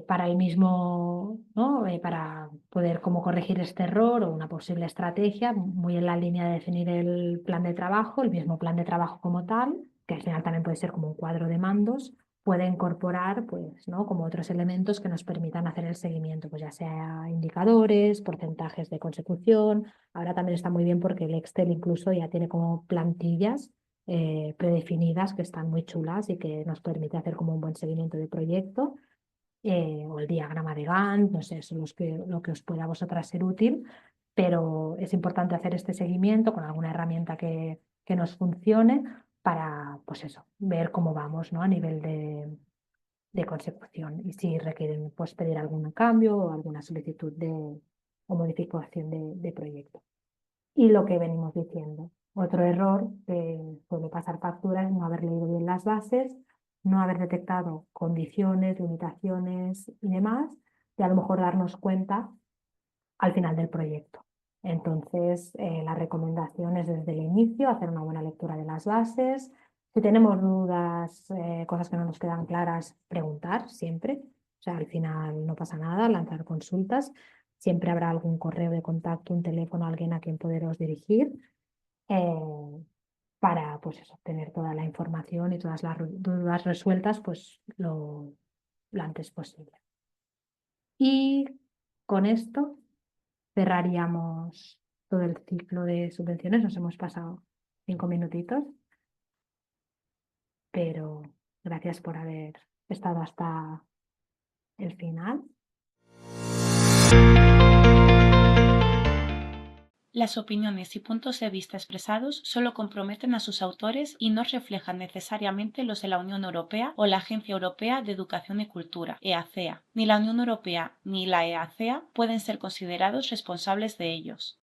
para el mismo, ¿no? Para poder como corregir este error o una posible estrategia, muy en la línea de definir el plan de trabajo, el mismo plan de trabajo como tal, que al final también puede ser como un cuadro de mandos, puede incorporar pues, ¿no? Como otros elementos que nos permitan hacer el seguimiento, pues ya sea indicadores, porcentajes de consecución. Ahora también está muy bien porque el Excel incluso ya tiene como plantillas predefinidas que están muy chulas y que nos permite hacer como un buen seguimiento de proyecto, o el diagrama de Gantt, no sé, son lo que os pueda a vosotras ser útil, pero es importante hacer este seguimiento con alguna herramienta que nos funcione para, pues eso, ver cómo vamos, ¿no? A nivel de consecución y si requieren pues, pedir algún cambio o alguna solicitud o modificación de proyecto. Y lo que venimos diciendo. Otro error que suele pasar factura es no haber leído bien las bases, no haber detectado condiciones, limitaciones y demás, y a lo mejor darnos cuenta al final del proyecto. Entonces, la recomendación es desde el inicio hacer una buena lectura de las bases. Si tenemos dudas, cosas que no nos quedan claras, preguntar siempre. O sea, al final no pasa nada, lanzar consultas. Siempre habrá algún correo de contacto, un teléfono, alguien a quien poderos dirigir para pues eso, tener toda la información y todas las dudas resueltas pues, lo antes posible. Y con esto cerraríamos todo el ciclo de subvenciones. Nos hemos pasado 5 minutitos, pero gracias por haber estado hasta el final. Las opiniones y puntos de vista expresados solo comprometen a sus autores y no reflejan necesariamente los de la Unión Europea o la Agencia Europea de Educación y Cultura, EACEA. Ni la Unión Europea ni la EACEA pueden ser considerados responsables de ellos.